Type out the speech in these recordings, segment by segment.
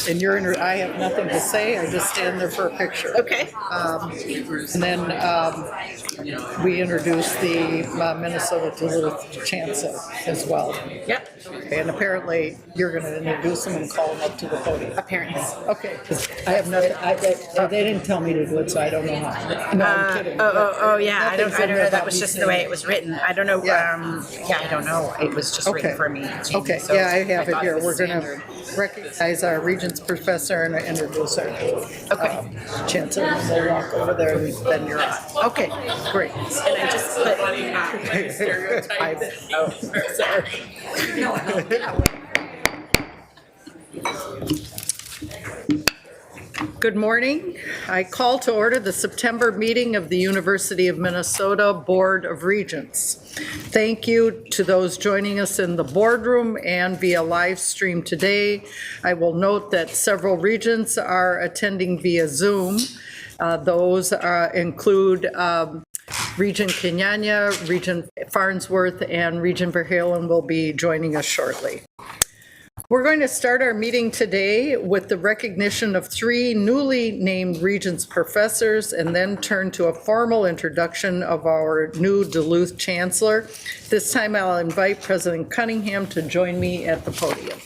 and I have nothing to say, I just stand there for a picture. Okay. And then we introduce the Minnesota Duluth Chancellor as well. Yep. And apparently, you're going to introduce them and call them up to the podium. Apparently. Okay, 'cause I have nothing, they didn't tell me to do it, so I don't know how. No, I'm kidding. Oh, yeah. I don't Nothing's in know. there That about was me just the saying way it. it was written. I don't know. Yeah. I don't know. It was just written Okay. for me. Jamie, Okay, so yeah, I have it thought here. was We're going standard. to recognize our Regents professor and introduce our Chancellor. And we'll walk over there and then you're on. Okay, great. And I just put. Good morning. I call to order the September meeting of the University of Minnesota Board of Regents. Thank you to those joining us in the boardroom and via live stream today. I will note that several regents are attending via Zoom. Those include Regent Kenyanya, Regent Farnsworth, and Regent Verhalen will be joining us shortly. We're going to start our meeting today with the recognition of 3 newly named Regents professors and then turn to a formal introduction of our new Duluth Chancellor. This time I'll invite President Cunningham to join me at the podium.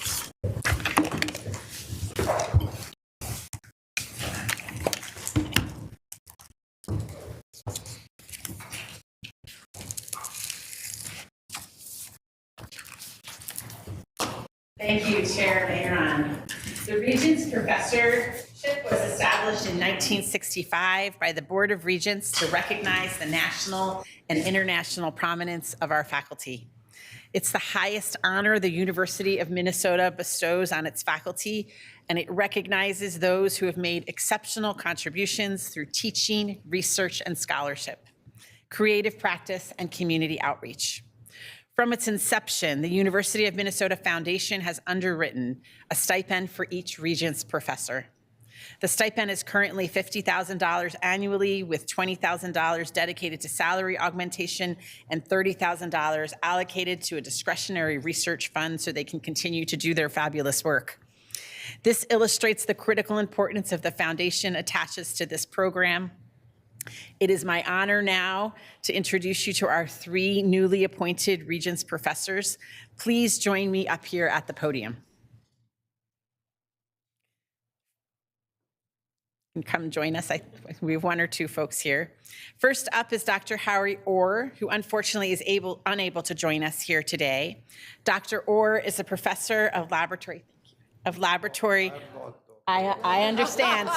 Thank you, Chair Aaron. The Regents Professorship was established in 1965 by the Board of Regents to recognize the national and international prominence of our faculty. It's the highest honor the University of Minnesota bestows on its faculty, and it recognizes those who have made exceptional contributions through teaching, research, and scholarship, creative practice, and community outreach. From its inception, the University of Minnesota Foundation has underwritten a stipend for each Regents professor. The stipend is currently $50,000 annually, with $20,000 dedicated to salary augmentation and $30,000 allocated to a discretionary research fund so they can continue to do their fabulous work. This illustrates the critical importance of the foundation attaches to this program. It is my honor now to introduce you to our 3 newly appointed Regents professors. Please join me up here at the podium. And come join us. We have 1 or 2 folks here. First up is Dr. Howie Orr, who unfortunately is unable to join us here today. Dr. Orr is a professor of laboratory. I understand.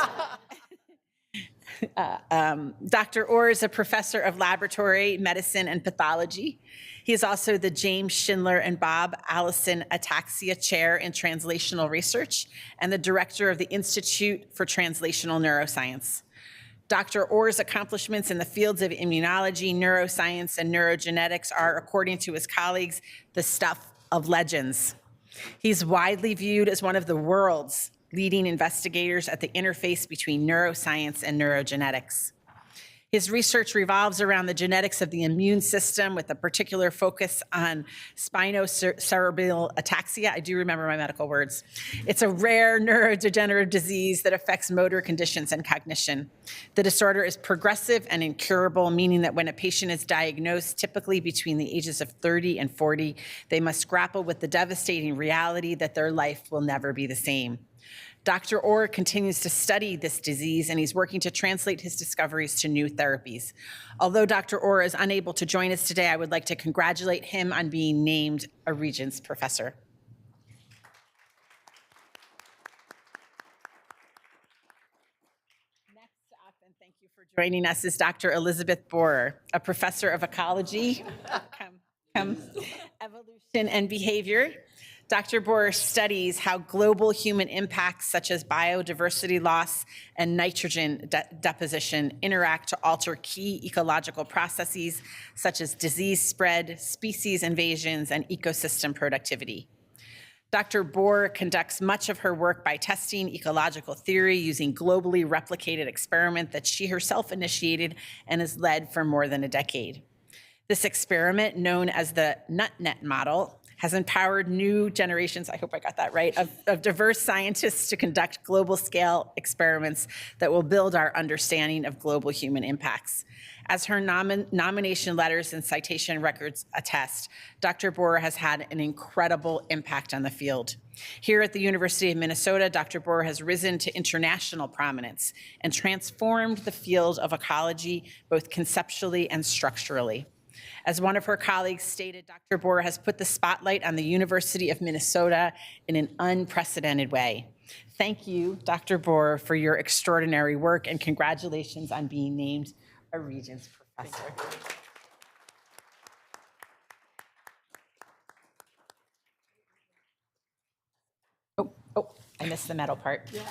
Dr. Orr is a professor of laboratory medicine and pathology. He is also the James Schindler and Bob Allison Ataxia Chair in Translational Research and the director of the Institute for Translational Neuroscience. Dr. Orr's accomplishments in the fields of immunology, neuroscience, and neurogenetics are, according to his colleagues, the stuff of legends. He's widely viewed as one of the world's leading investigators at the interface between neuroscience and neurogenetics. His research revolves around the genetics of the immune system with a particular focus on spinocerebellar ataxia. I do remember my medical words. It's a rare neurodegenerative disease that affects motor conditions and cognition. The disorder is progressive and incurable, meaning that when a patient is diagnosed, typically between the ages of 30 and 40, they must grapple with the devastating reality that their life will never be the same. Dr. Orr continues to study this disease, and he's working to translate his discoveries to new therapies. Although Dr. Orr is unable to join us today, I would like to congratulate him on being named a Regents professor. Next up, and thank you for joining us, is Dr. Elizabeth Borer, a professor of ecology, evolution, and behavior. Dr. Borer studies how global human impacts such as biodiversity loss and nitrogen deposition interact to alter key ecological processes such as disease spread, species invasions, and ecosystem productivity. Dr. Borer conducts much of her work by testing ecological theory using globally replicated experiment that she herself initiated and has led for more than a decade. This experiment, known as the NutNet model, has empowered new generations, I hope I got that right, of diverse scientists to conduct global scale experiments that will build our understanding of global human impacts. As her nomination letters and citation records attest, Dr. Borer has had an incredible impact on the field. Here at the University of Minnesota, Dr. Borer has risen to international prominence and transformed the field of ecology both conceptually and structurally. As one of her colleagues stated, Dr. Borer has put the spotlight on the University of Minnesota in an unprecedented way. Thank you, Dr. Borer, for your extraordinary work, and congratulations on being named a Regents professor. Oh, I missed the medal part. Yeah.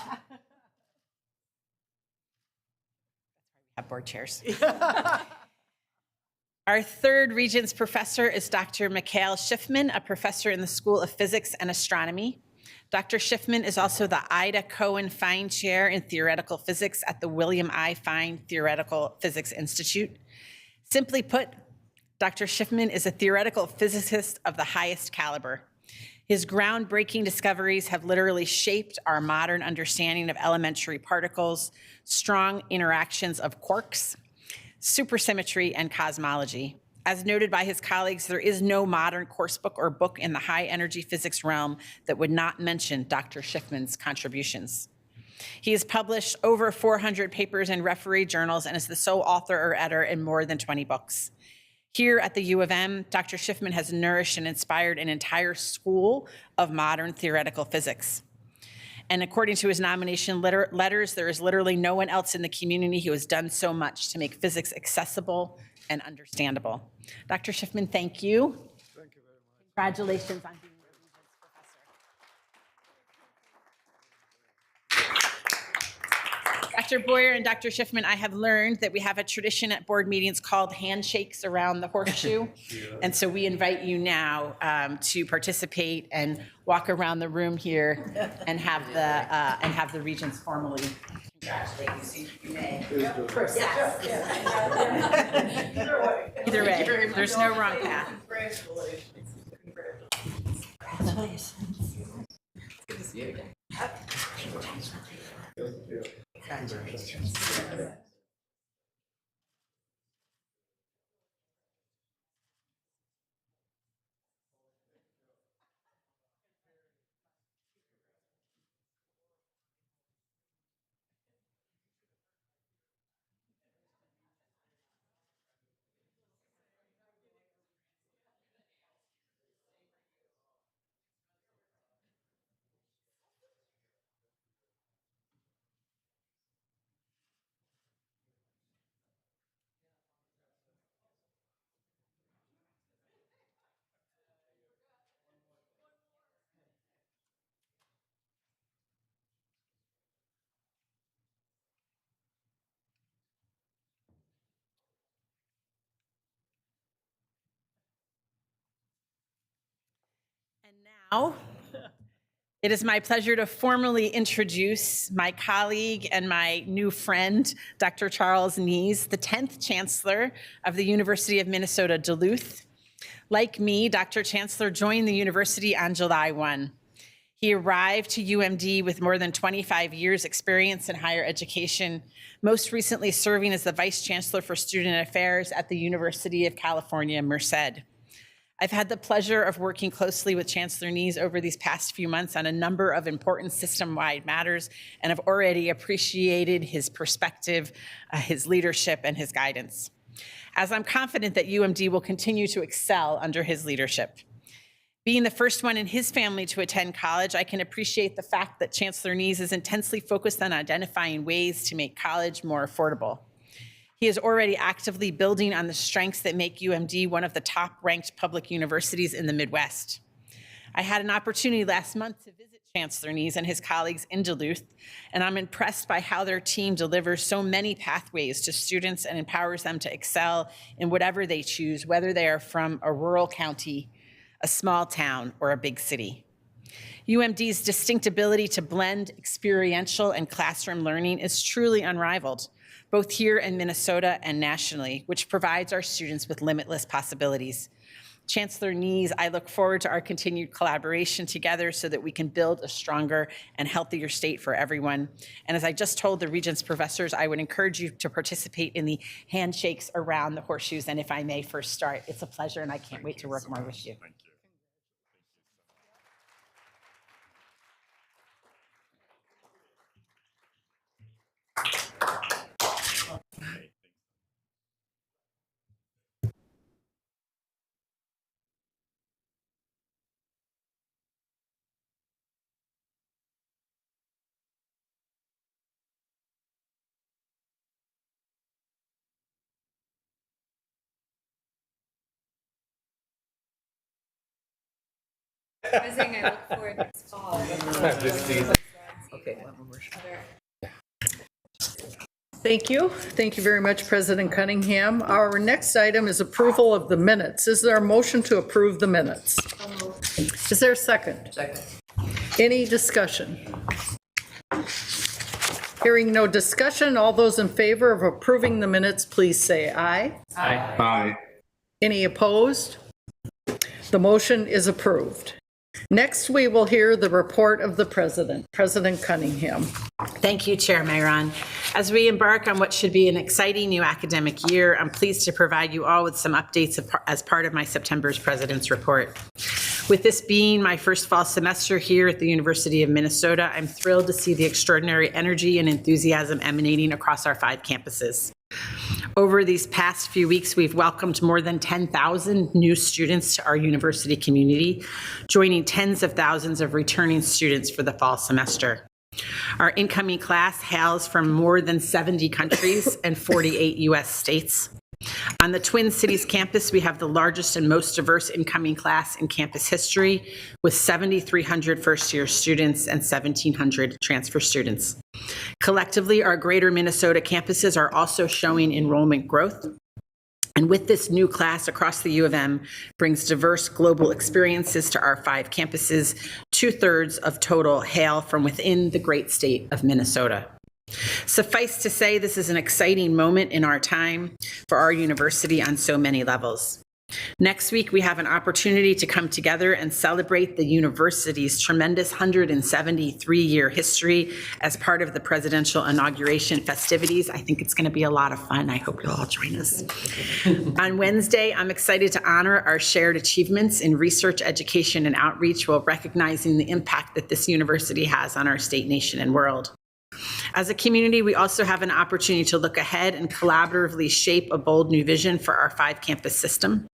Have board chairs. Our third Regents professor is Dr. Mikhail Schiffman, a professor in the School of Physics and Astronomy. Dr. Schiffman is also the Ida Cohen Fine Chair in Theoretical Physics at the William I. Fine Theoretical Physics Institute. Simply put, Dr. Schiffman is a theoretical physicist of the highest caliber. His groundbreaking discoveries have literally shaped our modern understanding of elementary particles, strong interactions of quarks, supersymmetry, and cosmology. As noted by his colleagues, there is no modern coursebook or book in the high energy physics realm that would not mention Dr. Schiffman's contributions. He has published over 400 papers in referee journals and is the sole author or editor in more than 20 books. Here at the U of M, Dr. Schiffman has nourished and inspired an entire school of modern theoretical physics. And according to his nomination letters, there is literally no one else in the community who has done so much to make physics accessible and understandable. Dr. Schiffman, thank you. Thank you very much. Congratulations on being a Regents professor. Dr. Boyer and Dr. Schiffman, I have learned that we have a tradition at board meetings called handshakes around the horseshoe. Yeah. And so we invite you now to participate and walk around the room here and have the Regents formally congratulate you. So you may. Yes. Either way, there's no wrong path. Congratulations. Good to see you again. Congratulations. And now, it is my pleasure to formally introduce my colleague and my new friend, Dr. Charles Nees, the 10th Chancellor of the University of Minnesota Duluth. Like me, Dr. Chancellor joined the university on July 1. He arrived to UMD with more than 25 years experience in higher education, most recently serving as the Vice Chancellor for Student Affairs at the University of California, Merced. I've had the pleasure of working closely with Chancellor Nees over these past few months on a number of important system-wide matters, and have already appreciated his perspective, his leadership, and his guidance. As I'm confident that UMD will continue to excel under his leadership. Being the first one in his family to attend college, I can appreciate the fact that Chancellor Nees is intensely focused on identifying ways to make college more affordable. He is already actively building on the strengths that make UMD one of the top-ranked public universities in the Midwest. I had an opportunity last month to visit Chancellor Nees and his colleagues in Duluth, and I'm impressed by how their team delivers so many pathways to students and empowers them to excel in whatever they choose, whether they are from a rural county, a small town, or a big city. UMD's distinct ability to blend experiential and classroom learning is truly unrivaled, both here in Minnesota and nationally, which provides our students with limitless possibilities. Chancellor Nees, I look forward to our continued collaboration together so that we can build a stronger and healthier state for everyone. And as I just told the Regents professors, I would encourage you to participate in the handshakes around the horseshoes. And if I may first start, it's a pleasure and I can't wait to work more with you. I was saying I look forward to this fall. Okay. Thank you. Thank you very much, President Cunningham. Our next item is approval of the minutes. Is there a motion to approve the minutes? Is there a second? Second. Any discussion? Hearing no discussion, all those in favor of approving the minutes, please say aye. Aye. Any opposed? The motion is approved. Next, we will hear the report of the President, President Cunningham. Thank you, Chair Myron. As we embark on what should be an exciting new academic year, I'm pleased to provide you all with some updates as part of my September's President's Report. With this being my first fall semester here at the University of Minnesota, I'm thrilled to see the extraordinary energy and enthusiasm emanating across our 5 campuses. Over these past few weeks, we've welcomed more than 10,000 new students to our university community, joining tens of thousands of returning students for the fall semester. Our incoming class hails from more than 70 countries and 48 U.S. states. On the Twin Cities campus, we have the largest and most diverse incoming class in campus history, with 7,300 first-year students and 1,700 transfer students. Collectively, our greater Minnesota campuses are also showing enrollment growth. And with this new class across the U of M brings diverse global experiences to our 5 campuses. 2/3 of total hail from within the great state of Minnesota. Suffice to say, this is an exciting moment in our time for our university on so many levels. Next week, we have an opportunity to come together and celebrate the university's tremendous 173-year history as part of the presidential inauguration festivities. I think it's going to be a lot of fun. I hope you'll all join us. On Wednesday, I'm excited to honor our shared achievements in research, education, and outreach while recognizing the impact that this university has on our state, nation, and world. As a community, we also have an opportunity to look ahead and collaboratively shape a bold new vision for our 5-campus system.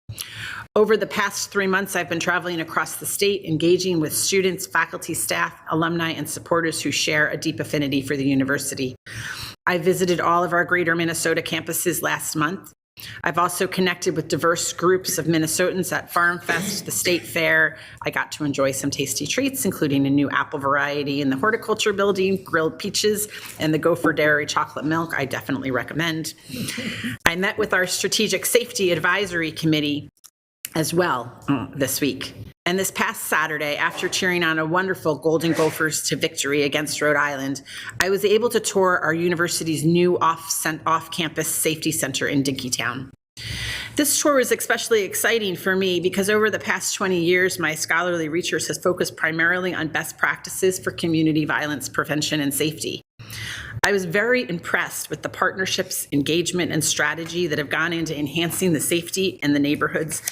Over the past 3 months, I've been traveling across the state, engaging with students, faculty, staff, alumni, and supporters who share a deep affinity for the university. I visited all of our greater Minnesota campuses last month. I've also connected with diverse groups of Minnesotans at Farm Fest, the State Fair. I got to enjoy some tasty treats, including a new apple variety in the horticulture building, grilled peaches, and the Gopher Dairy chocolate milk. I definitely recommend. I met with our Strategic Safety Advisory Committee as well this week. And this past Saturday, after cheering on a wonderful Golden Gophers to victory against Rhode Island, I was able to tour our university's new off-campus safety center in Dinkytown. This tour was especially exciting for me because over the past 20 years, my scholarly research has focused primarily on best practices for community violence prevention and safety. I was very impressed with the partnerships, engagement, and strategy that have gone into enhancing the safety in the neighborhoods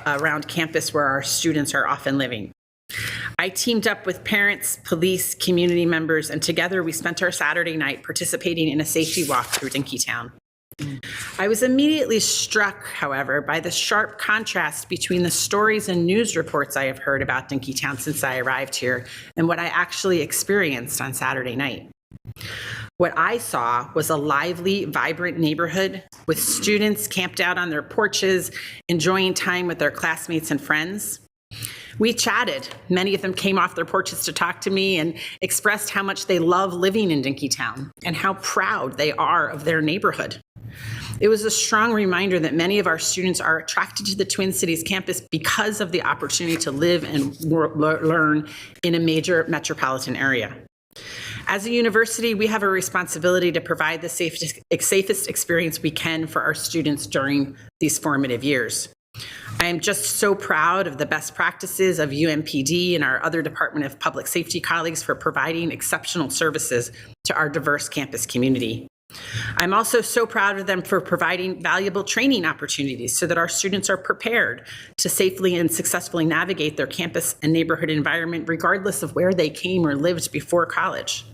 around campus where our students are often living. I teamed up with parents, police, community members, and together we spent our Saturday night participating in a safety walk through Dinkytown. I was immediately struck, however, by the sharp contrast between the stories and news reports I have heard about Dinkytown since I arrived here and what I actually experienced on Saturday night. What I saw was a lively, vibrant neighborhood with students camped out on their porches, enjoying time with their classmates and friends. We chatted. Many of them came off their porches to talk to me and expressed how much they love living in Dinkytown and how proud they are of their neighborhood. It was a strong reminder that many of our students are attracted to the Twin Cities campus because of the opportunity to live and learn in a major metropolitan area. As a university, we have a responsibility to provide the safest experience we can for our students during these formative years. I am just so proud of the best practices of UMPD and our other Department of Public Safety colleagues for providing exceptional services to our diverse campus community. I'm also so proud of them for providing valuable training opportunities so that our students are prepared to safely and successfully navigate their campus and neighborhood environment regardless of where they came or lived before college.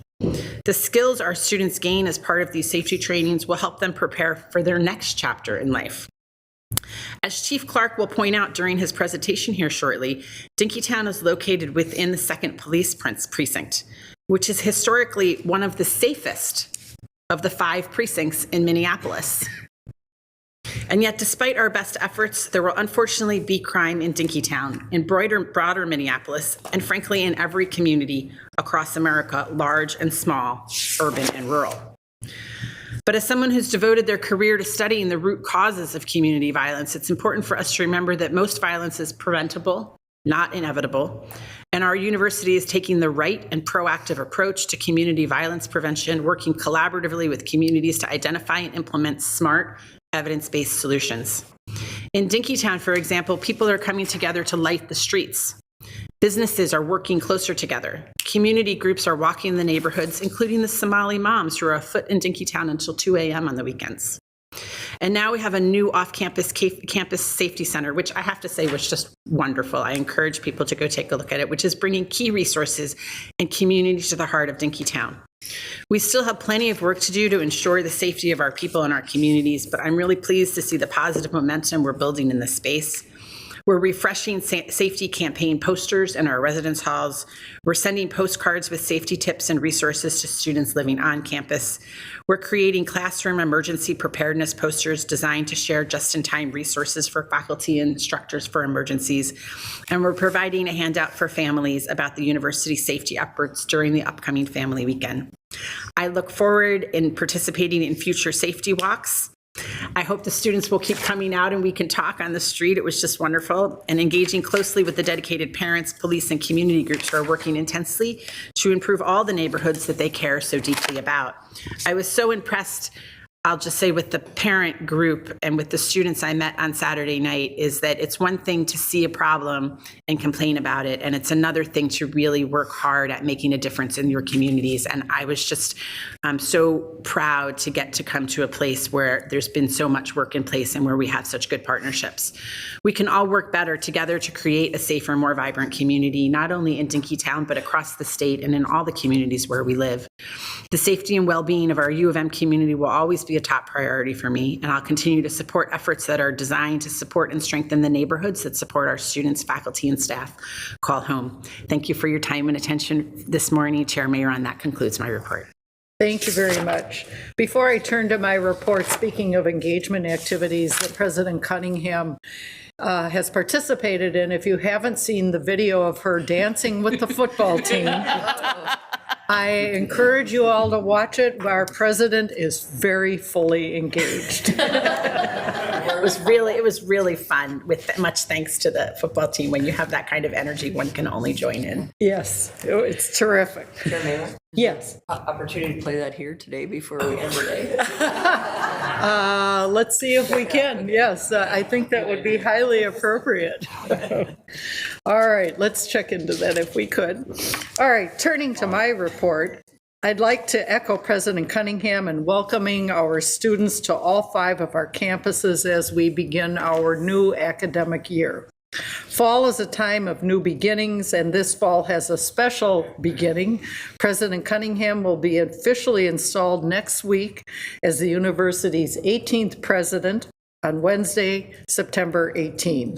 The skills our students gain as part of these safety trainings will help them prepare for their next chapter in life. As Chief Clark will point out during his presentation here shortly, Dinkytown is located within the 2nd Police Precinct, which is historically one of the safest of the 5 precincts in Minneapolis. And yet, despite our best efforts, there will unfortunately be crime in Dinkytown, in broader Minneapolis, and frankly, in every community across America, large and small, urban and rural. But as someone who's devoted their career to studying the root causes of community violence, it's important for us to remember that most violence is preventable, not inevitable, and our university is taking the right and proactive approach to community violence prevention, working collaboratively with communities to identify and implement smart, evidence-based solutions. In Dinkytown, for example, people are coming together to light the streets. Businesses are working closer together. Community groups are walking the neighborhoods, including the Somali moms who are afoot in Dinkytown until 2 a.m. on the weekends. And now we have a new off-campus campus safety center, which I have to say was just wonderful. I encourage people to go take a look at it, which is bringing key resources and community to the heart of Dinkytown. We still have plenty of work to do to ensure the safety of our people and our communities, but I'm really pleased to see the positive momentum we're building in this space. We're refreshing safety campaign posters in our residence halls. We're sending postcards with safety tips and resources to students living on campus. We're creating classroom emergency preparedness posters designed to share just-in-time resources for faculty and instructors for emergencies. And we're providing a handout for families about the university safety efforts during the upcoming family weekend. I look forward in participating in future safety walks. I hope the students will keep coming out and we can talk on the street. It was just wonderful. And engaging closely with the dedicated parents, police, and community groups who are working intensely to improve all the neighborhoods that they care so deeply about. I was so impressed, I'll just say, with the parent group and with the students I met on Saturday night, is that it's one thing to see a problem and complain about it, and it's another thing to really work hard at making a difference in your communities. And I was just so proud to get to come to a place where there's been so much work in place and where we have such good partnerships. We can all work better together to create a safer, more vibrant community, not only in Dinkytown, but across the state and in all the communities where we live. The safety and well-being of our U of M community will always be a top priority for me, and I'll continue to support efforts that are designed to support and strengthen the neighborhoods that support our students, faculty, and staff call home. Thank you for your time and attention this morning, Chair Mayor, and that concludes my report. Thank you very much. Before I turn to my report, speaking of engagement activities that President Cunningham has participated in, if you haven't seen the video of her dancing with the football team, I encourage you all to watch it. Our president is very fully engaged. It was really fun, with much thanks to the football team. When you have that kind of energy, one can only join in. Yes, it's terrific. Chair Mayor, Yes. opportunity to play that here today before we end the day. Let's see if we can. Yes, I think that would be highly appropriate. All right, let's check into that if we could. All right, turning to my report, I'd like to echo President Cunningham in welcoming our students to all 5 of our campuses as we begin our new academic year. Fall is a time of new beginnings, and this fall has a special beginning. President Cunningham will be officially installed next week as the university's 18th president on Wednesday, September 18.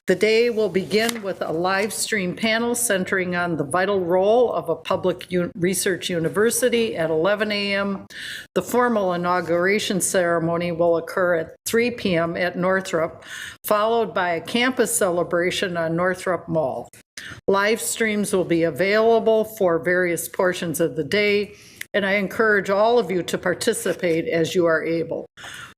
The day will begin with a live stream panel centering on the vital role of a public research university at 11 a.m. The formal inauguration ceremony will occur at 3 p.m. at Northrop, followed by a campus celebration on Northrop Mall. Live streams will be available for various portions of the day, and I encourage all of you to participate as you are able.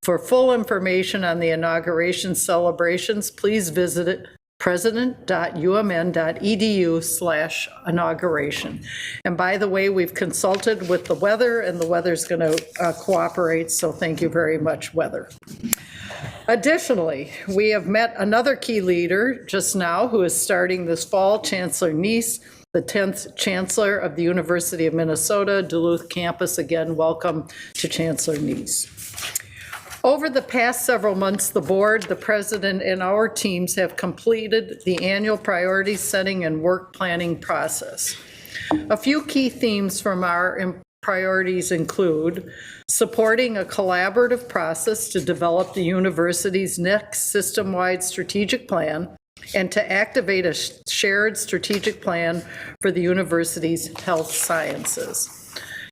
For full information on the inauguration celebrations, please visit president.umn.edu/inauguration. And by the way, we've consulted with the weather, and the weather's going to cooperate, so thank you very much, weather. Additionally, we have met another key leader just now who is starting this fall, Chancellor Neese, the 10th Chancellor of the University of Minnesota, Duluth campus. Again, welcome to Chancellor Neese. Over the past several months, the board, the president, and our teams have completed the annual priority setting and work planning process. A few key themes from our priorities include supporting a collaborative process to develop the university's next system-wide strategic plan and to activate a shared strategic plan for the university's health sciences.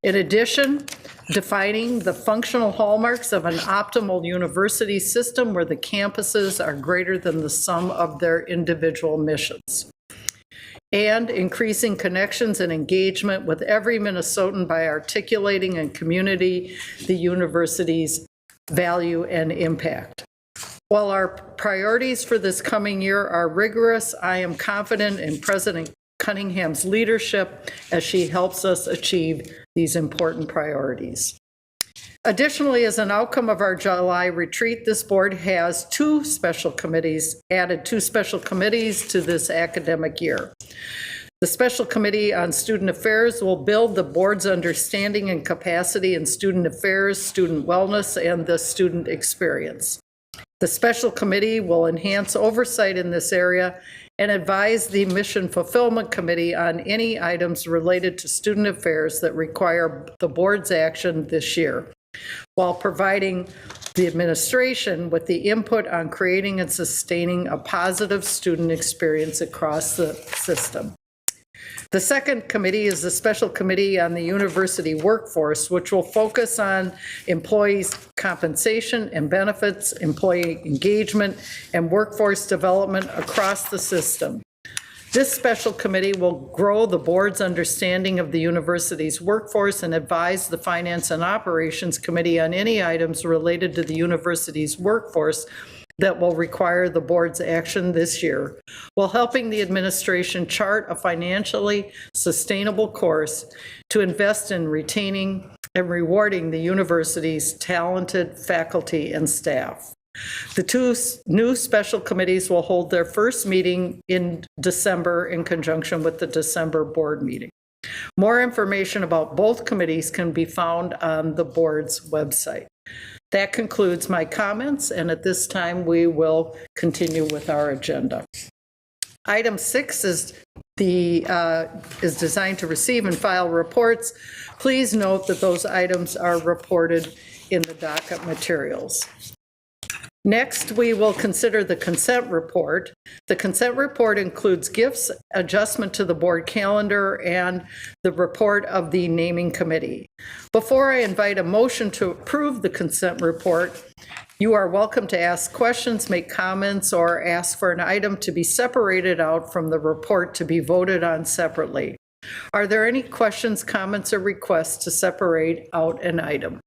In addition, defining the functional hallmarks of an optimal university system where the campuses are greater than the sum of their individual missions. And increasing connections and engagement with every Minnesotan by articulating and community the university's value and impact. While our priorities for this coming year are rigorous, I am confident in President Cunningham's leadership as she helps us achieve these important priorities. Additionally, as an outcome of our July retreat, this board has added two special committees to this academic year. The Special Committee on Student Affairs will build the board's understanding and capacity in student affairs, student wellness, and the student experience. The Special Committee will enhance oversight in this area and advise the Mission Fulfillment Committee on any items related to student affairs that require the board's action this year, while providing the administration with the input on creating and sustaining a positive student experience across the system. The second committee is the Special Committee on the University Workforce, which will focus on employees' compensation and benefits, employee engagement, and workforce development across the system. This special committee will grow the board's understanding of the university's workforce and advise the Finance and Operations Committee on any items related to the university's workforce that will require the board's action this year, while helping the administration chart a financially sustainable course to invest in retaining and rewarding the university's talented faculty and staff. The two new special committees will hold their first meeting in December in conjunction with the December board meeting. More information about both committees can be found on the board's website. That concludes my comments, and at this time we will continue with our agenda. Item 6 is designed to receive and file reports. Please note that those items are reported in the docket materials. Next, we will consider the consent report. The consent report includes gifts, adjustment to the board calendar, and the report of the naming committee. Before I invite a motion to approve the consent report, you are welcome to ask questions, make comments, or ask for an item to be separated out from the report to be voted on separately. Are there any questions, comments, or requests to separate out an item?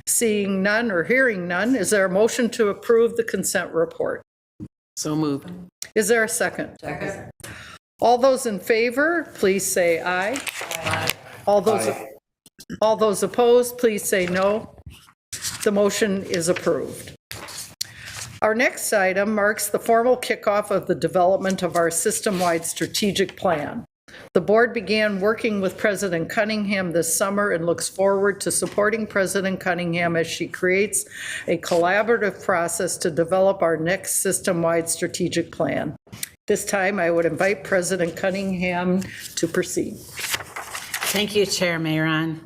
Seeing none or hearing none, is there a motion to approve the consent report? So moved. Is there a second? Second. All those in favor, please say aye. Aye. All those opposed, please say no. The motion is approved. Our next item marks the formal kickoff of the development of our system-wide strategic plan. The board began working with President Cunningham this summer and looks forward to supporting President Cunningham as she creates a collaborative process to develop our next system-wide strategic plan. This time, I would invite President Cunningham to proceed. Thank you, Chair Mayron.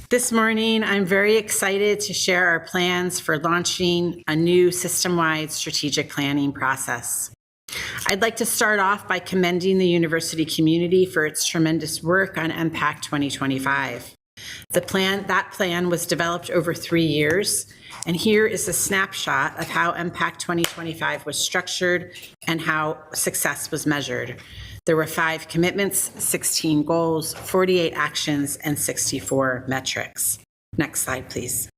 This morning, I'm very excited to share our plans for launching a new system-wide strategic planning process. I'd like to start off by commending the university community for its tremendous work on MPACT 2025. That plan was developed over 3 years, and here is a snapshot of how MPACT 2025 was structured and how success was measured. There were 5 commitments, 16 goals, 48 actions, and 64 metrics. Next slide, please.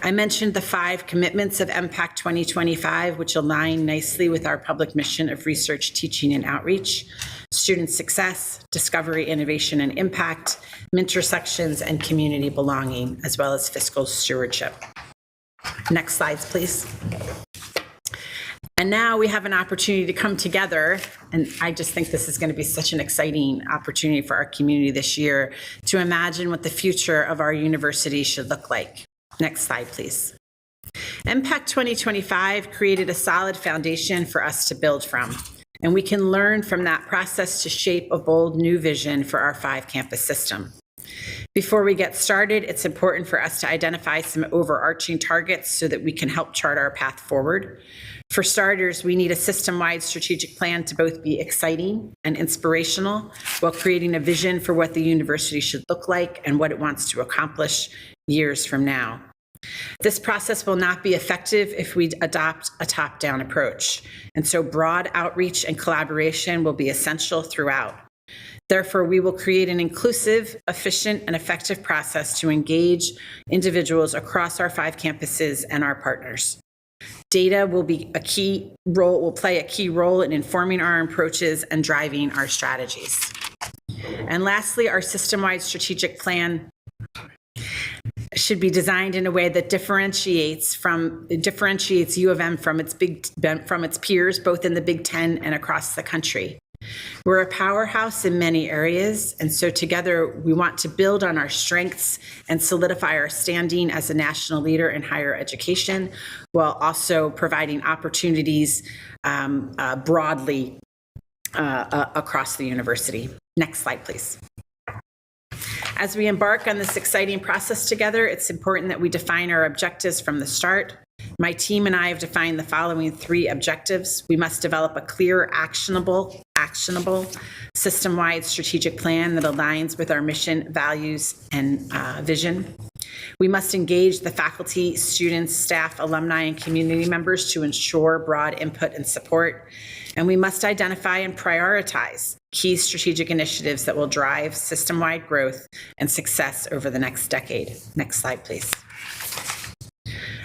I mentioned the 5 commitments of MPAC 2025, which align nicely with our public mission of research, teaching, and outreach: student success, discovery, innovation, and impact, intersections, and community belonging, as well as fiscal stewardship. Next slides, please. And now we have an opportunity to come together, and I just think this is going to be such an exciting opportunity for our community this year to imagine what the future of our university should look like. Next slide, please. MPAC 2025 created a solid foundation for us to build from, and we can learn from that process to shape a bold new vision for our 5-campus system. Before we get started, it's important for us to identify some overarching targets so that we can help chart our path forward. For starters, we need a system-wide strategic plan to both be exciting and inspirational while creating a vision for what the university should look like and what it wants to accomplish years from now. This process will not be effective if we adopt a top-down approach, and so broad outreach and collaboration will be essential throughout. Therefore, we will create an inclusive, efficient, and effective process to engage individuals across our 5 campuses and our partners. Data will play a key role in informing our approaches and driving our strategies. And lastly, our system-wide strategic plan should be designed in a way that differentiates U of M from its peers, both in the Big Ten and across the country. We're a powerhouse in many areas, and so together we want to build on our strengths and solidify our standing as a national leader in higher education, while also providing opportunities broadly across the university. Next slide, please. As we embark on this exciting process together, it's important that we define our objectives from the start. My team and I have defined the following 3 objectives. We must develop a clear, actionable, system-wide strategic plan that aligns with our mission, values, and vision. We must engage the faculty, students, staff, alumni, and community members to ensure broad input and support. And we must identify and prioritize key strategic initiatives that will drive system-wide growth and success over the next decade. Next slide, please.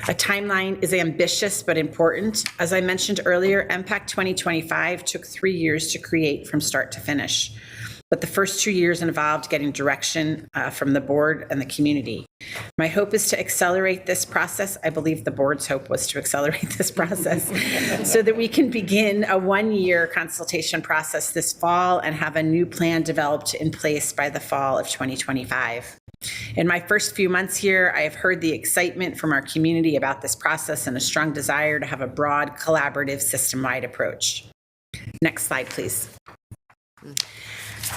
A timeline is ambitious but important. As I mentioned earlier, MPAC 2025 took 3 years to create from start to finish. But the first 2 years involved getting direction from the board and the community. My hope is to accelerate this process. I believe the board's hope was to accelerate this process so that we can begin a 1-year consultation process this fall and have a new plan developed in place by the fall of 2025. In my first few months here, I have heard the excitement from our community about this process and a strong desire to have a broad, collaborative, system-wide approach. Next slide, please.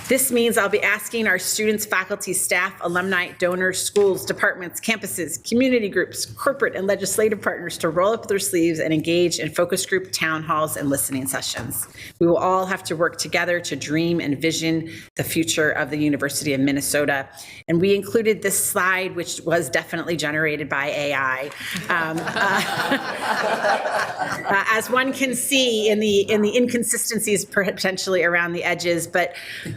This means I'll be asking our students, faculty, staff, alumni, donors, schools, departments, campuses, community groups, corporate and legislative partners to roll up their sleeves and engage in focus group town halls and listening sessions. We will all have to work together to dream and vision the future of the University of Minnesota. And we included this slide, which was definitely generated by AI. As one can see in the inconsistencies potentially around the edges, but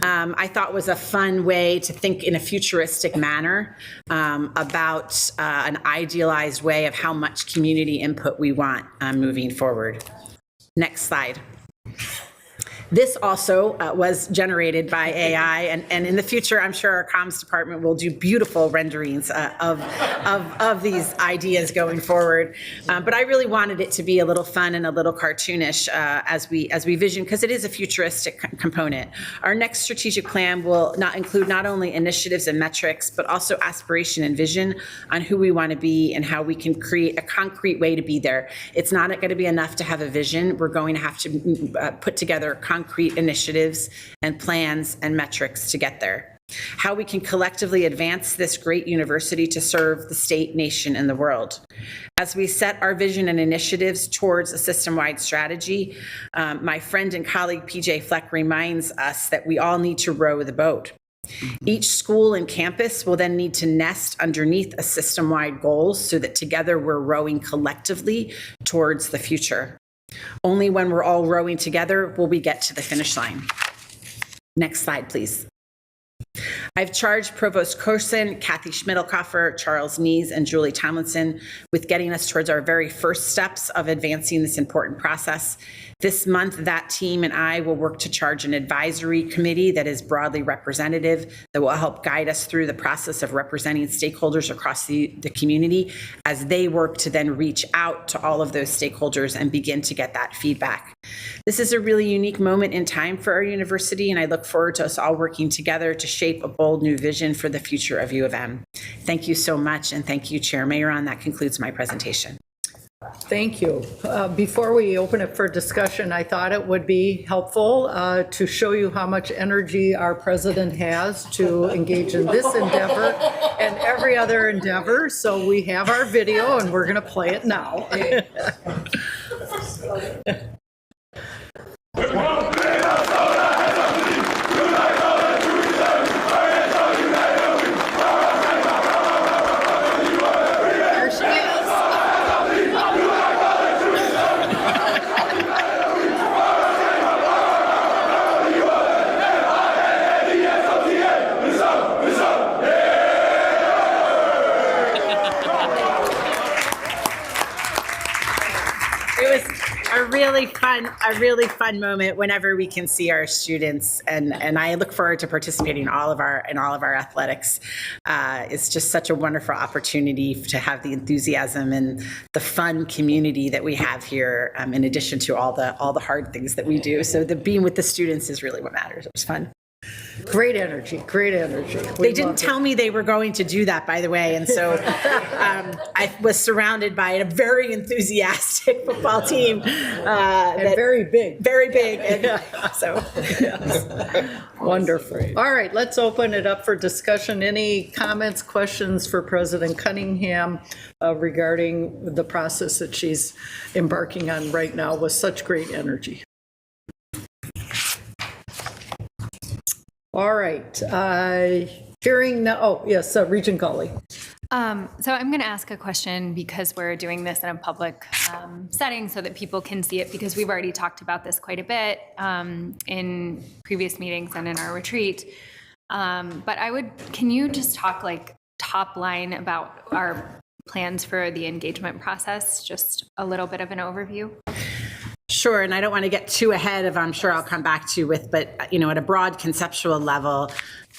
I thought was a fun way to think in a futuristic manner about an idealized way of how much community input we want moving forward. Next slide. This also was generated by AI, and in the future, I'm sure our comms department will do beautiful renderings of these ideas going forward. But I really wanted it to be a little fun and a little cartoonish as we vision, because it is a futuristic component. Our next strategic plan will include not only initiatives and metrics, but also aspiration and vision on who we want to be and how we can create a concrete way to be there. It's not going to be enough to have a vision. We're going to have to put together concrete initiatives and plans and metrics to get there. How we can collectively advance this great university to serve the state, nation, and the world. As we set our vision and initiatives towards a system-wide strategy, my friend and colleague PJ Fleck reminds us that we all need to row the boat. Each school and campus will then need to nest underneath a system-wide goal so that together we're rowing collectively towards the future. Only when we're all rowing together will we get to the finish line. Next slide, please. I've charged Provost Corson, Kathy Schmidlkoffer, Charles Nees, and Julie Tomlinson with getting us towards our very first steps of advancing this important process. This month, that team and I will work to charge an advisory committee that is broadly representative, that will help guide us through the process of representing stakeholders across the community as they work to then reach out to all of those stakeholders and begin to get that feedback. This is a really unique moment in time for our university, and I look forward to us all working together to shape a bold new vision for the future of U of M. Thank you so much, and thank you, Chair Mayeron. That concludes my presentation. Thank you. Before we open it for discussion, I thought it would be helpful to show you how much energy our president has to engage in this endeavor and every other endeavor. So we have our video and we're going to play it now. A really fun moment whenever we can see our students, and I look forward to participating in all of our athletics. It's just such a wonderful opportunity to have the enthusiasm and the fun community that we have here, in addition to all the hard things that we do. So the being with the students is really what matters. It was fun. Great energy, great energy. They didn't tell me they were going to do that, by the way, and so I was surrounded by a very enthusiastic football team. And very big. Very big. And so, wonderful. All right, let's open it up for discussion. Any comments, questions for President Cunningham regarding the process that she's embarking on right now with such great energy? All right, hearing now, oh, yes, Regent Gully. So I'm going to ask a question because we're doing this in a public setting so that people can see it, because we've already talked about this quite a bit in previous meetings and in our retreat. But can you just talk like top line about our plans for the engagement process? Just a little bit of an overview. Sure, and I don't want to get too ahead of, I'm sure I'll come back to you with, but, at a broad conceptual level,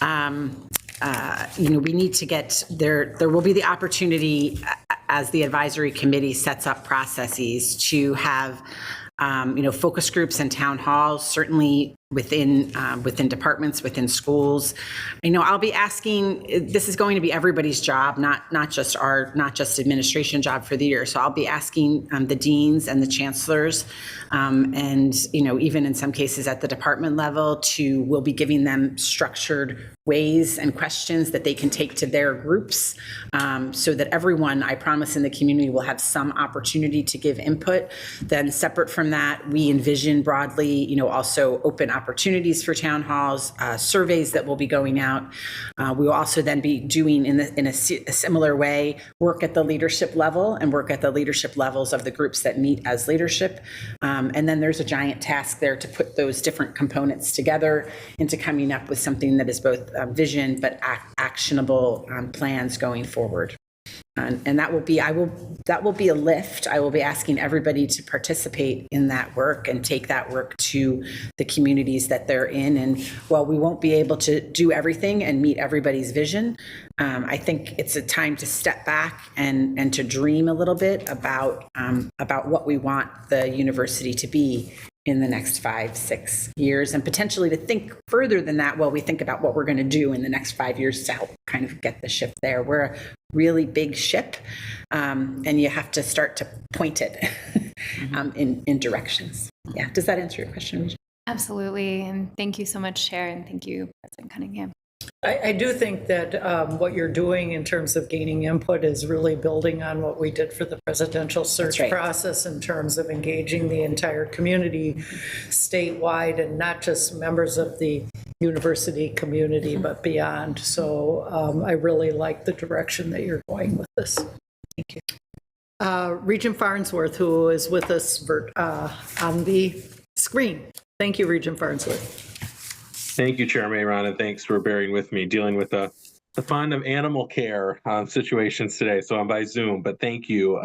we need to get, there will be the opportunity as the advisory committee sets up processes to have, focus groups and town halls, certainly within departments, within schools. I'll be asking, this is going to be everybody's job, not just administration job for the year. So I'll be asking the deans and the chancellors, and even in some cases at the department level, we'll be giving them structured ways and questions that they can take to their groups, so that everyone, I promise, in the community will have some opportunity to give input. Then separate from that, we envision broadly, also open opportunities for town halls, surveys that will be going out. We will also then be doing in a similar way work at the leadership level and work at the leadership levels of the groups that meet as leadership. And then there's a giant task there to put those different components together into coming up with something that is both vision but actionable plans going forward. And that will be a lift. I will be asking everybody to participate in that work and take that work to the communities that they're in. And while we won't be able to do everything and meet everybody's vision, I think it's a time to step back and to dream a little bit about what we want the university to be in the next 5-6 years, and potentially to think further than that while we think about what we're going to do in the next 5 years to help kind of get the ship there. We're a really big ship, and you have to start to point it in directions. Yeah, does that answer your question, Regent? Absolutely, and thank you so much, Chair, and thank you, President Cunningham. I do think that what you're doing in terms of gaining input is really building on what we did for the presidential search process in terms of engaging the entire community statewide, and not just members of the university community, but beyond. So I really like the direction that you're going with this. Thank you. Regent Farnsworth, who is with us on the screen. Thank you, Regent Farnsworth. Thank you, Chair Mayron, and thanks for bearing with me dealing with the fun of animal care situations today. So I'm by Zoom, but thank you.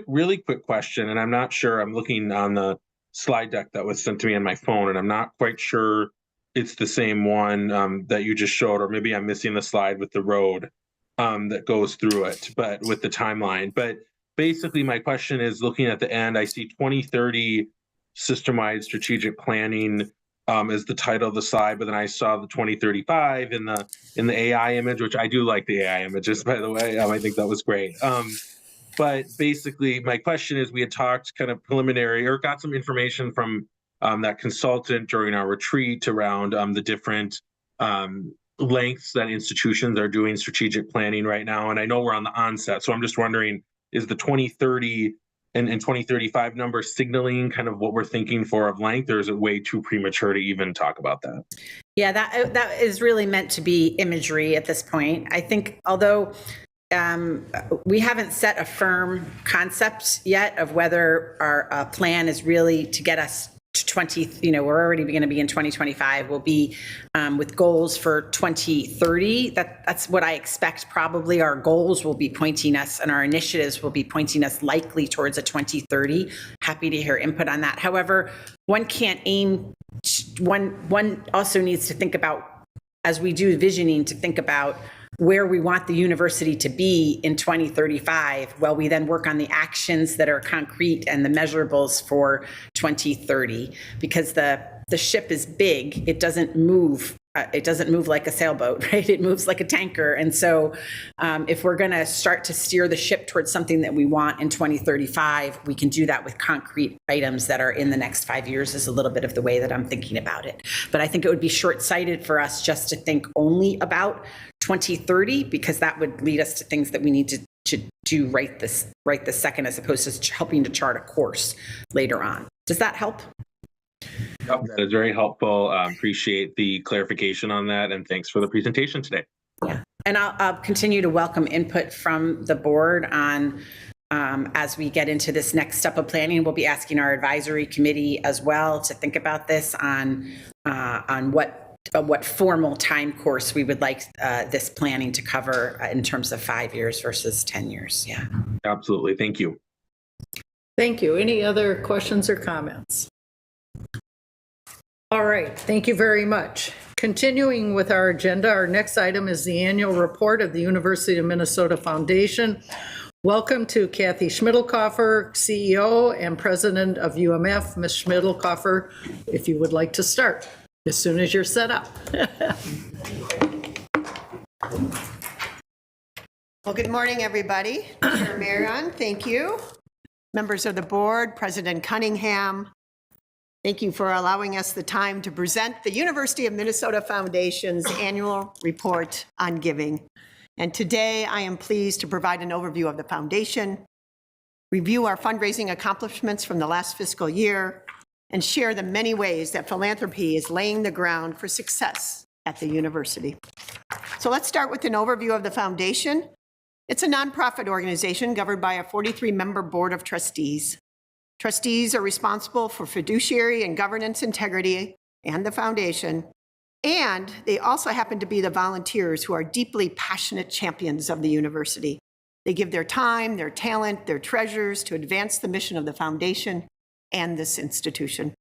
Really quick question, and I'm not sure. I'm looking on the slide deck that was sent to me on my phone, and I'm not quite sure it's the same one that you just showed, or maybe I'm missing the slide with the road that goes through it, but with the timeline. But basically, my question is, looking at the end, I see 2030 system-wide strategic planning is the title of the slide, but then I saw the 2035 in the AI image, which I do like the AI images, by the way. I think that was great. But basically, my question is, we had talked kind of preliminary, or got some information from that consultant during our retreat around the different lengths that institutions are doing strategic planning right now. And I know we're on the onset, so I'm just wondering, is the 2030 and 2035 number signaling kind of what we're thinking for of length, or is it way too premature to even talk about that? Yeah, that is really meant to be imagery at this point. I think, although we haven't set a firm concept yet of whether our plan is really to get us to 20, we're already going to be in 2025. We'll be with goals for 2030. That's what I expect. Probably our goals will be pointing us, and our initiatives will be pointing us likely towards a 2030. Happy to hear input on that. However, one can't aim, one also needs to think about, as we do visioning, to think about where we want the university to be in 2035, while we then work on the actions that are concrete and the measurables for 2030. Because the ship is big, it doesn't move. It doesn't move like a sailboat, right? It moves like a tanker. And so if we're going to start to steer the ship towards something that we want in 2035, we can do that with concrete items that are in the next 5 years, is a little bit of the way that I'm thinking about it. But I think it would be short-sighted for us just to think only about 2030, because that would lead us to things that we need to do right this second, as opposed to helping to chart a course later on. Does that help? Yep, that is very helpful. Appreciate the clarification on that, and thanks for the presentation today. Yeah, and I'll continue to welcome input from the board on as we get into this next step of planning. We'll be asking our advisory committee as well to think about this on what formal time course we would like this planning to cover in terms of 5 years versus 10 years. Yeah, absolutely. Thank you. Thank you. Any other questions or comments? All right, thank you very much. Continuing with our agenda, our next item is the annual report of the University of Minnesota Foundation. Welcome to Kathy Schmidlkoffer, CEO and President of UMF. Ms. Schmidlkoffer, if you would like to start as soon as you're set up. Well, good morning, everybody. Chair Marion, thank you. Members of the board, President Cunningham, thank you for allowing us the time to present the University of Minnesota Foundation's annual report on giving. And today I am pleased to provide an overview of the foundation, review our fundraising accomplishments from the last fiscal year, and share the many ways that philanthropy is laying the ground for success at the university. So let's start with an overview of the foundation. It's a nonprofit organization governed by a 43-member board of trustees. Trustees are responsible for fiduciary and governance integrity and the foundation, and they also happen to be the volunteers who are deeply passionate champions of the university. They give their time, their talent, their treasures to advance the mission of the foundation and this institution.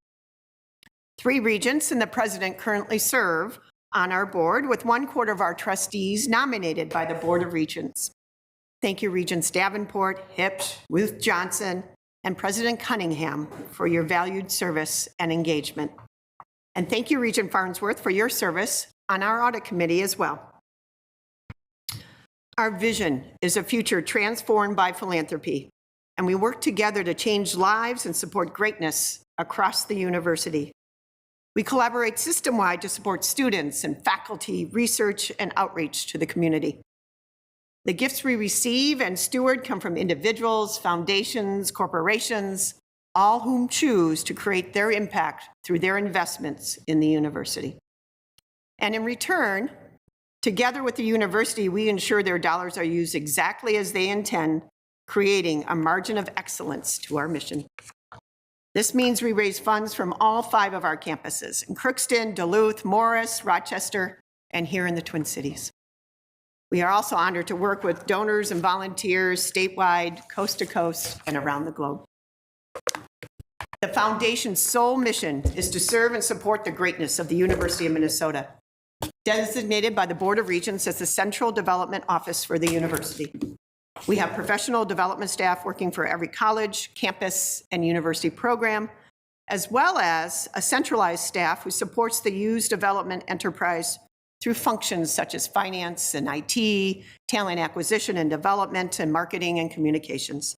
3 regents and the president currently serve on our board, with 1/4 of our trustees nominated by the Board of Regents. Thank you, Regents Davenport, Hipsch, Ruth Johnson, and President Cunningham for your valued service and engagement. And thank you, Regent Farnsworth, for your service on our audit committee as well. Our vision is a future transformed by philanthropy, and we work together to change lives and support greatness across the university. We collaborate system-wide to support students and faculty, research, and outreach to the community. The gifts we receive and steward come from individuals, foundations, corporations, all whom choose to create their impact through their investments in the university. And in return, together with the university, we ensure their dollars are used exactly as they intend, creating a margin of excellence to our mission. This means we raise funds from all 5 of our campuses in Crookston, Duluth, Morris, Rochester, and here in the Twin Cities. We are also honored to work with donors and volunteers statewide, coast to coast, and around the globe. The foundation's sole mission is to serve and support the greatness of the University of Minnesota, designated by the Board of Regents as the central development office for the university. We have professional development staff working for every college, campus, and university program, as well as a centralized staff who supports the U's development enterprise through functions such as finance and IT, talent acquisition and development, and marketing and communications.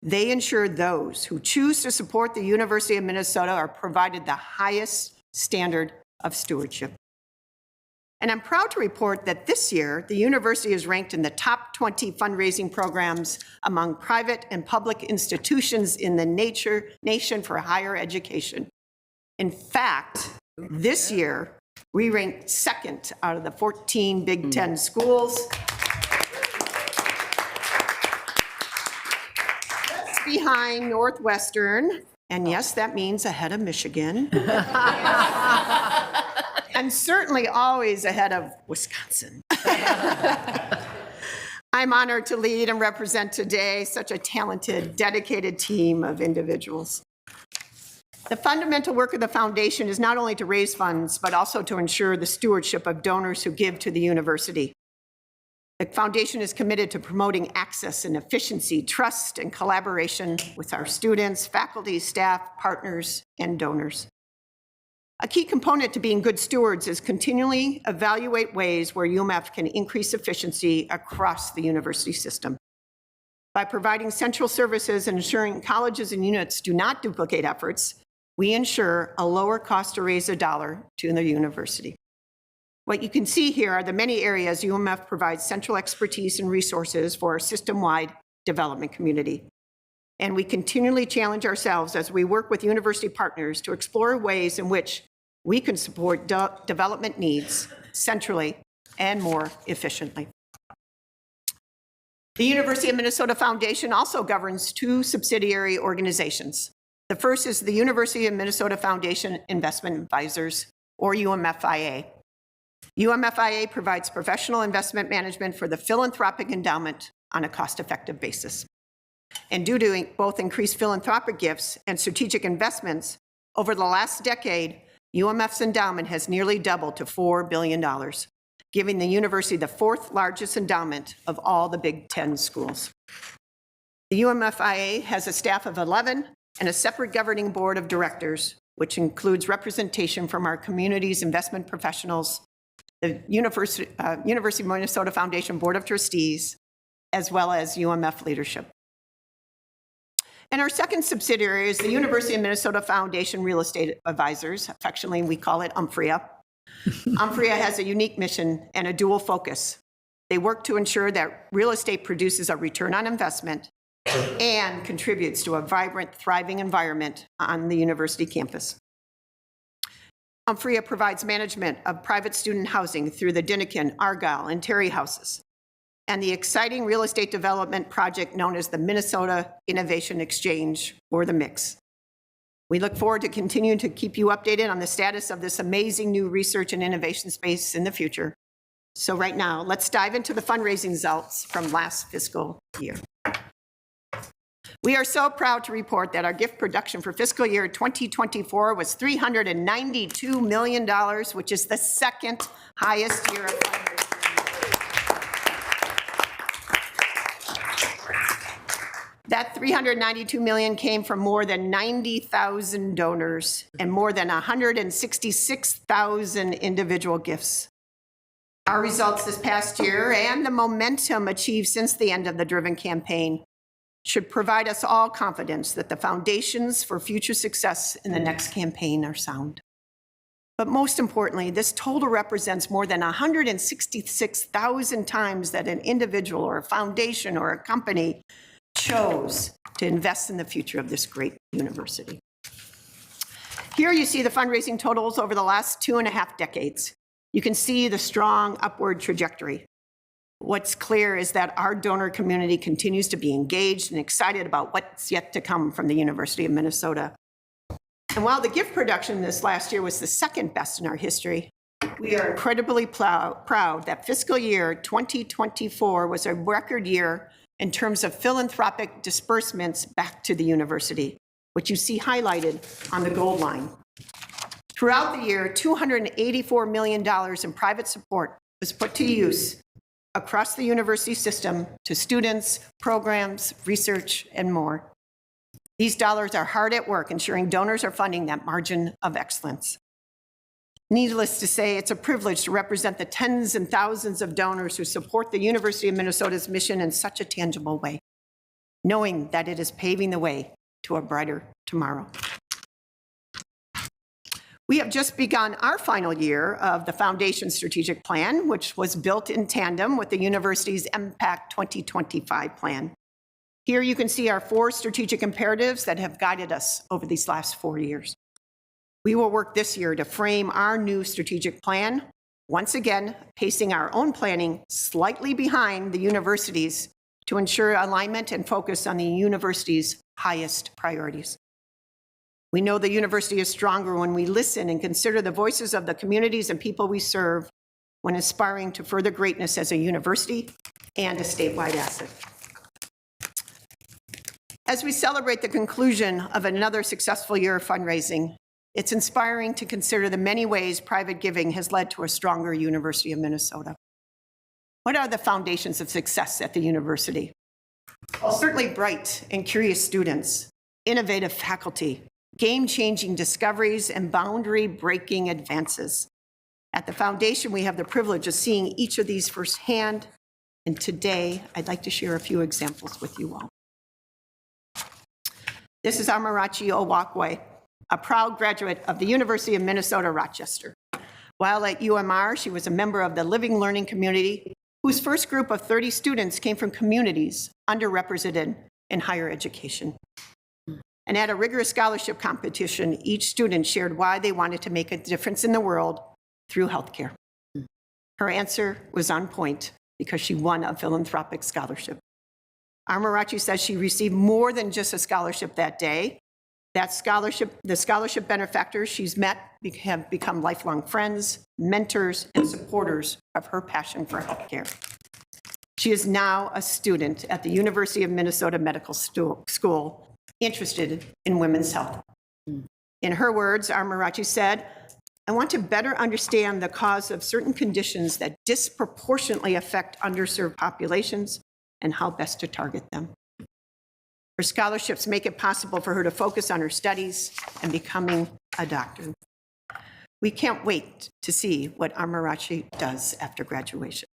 They ensure those who choose to support the University of Minnesota are provided the highest standard of stewardship. And I'm proud to report that this year, the university is ranked in the top 20 fundraising programs among private and public institutions in the nation for higher education. In fact, this year, we ranked 2nd out of the 14 Big Ten schools. That's behind Northwestern, and yes, that means ahead of Michigan. And certainly always ahead of Wisconsin. I'm honored to lead and represent today such a talented, dedicated team of individuals. The fundamental work of the foundation is not only to raise funds, but also to ensure the stewardship of donors who give to the university. The foundation is committed to promoting access and efficiency, trust, and collaboration with our students, faculty, staff, partners, and donors. A key component to being good stewards is continually evaluate ways where UMF can increase efficiency across the university system. By providing central services and ensuring colleges and units do not duplicate efforts, we ensure a lower cost to raise a dollar to the university. What you can see here are the many areas UMF provides central expertise and resources for our system-wide development community. And we continually challenge ourselves as we work with university partners to explore ways in which we can support development needs centrally and more efficiently. The University of Minnesota Foundation also governs 2 subsidiary organizations. The first is the University of Minnesota Foundation Investment Advisors, or UMFIA. UMFIA provides professional investment management for the philanthropic endowment on a cost-effective basis. And due to both increased philanthropic gifts and strategic investments, over the last decade, UMF's endowment has nearly doubled to $4 billion, giving the university the 4th largest endowment of all the Big Ten schools. The UMFIA has a staff of 11 and a separate governing board of directors, which includes representation from our community's investment professionals, the University of Minnesota Foundation Board of Trustees, as well as UMF leadership. And our second subsidiary is the University of Minnesota Foundation Real Estate Advisors. Affectionately, we call it UMFRIA. UMFRIA has a unique mission and a dual focus. They work to ensure that real estate produces a return on investment and contributes to a vibrant, thriving environment on the university campus. UMFRIA provides management of private student housing through the Dinnikin, Argyle, and Terry houses, and the exciting real estate development project known as the Minnesota Innovation Exchange, or the MIX. We look forward to continuing to keep you updated on the status of this amazing new research and innovation space in the future. So right now, let's dive into the fundraising results from last fiscal year. We are so proud to report that our gift production for fiscal year 2024 was $392 million, which is the 2nd highest year of fundraising. That $392 million came from more than 90,000 donors and more than 166,000 individual gifts. Our results this past year and the momentum achieved since the end of the Driven campaign should provide us all confidence that the foundations for future success in the next campaign are sound. But most importantly, this total represents more than 166,000 times that an individual or a foundation or a company chose to invest in the future of this great university. Here you see the fundraising totals over the last 2.5 decades. You can see the strong upward trajectory. what's clear is that our donor community continues to be engaged and excited about what's yet to come from the University of Minnesota. And while the gift production this last year was the second best in our history, we are incredibly proud that fiscal year 2024 was a record year in terms of philanthropic disbursements back to the university, which you see highlighted on the gold line. Throughout the year, $284 million in private support was put to use across the university system to students, programs, research, and more. These dollars are hard at work ensuring donors are funding that margin of excellence. Needless to say, it's a privilege to represent the tens and thousands of donors who support the University of Minnesota's mission in such a tangible way, knowing that it is paving the way to a brighter tomorrow. We have just begun our final year of the Foundation Strategic Plan, which was built in tandem with the university's MPACT 2025 plan. Here you can see our 4 strategic imperatives that have guided us over these last 4 years. We will work this year to frame our new strategic plan, once again, pacing our own planning slightly behind the university's to ensure alignment and focus on the university's highest priorities. We know the university is stronger when we listen and consider the voices of the communities and people we serve when aspiring to further greatness as a university and a statewide asset. As we celebrate the conclusion of another successful year of fundraising, it's inspiring to consider the many ways private giving has led to a stronger University of Minnesota. What are the foundations of success at the university? Well, certainly bright and curious students, innovative faculty, game-changing discoveries, and boundary-breaking advances. At the foundation, we have the privilege of seeing each of these firsthand, and today I'd like to share a few examples with you all. This is Amarachi Owakwe, a proud graduate of the University of Minnesota, Rochester. While at UMR, she was a member of the Living Learning community, whose first group of 30 students came from communities underrepresented in higher education. And at a rigorous scholarship competition, each student shared why they wanted to make a difference in the world through healthcare. Her answer was on point because she won a philanthropic scholarship. Amarachi says she received more than just a scholarship that day. That scholarship, the scholarship benefactors she's met have become lifelong friends, mentors, and supporters of her passion for healthcare. She is now a student at the University of Minnesota Medical School, interested in women's health. In her words, Amarachi said, "I want to better understand the cause of certain conditions that disproportionately affect underserved populations and how best to target them." Her scholarships make it possible for her to focus on her studies and becoming a doctor. We can't wait to see what Amarachi does after graduation.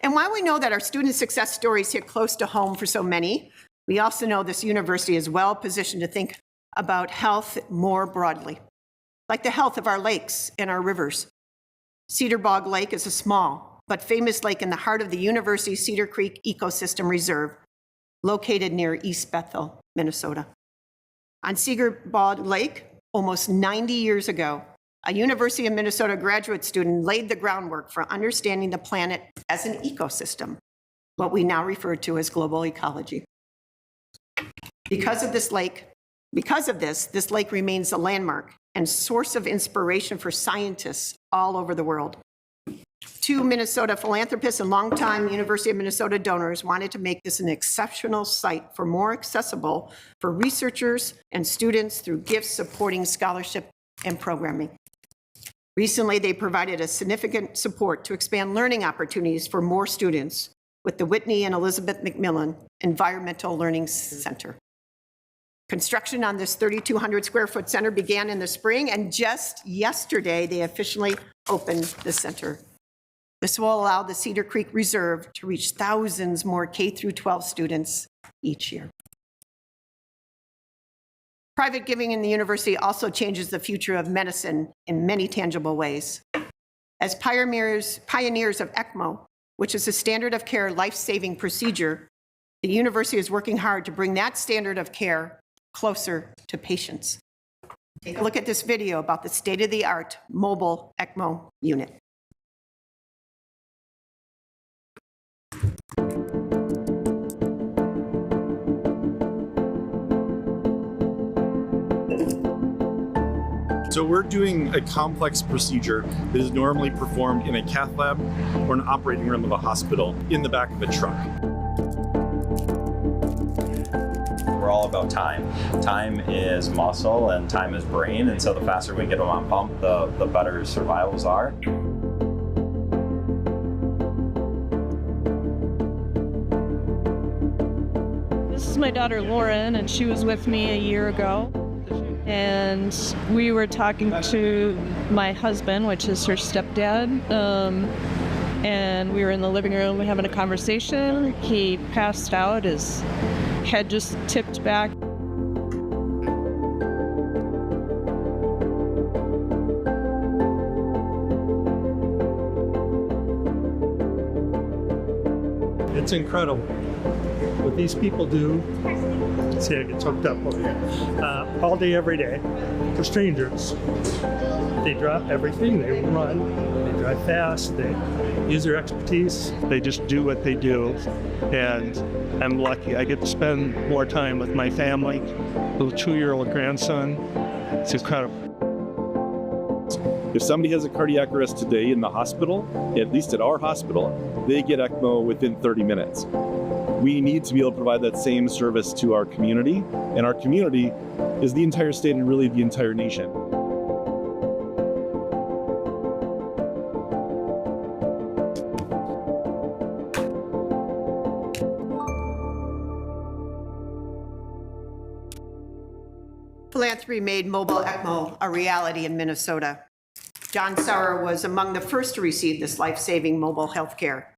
And while we know that our student success stories hit close to home for so many, we also know this university is well positioned to think about health more broadly, like the health of our lakes and our rivers. Cedar Bog Lake is a small but famous lake in the heart of the University Cedar Creek Ecosystem Reserve, located near East Bethel, Minnesota. On Cedar Bog Lake, almost 90 years ago, a University of Minnesota graduate student laid the groundwork for understanding the planet as an ecosystem, what we now refer to as global ecology. Because of this, this lake remains a landmark and source of inspiration for scientists all over the world. 2 Minnesota philanthropists and longtime University of Minnesota donors wanted to make this an exceptional site for more accessible for researchers and students through gifts supporting scholarship and programming. Recently, they provided a significant support to expand learning opportunities for more students with the Whitney and Elizabeth McMillan Environmental Learning Center. Construction on this 3,200 square foot center began in the spring, and just yesterday, they officially opened the center. This will allow the Cedar Creek Reserve to reach thousands more K-12 students each year. Private giving in the university also changes the future of medicine in many tangible ways. As pioneers of ECMO, which is a standard of care life-saving procedure, the university is working hard to bring that standard of care closer to patients. Take a look at this video about the state-of-the-art mobile ECMO unit. So we're doing a complex procedure that is normally performed in a cath lab or an operating room of a hospital in the back of a truck. We're all about time. Time is muscle and time is brain, and so the faster we get them on pump, the better survivals are. This is my daughter Lauren, and she was with me a year ago. And we were talking to my husband, which is her stepdad, and we were in the living room having a conversation. He passed out, his head just tipped back. It's incredible what these people do. See, I get hooked up over here. All day, every day, for strangers. They drop everything, they run, they drive fast, they use their expertise. They just do what they do, and I'm lucky. I get to spend more time with my family, little 2-year-old grandson. It's incredible. If somebody has a cardiac arrest today in the hospital, at least at our hospital, they get ECMO within 30 minutes. We need to be able to provide that same service to our community, and our community is the entire state and really the entire nation. Philanthropy made mobile ECMO a reality in Minnesota. John Sauer was among the first to receive this life-saving mobile health care.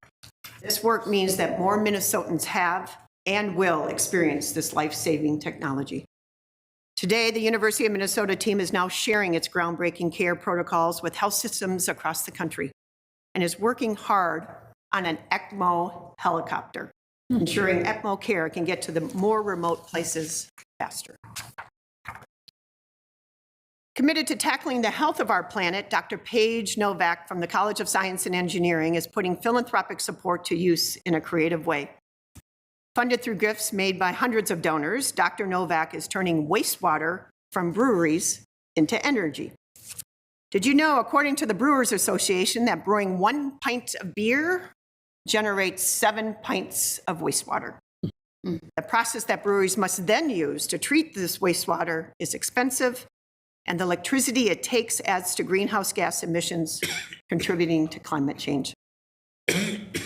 This work means that more Minnesotans have and will experience this life-saving technology. Today, the University of Minnesota team is now sharing its groundbreaking care protocols with health systems across the country and is working hard on an ECMO helicopter, ensuring ECMO care can get to the more remote places faster. Committed to tackling the health of our planet, Dr. Paige Novak from the College of Science and Engineering is putting philanthropic support to use in a creative way. Funded through gifts made by hundreds of donors, Dr. Novak is turning wastewater from breweries into energy. Did you know, according to the Brewers Association, that brewing 1 pint of beer generates 7 pints of wastewater? The process that breweries must then use to treat this wastewater is expensive, and the electricity it takes adds to greenhouse gas emissions, contributing to climate change.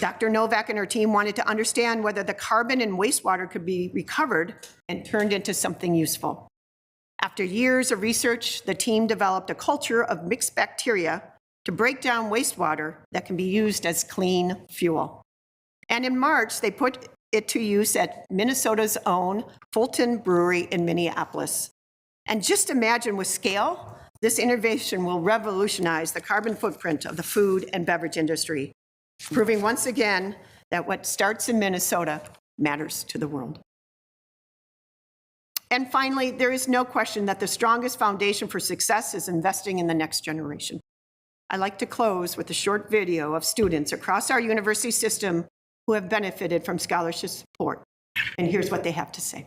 Dr. Novak and her team wanted to understand whether the carbon in wastewater could be recovered and turned into something useful. After years of research, the team developed a culture of mixed bacteria to break down wastewater that can be used as clean fuel. And in March, they put it to use at Minnesota's own Fulton Brewery in Minneapolis. And just imagine with scale, this innovation will revolutionize the carbon footprint of the food and beverage industry, proving once again that what starts in Minnesota matters to the world. And finally, there is no question that the strongest foundation for success is investing in the next generation. I'd like to close with a short video of students across our university system who have benefited from scholarship support. And here's what they have to say.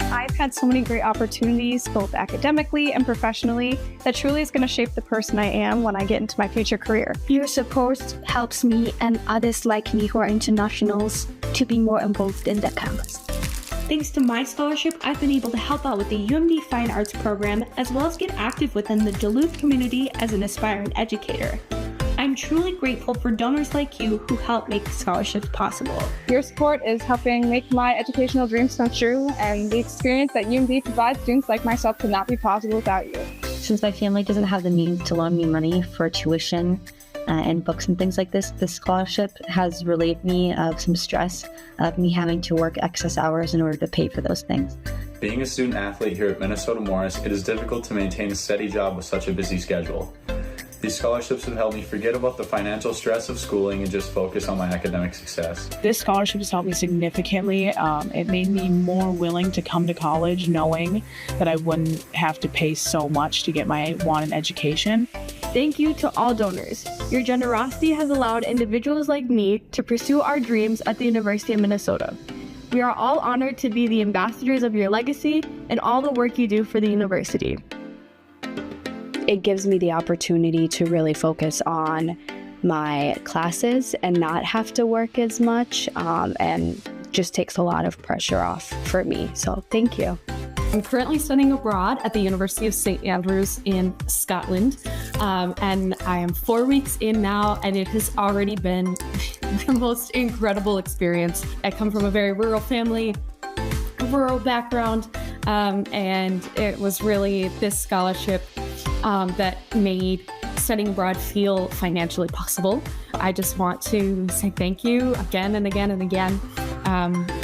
I've had so many great opportunities, both academically and professionally, that truly is going to shape the person I am when I get into my future career. Your support helps me and others like me who are internationals to be more involved in the campus. Thanks to my scholarship, I've been able to help out with the UMD Fine Arts program, as well as get active within the Duluth community as an aspiring educator. I'm truly grateful for donors like you who help make scholarships possible. Your support is helping make my educational dreams come true, and the experience that UMD provides students like myself could not be possible without you. Since my family doesn't have the means to loan me money for tuition and books and things like this scholarship has relieved me of some stress of me having to work excess hours in order to pay for those things. Being a student athlete here at Minnesota Morris, it is difficult to maintain a steady job with such a busy schedule. These scholarships have helped me forget about the financial stress of schooling and just focus on my academic success. This scholarship has helped me significantly. It made me more willing to come to college knowing that I wouldn't have to pay so much to get my wanted education. Thank you to all donors. Your generosity has allowed individuals like me to pursue our dreams at the University of Minnesota. We are all honored to be the ambassadors of your legacy and all the work you do for the university. It gives me the opportunity to really focus on my classes and not have to work as much, and just takes a lot of pressure off for me. So thank you. I'm currently studying abroad at the University of St. Andrews in Scotland, and I am 4 weeks in now, and it has already been the most incredible experience. I come from a very rural family, a rural background, and it was really this scholarship that made studying abroad feel financially possible. I just want to say thank you again and again and again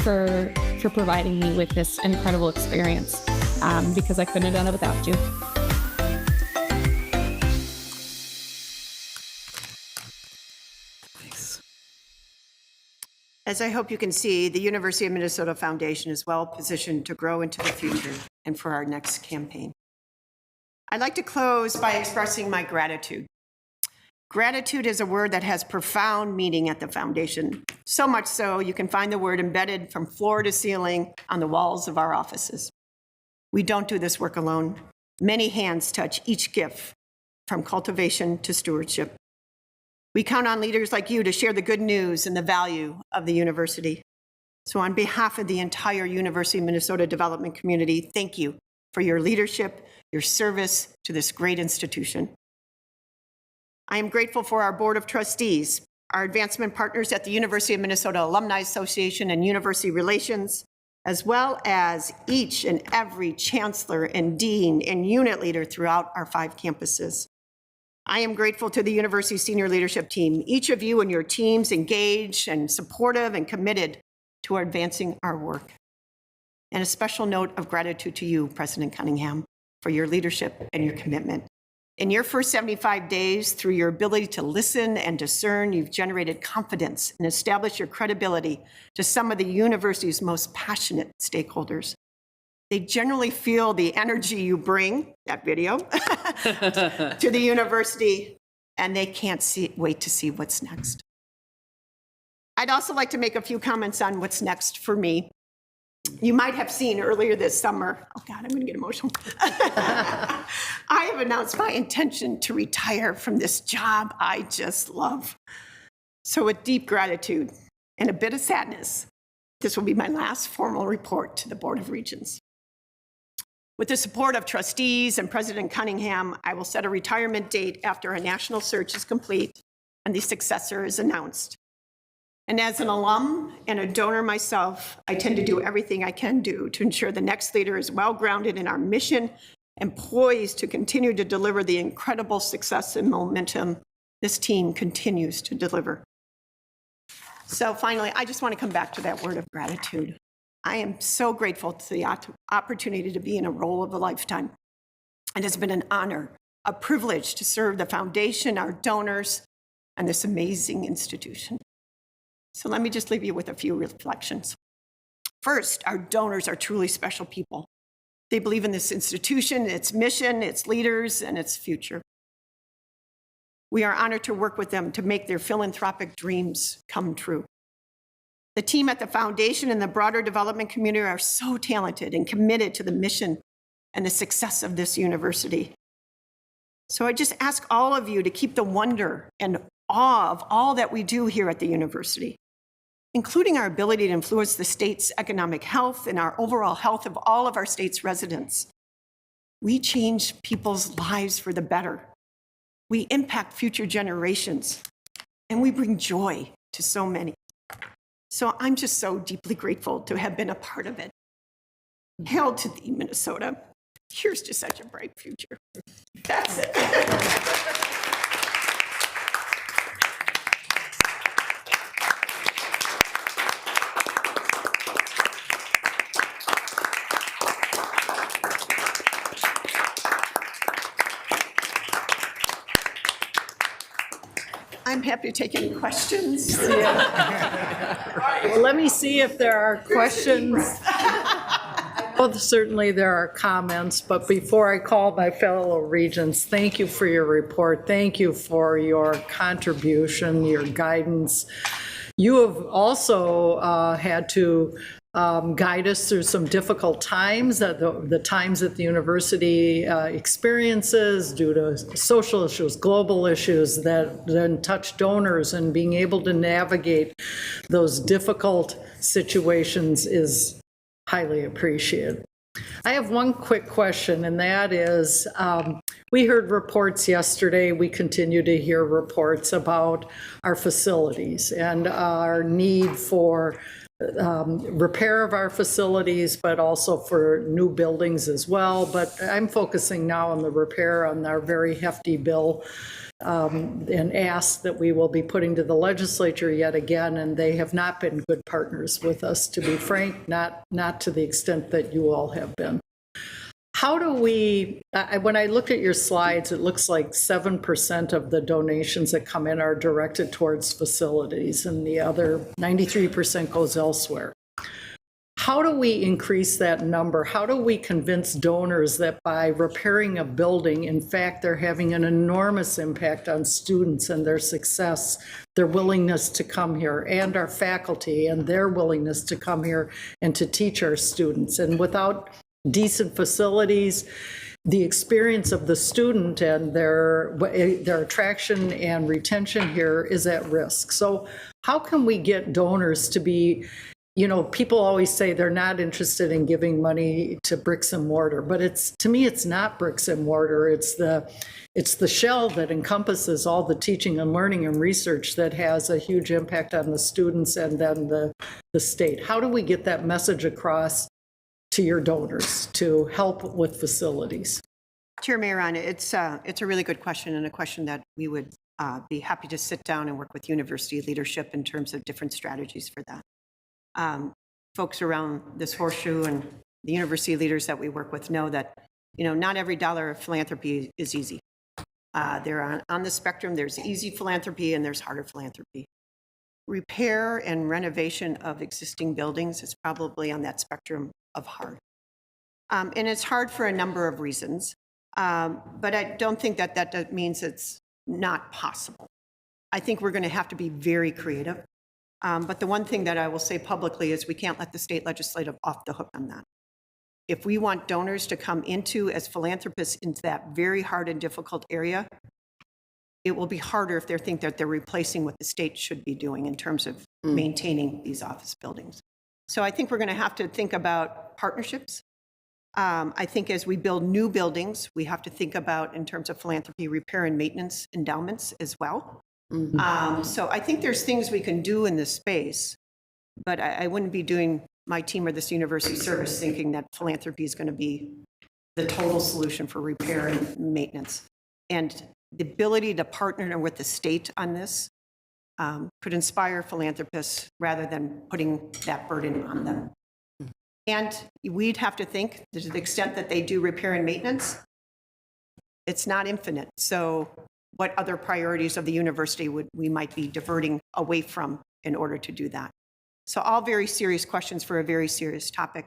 for providing me with this incredible experience, because I couldn't have done it without you. As I hope you can see, the University of Minnesota Foundation is well positioned to grow into the future and for our next campaign. I'd like to close by expressing my gratitude. Gratitude is a word that has profound meaning at the foundation, so much so you can find the word embedded from floor to ceiling on the walls of our offices. We don't do this work alone. Many hands touch each gift, from cultivation to stewardship. We count on leaders like you to share the good news and the value of the university. So on behalf of the entire University of Minnesota development community, thank you for your leadership, your service to this great institution. I am grateful for our Board of Trustees, our advancement partners at the University of Minnesota Alumni Association and University Relations, as well as each and every chancellor and dean and unit leader throughout our 5 campuses. I am grateful to the university senior leadership team, each of you and your teams engaged and supportive and committed to advancing our work. And a special note of gratitude to you, President Cunningham, for your leadership and your commitment. In your first 75 days, through your ability to listen and discern, you've generated confidence and established your credibility to some of the university's most passionate stakeholders. They generally feel the energy you bring, that video, to the university, and they can't wait to see what's next. I'd also like to make a few comments on what's next for me. You might have seen earlier this summer, oh God, I'm gonna get emotional. I have announced my intention to retire from this job I just love. So with deep gratitude and a bit of sadness, this will be my last formal report to the Board of Regents. With the support of trustees and President Cunningham, I will set a retirement date after a national search is complete and the successor is announced. And as an alum and a donor myself, I tend to do everything I can do to ensure the next leader is well-grounded in our mission and poised to continue to deliver the incredible success and momentum this team continues to deliver. So finally, I just want to come back to that word of gratitude. I am so grateful to the opportunity to be in a role of a lifetime. It has been an honor, a privilege to serve the foundation, our donors, and this amazing institution. So let me just leave you with a few reflections. First, our donors are truly special people. They believe in this institution, its mission, its leaders, and its future. We are honored to work with them to make their philanthropic dreams come true. The team at the foundation and the broader development community are so talented and committed to the mission and the success of this university. So I just ask all of you to keep the wonder and awe of all that we do here at the university, including our ability to influence the state's economic health and our overall health of all of our state's residents. We change people's lives for the better. We impact future generations, and we bring joy to so many. So I'm just so deeply grateful to have been a part of it. Hail to thee, Minnesota. Here's to such a bright future. That's it. I'm happy to take any questions. Well, let me see if there are questions. Well, certainly there are comments, but before I call my fellow regents, thank you for your report. Thank you for your contribution, your guidance. You have also had to guide us through some difficult times, the times that the university experiences due to social issues, global issues that then touch donors, and being able to navigate those difficult situations is highly appreciated. I have one quick question, and that is, we heard reports yesterday, we continue to hear reports about our facilities and our need for repair of our facilities, but also for new buildings as well. But I'm focusing now on the repair on our very hefty bill and ask that we will be putting to the legislature yet again, and they have not been good partners with us, to be frank, not to the extent that you all have been. How do we, when I looked at your slides, it looks like 7% of the donations that come in are directed towards facilities, and the other 93% goes elsewhere. How do we increase that number? How do we convince donors that by repairing a building, in fact, they're having an enormous impact on students and their success, their willingness to come here, and our faculty and their willingness to come here and to teach our students? And without decent facilities, the experience of the student and their attraction and retention here is at risk. So how can we get donors to be, you know, people always say they're not interested in giving money to bricks and mortar, but to me, it's not bricks and mortar. It's the shell that encompasses all the teaching and learning and research that has a huge impact on the students and then the state. How do we get that message across to your donors to help with facilities? Chair Mayeron, it's a really good question, and a question that we would be happy to sit down and work with university leadership in terms of different strategies for that. Folks around this horseshoe and the university leaders that we work with know that, you know, not every dollar of philanthropy is easy. They're on the spectrum. There's easy philanthropy and there's harder philanthropy. Repair and renovation of existing buildings is probably on that spectrum of hard. And it's hard for a number of reasons, but I don't think that means it's not possible. I think we're going to have to be very creative. But the one thing that I will say publicly is we can't let the state legislative off the hook on that. If we want donors to come into as philanthropists into that very hard and difficult area, it will be harder if they think that they're replacing what the state should be doing in terms of maintaining these office buildings. So I think we're going to have to think about partnerships. I think as we build new buildings, we have to think about, in terms of philanthropy, repair and maintenance endowments as well. So I think there's things we can do in this space, but I wouldn't be doing my team or this university service thinking that philanthropy is going to be the total solution for repair and maintenance. And the ability to partner with the state on this could inspire philanthropists rather than putting that burden on them. And we'd have to think, to the extent that they do repair and maintenance, it's not infinite. So what other priorities of the university we might be diverting away from in order to do that? So all very serious questions for a very serious topic.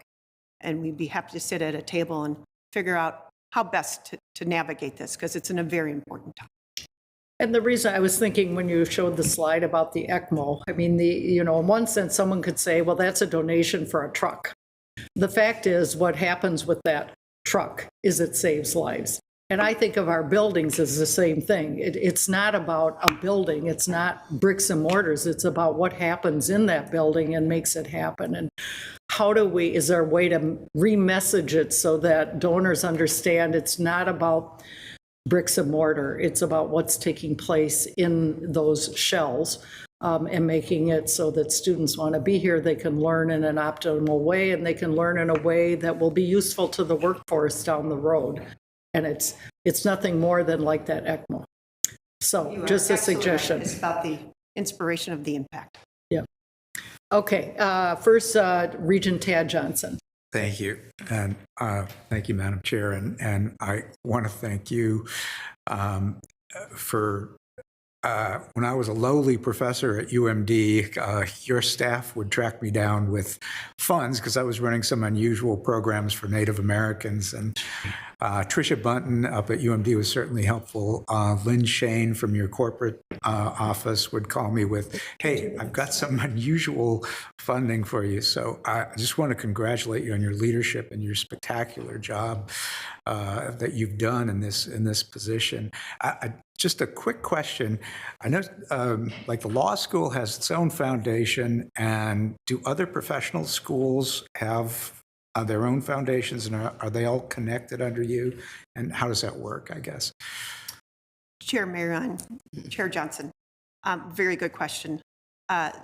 And we'd be happy to sit at a table and figure out how best to navigate this, because it's a very important topic. And the reason I was thinking when you showed the slide about the ECMO, I mean, in one sense, someone could say, well, that's a donation for a truck. The fact is, what happens with that truck is it saves lives. And I think of our buildings as the same thing. It's not about a building. It's not bricks and mortars. It's about what happens in that building and makes it happen. And is there a way to re-message it so that donors understand it's not about bricks and mortar. It's about what's taking place in those shells and making it so that students want to be here. They can learn in an optimal way, and they can learn in a way that will be useful to the workforce down the road. And it's nothing more than like that ECMO. So just a suggestion. It's about the inspiration of the impact. Yeah. Okay. First, Regent Tad Johnson. Thank you. And thank you, Madam Chair. And I want to thank you for when I was a lowly professor at UMD, your staff would track me down with funds because I was running some unusual programs for Native Americans. And Tricia Bunton up at UMD was certainly helpful. Lynn Shane from your corporate office would call me with, hey, I've got some unusual funding for you. So I just want to congratulate you on your leadership and your spectacular job that you've done in this position. Just a quick question. I know like the law school has its own foundation, and do other professional schools have their own foundations, and are they all connected under you? And how does that work, I guess? Chair Marion, Chair Johnson, very good question.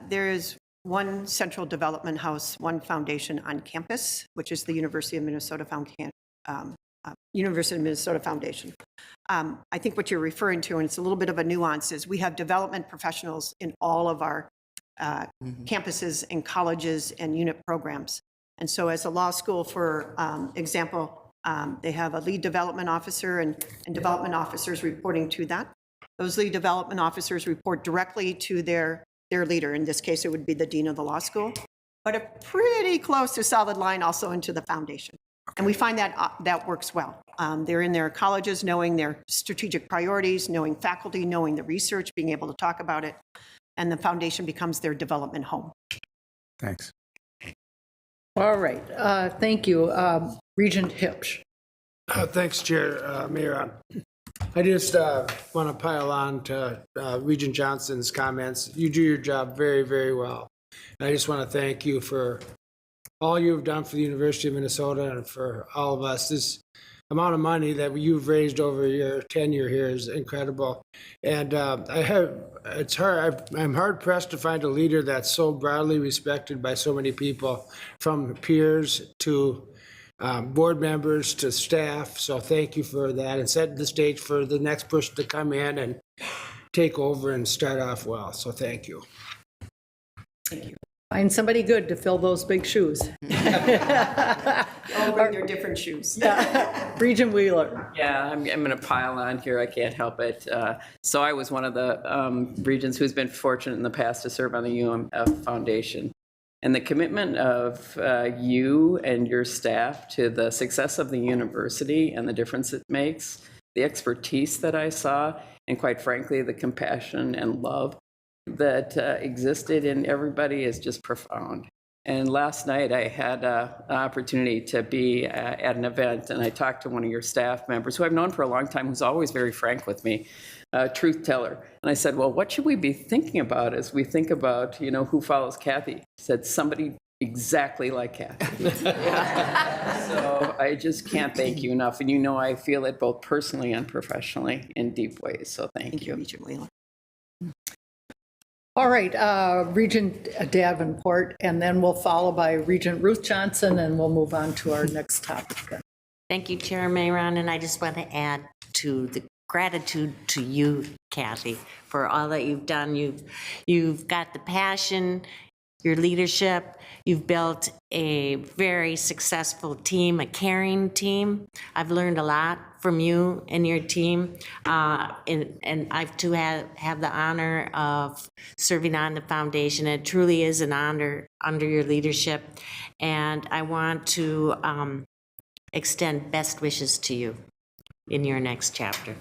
There is one central development house, one foundation on campus, which is the University of Minnesota Foundation. I think what you're referring to, and it's a little bit of a nuance, is we have development professionals in all of our campuses and colleges and unit programs. And so as a law school, for example, they have a lead development officer and development officers reporting to that. Those lead development officers report directly to their leader. In this case, it would be the dean of the law school, but a pretty close to solid line also into the foundation. And we find that that works well. They're in their colleges knowing their strategic priorities, knowing faculty, knowing the research, being able to talk about it, and the foundation becomes their development home. Thanks. All right, thank you. Regent Hipsch. Thanks, Chair Mayor. I just want to pile on to Regent Johnson's comments. You do your job very, very well. And I just want to thank you for all you've done for the University of Minnesota and for all of us. This amount of money that you've raised over your tenure here is incredible. And I'm hard pressed to find a leader that's so broadly respected by so many people, from peers to board members to staff. So thank you for that, and setting the stage for the next person to come in and take over and start off well. So thank you. Thank you. Find somebody good to fill those big shoes. All bring their different shoes. Yeah. Regent Wheeler. Yeah, I'm going to pile on here. I can't help it. So I was one of the regents who's been fortunate in the past to serve on the UMF Foundation. And the commitment of you and your staff to the success of the university and the difference it makes, the expertise that I saw, and quite frankly, the compassion and love that existed in everybody is just profound. And last night I had an opportunity to be at an event, and I talked to one of your staff members who I've known for a long time, who's always very frank with me, truth teller. And I said, well, what should we be thinking about as we think about, who follows Kathy? He said, somebody exactly like Kathy. So I just can't thank you enough. And I feel it both personally and professionally in deep ways. So thank you. Regent Wheeler. All right, Regent Davenport, and then we'll follow by Regent Ruth Johnson, and we'll move on to our next topic. Thank you, Chair Mayron, and I just want to add to the gratitude to you, Kathy, for all that you've done. You've got the passion, your leadership. You've built a very successful team, a caring team. I've learned a lot from you and your team, and I've too have the honor of serving on the foundation. It truly is an honor under your leadership, and I want to extend best wishes to you in your next chapter.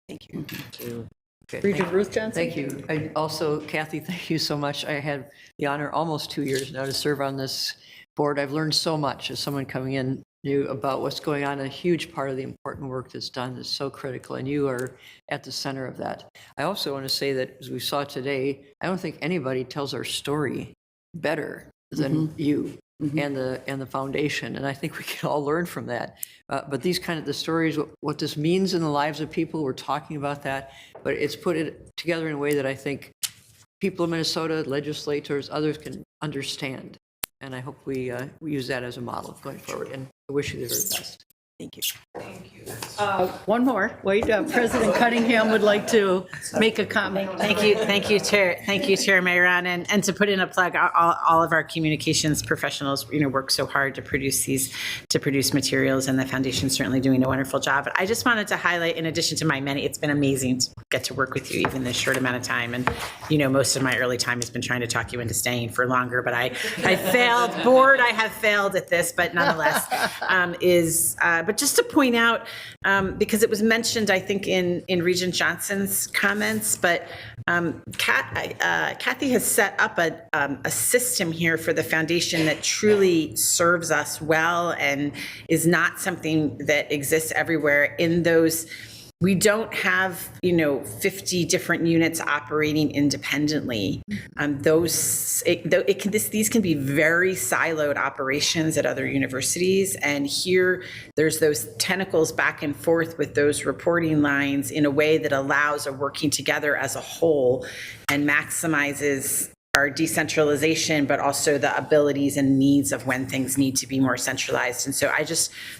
Thank you. Okay. Regent Ruth Johnson. Thank you. I also, Kathy, thank you so much. I had the honor almost 2 years now to serve on this board. I've learned so much as someone coming in new about what's going on. A huge part of the important work that's done is so critical, and you are at the center of that. I also want to say that, as we saw today, I don't think anybody tells our story better than you and the foundation, and I think we can all learn from that. But these kind of the stories, what this means in the lives of people, we're talking about that, but it's put it together in a way that I think people in Minnesota, legislators, others can understand. And I hope we use that as a model going forward. And I wish you the very best. Thank you. Thank you. One more. Wait, President Cunningham would like to make a comment. Thank you, Chair. Thank you, Chair Mayron, and to put in a plug, all of our communications professionals, work so hard to produce materials, and the foundation's certainly doing a wonderful job. But I just wanted to highlight, in addition to my many, it's been amazing get to work with you even this short amount of time. And, you know, most of my early time has been trying to talk you into staying for longer, but I failed. Board, I have failed at this, but nonetheless, but just to point out, because it was mentioned, I think, in Regent Johnson's comments, but Kathy has set up a system here for the foundation that truly serves us well and is not something that exists everywhere. In those, we don't have, you know, 50 different units operating independently. These can be very siloed operations at other universities, and here there's those tentacles back and forth with those reporting lines in a way that allows a working together as a whole and maximizes our decentralization, but also the abilities and needs of when things need to be more centralized. And so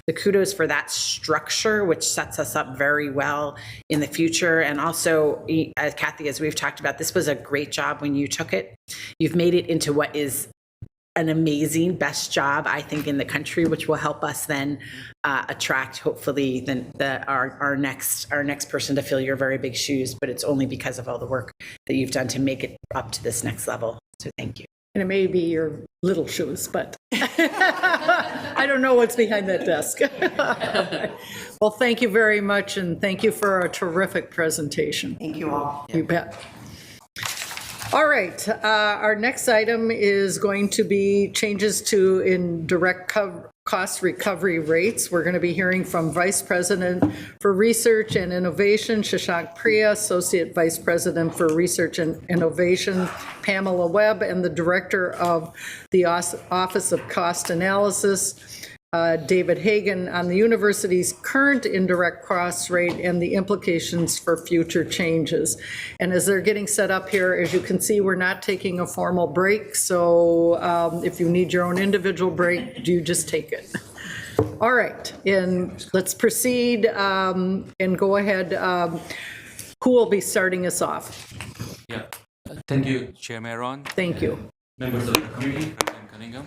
the kudos for that structure, which sets us up very well in the future. And also, as Kathy, as we've talked about, this was a great job when you took it. You've made it into what is an amazing, best job, I think, in the country, which will help us then attract, hopefully, our next person to fill your very big shoes. But it's only because of all the work that you've done to make it up to this next level. So thank you. And it may be your little shoes, but I don't know what's behind that desk. Well, thank you very much, and thank you for a terrific presentation. Thank you all. You bet. All right, our next item is going to be changes to indirect cost recovery rates. We're going to be hearing from Vice President for Research and Innovation, Shashank Priya, Associate Vice President for Research and Innovation, Pamela Webb, and the Director of the Office of Cost Analysis, David Hagan, on the university's current indirect cost rate and the implications for future changes. And as they're getting set up here, as you can see, we're not taking a formal break, so if you need your own individual break, you just take it. All right, and let's proceed and go ahead. Who will be starting us off? Yeah, thank you, Chair Maron. Thank you. Members of the committee, President Cunningham.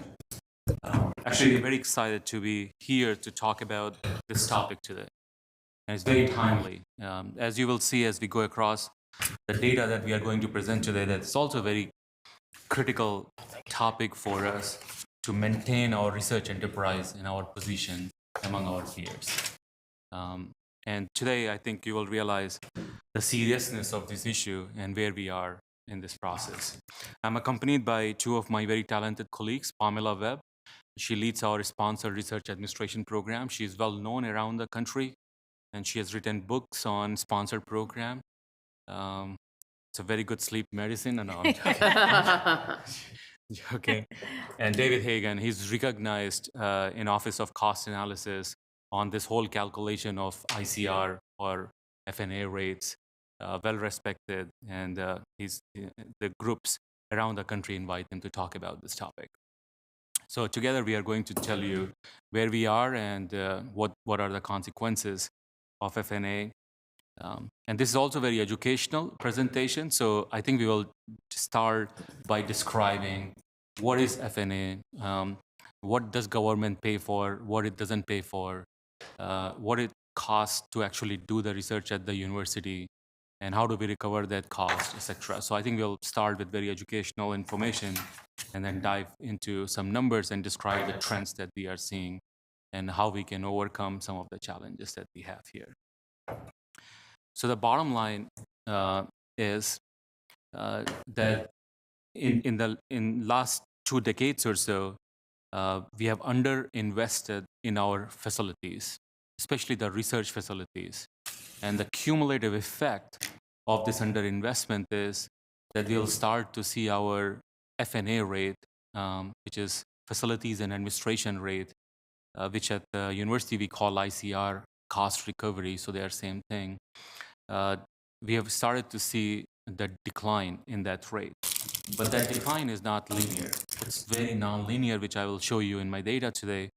Actually, we're very excited to be here to talk about this topic today. And it's very timely. As you will see as we go across the data that we are going to present today, that's also a very critical topic for us to maintain our research enterprise and our position among our peers. And today, I think you will realize the seriousness of this issue and where we are in this process. I'm accompanied by two of my very talented colleagues, Pamela Webb. She leads our Sponsored Research Administration program. She is well known around the country, and she has written books on sponsored program. It's a very good sleep medicine. No, I'm joking. Okay. And David Hagan, he's recognized in Office of Cost Analysis on this whole calculation of ICR or FNA rates, well respected, and the groups around the country invite him to talk about this topic. So together we are going to tell you where we are and what are the consequences of FNA. And this is also a very educational presentation. So I think we will start by describing what is FNA, what does government pay for, what it doesn't pay for, what it costs to actually do the research at the university, and how do we recover that cost, etc. So I think we'll start with very educational information and then dive into some numbers and describe the trends that we are seeing and how we can overcome some of the challenges that we have here. So the bottom line is that in last 2 decades or so, we have underinvested in our facilities, especially the research facilities. And the cumulative effect of this underinvestment is that we'll start to see our FNA rate, which is facilities and administration rate, which at the university we call ICR, cost recovery, so they are same thing. We have started to see the decline in that rate. But that decline is not linear. It's very non-linear, which I will show you in my data today.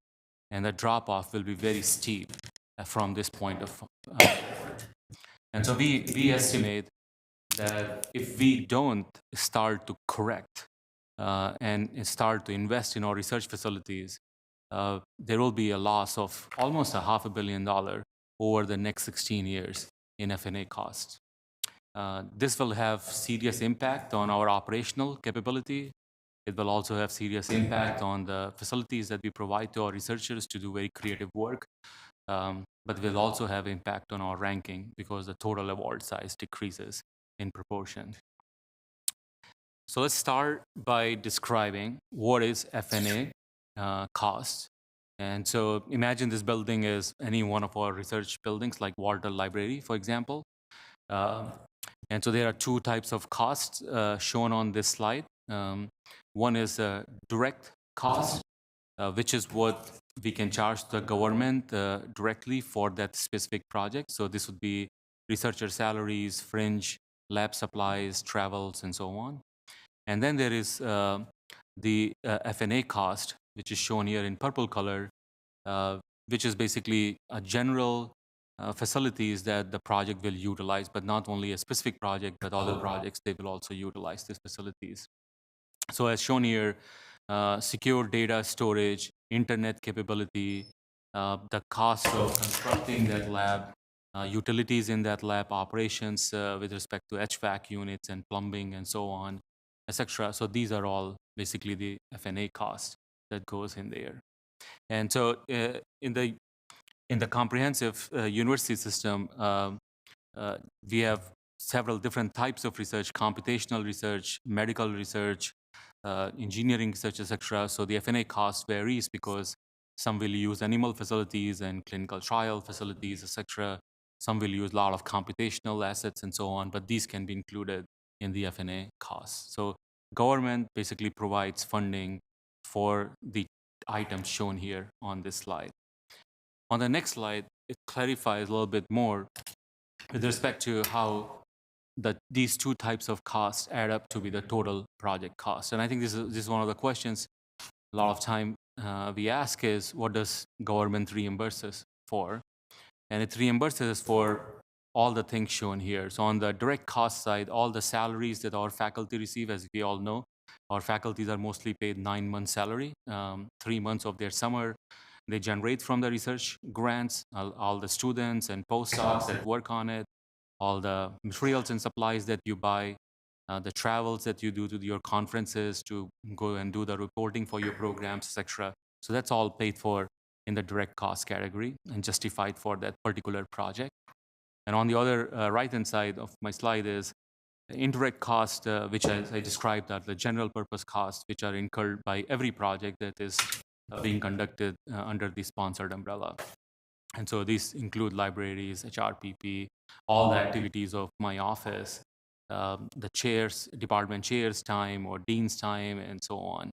And the drop-off will be very steep from this point of and so we estimate that if we don't start to correct and start to invest in our research facilities, there will be a loss of almost $500 million over the next 16 years in FNA costs. This will have serious impact on our operational capability. It will also have serious impact on the facilities that we provide to our researchers to do very creative work. But will also have impact on our ranking because the total award size decreases in proportion. So let's start by describing what is FNA cost. And so imagine this building is any one of our research buildings like Walter Library, for example. And so there are two types of costs shown on this slide. One is direct cost, which is what we can charge the government directly for that specific project. So this would be researcher salaries, fringe, lab supplies, travels, and so on. And then there is the FNA cost, which is shown here in purple color, which is basically a general facilities that the project will utilize, but not only a specific project, but other projects, they will also utilize these facilities. So as shown here, secure data storage, internet capability, the cost of constructing that lab, utilities in that lab, operations with respect to HVAC units and plumbing and so on, etc. So these are all basically the FNA cost that goes in there. And so in the comprehensive university system, we have several different types of research: computational research, medical research, engineering research, etc. So the FNA cost varies because some will use animal facilities and clinical trial facilities, etc. Some will use a lot of computational assets and so on, but these can be included in the FNA costs. So government basically provides funding for the items shown here on this slide. On the next slide, it clarifies a little bit more with respect to how these two types of costs add up to be the total project cost. And I think this is one of the questions a lot of time we ask is, what does government reimburse us for? And it reimburses us for all the things shown here. So on the direct cost side, all the salaries that our faculty receive, as we all know, our faculties are mostly paid 9 months salary, 3 months of their summer. They generate from the research grants, all the students and postdocs that work on it, all the materials and supplies that you buy, the travels that you do to your conferences to go and do the reporting for your programs, etc. So that's all paid for in the direct cost category and justified for that particular project. And on the other right-hand side of my slide is indirect cost, which I described are the general purpose costs, which are incurred by every project that is being conducted under the sponsored umbrella. And so these include libraries, HRPP, all the activities of my office, the chairs, department chairs time or dean's time, and so on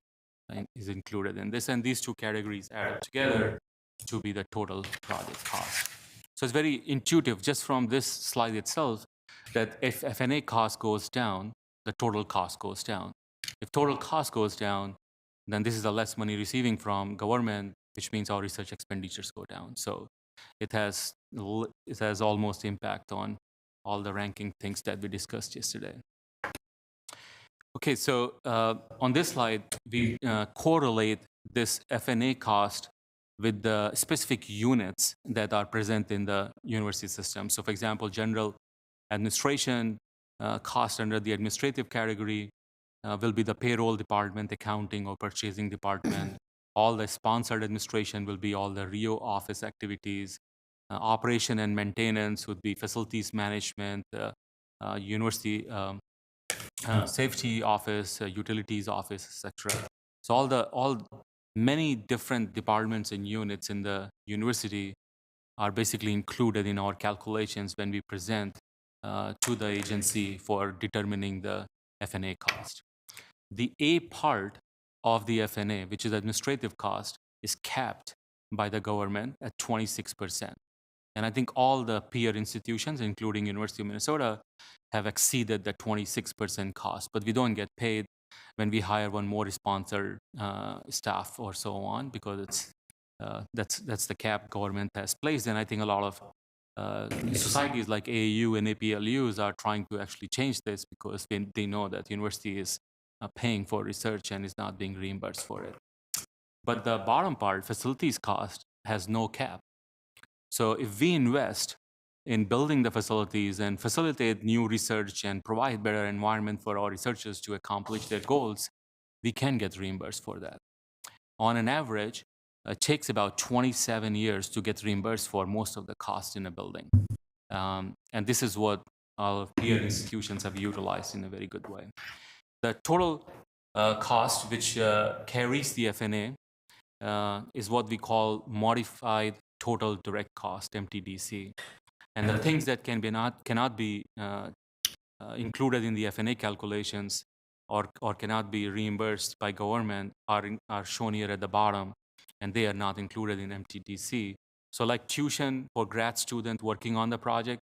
is included in this. And these two categories add up together to be the total project cost. So it's very intuitive just from this slide itself that if FNA cost goes down, the total cost goes down. If total cost goes down, then this is the less money receiving from government, which means our research expenditures go down. So it has almost impact on all the ranking things that we discussed yesterday. Okay, so on this slide, we correlate this FNA cost with the specific units that are present in the university system. So for example, general administration cost under the administrative category will be the payroll department, accounting or purchasing department. All the sponsored administration will be all the Rio office activities. Operation and maintenance would be facilities management, university safety office, utilities office, etc. So many different departments and units in the university are basically included in our calculations when we present to the agency for determining the FNA cost. The A part of the FNA, which is administrative cost, is capped by the government at 26%. And I think all the peer institutions, including University of Minnesota, have exceeded the 26% cost, but we don't get paid when we hire one more sponsored staff or so on, because that's the cap government has placed. And I think a lot of societies like AAU and APLUs are trying to actually change this because they know that university is paying for research and is not being reimbursed for it. But the bottom part, facilities cost, has no cap. So if we invest in building the facilities and facilitate new research and provide better environment for our researchers to accomplish their goals, we can get reimbursed for that. On an average, it takes about 27 years to get reimbursed for most of the cost in a building. And this is what our peer institutions have utilized in a very good way. The total cost which carries the FNA is what we call modified total direct cost, MTDC. And the things that cannot be included in the FNA calculations or cannot be reimbursed by government are shown here at the bottom, and they are not included in MTDC. So like tuition for grad student working on the project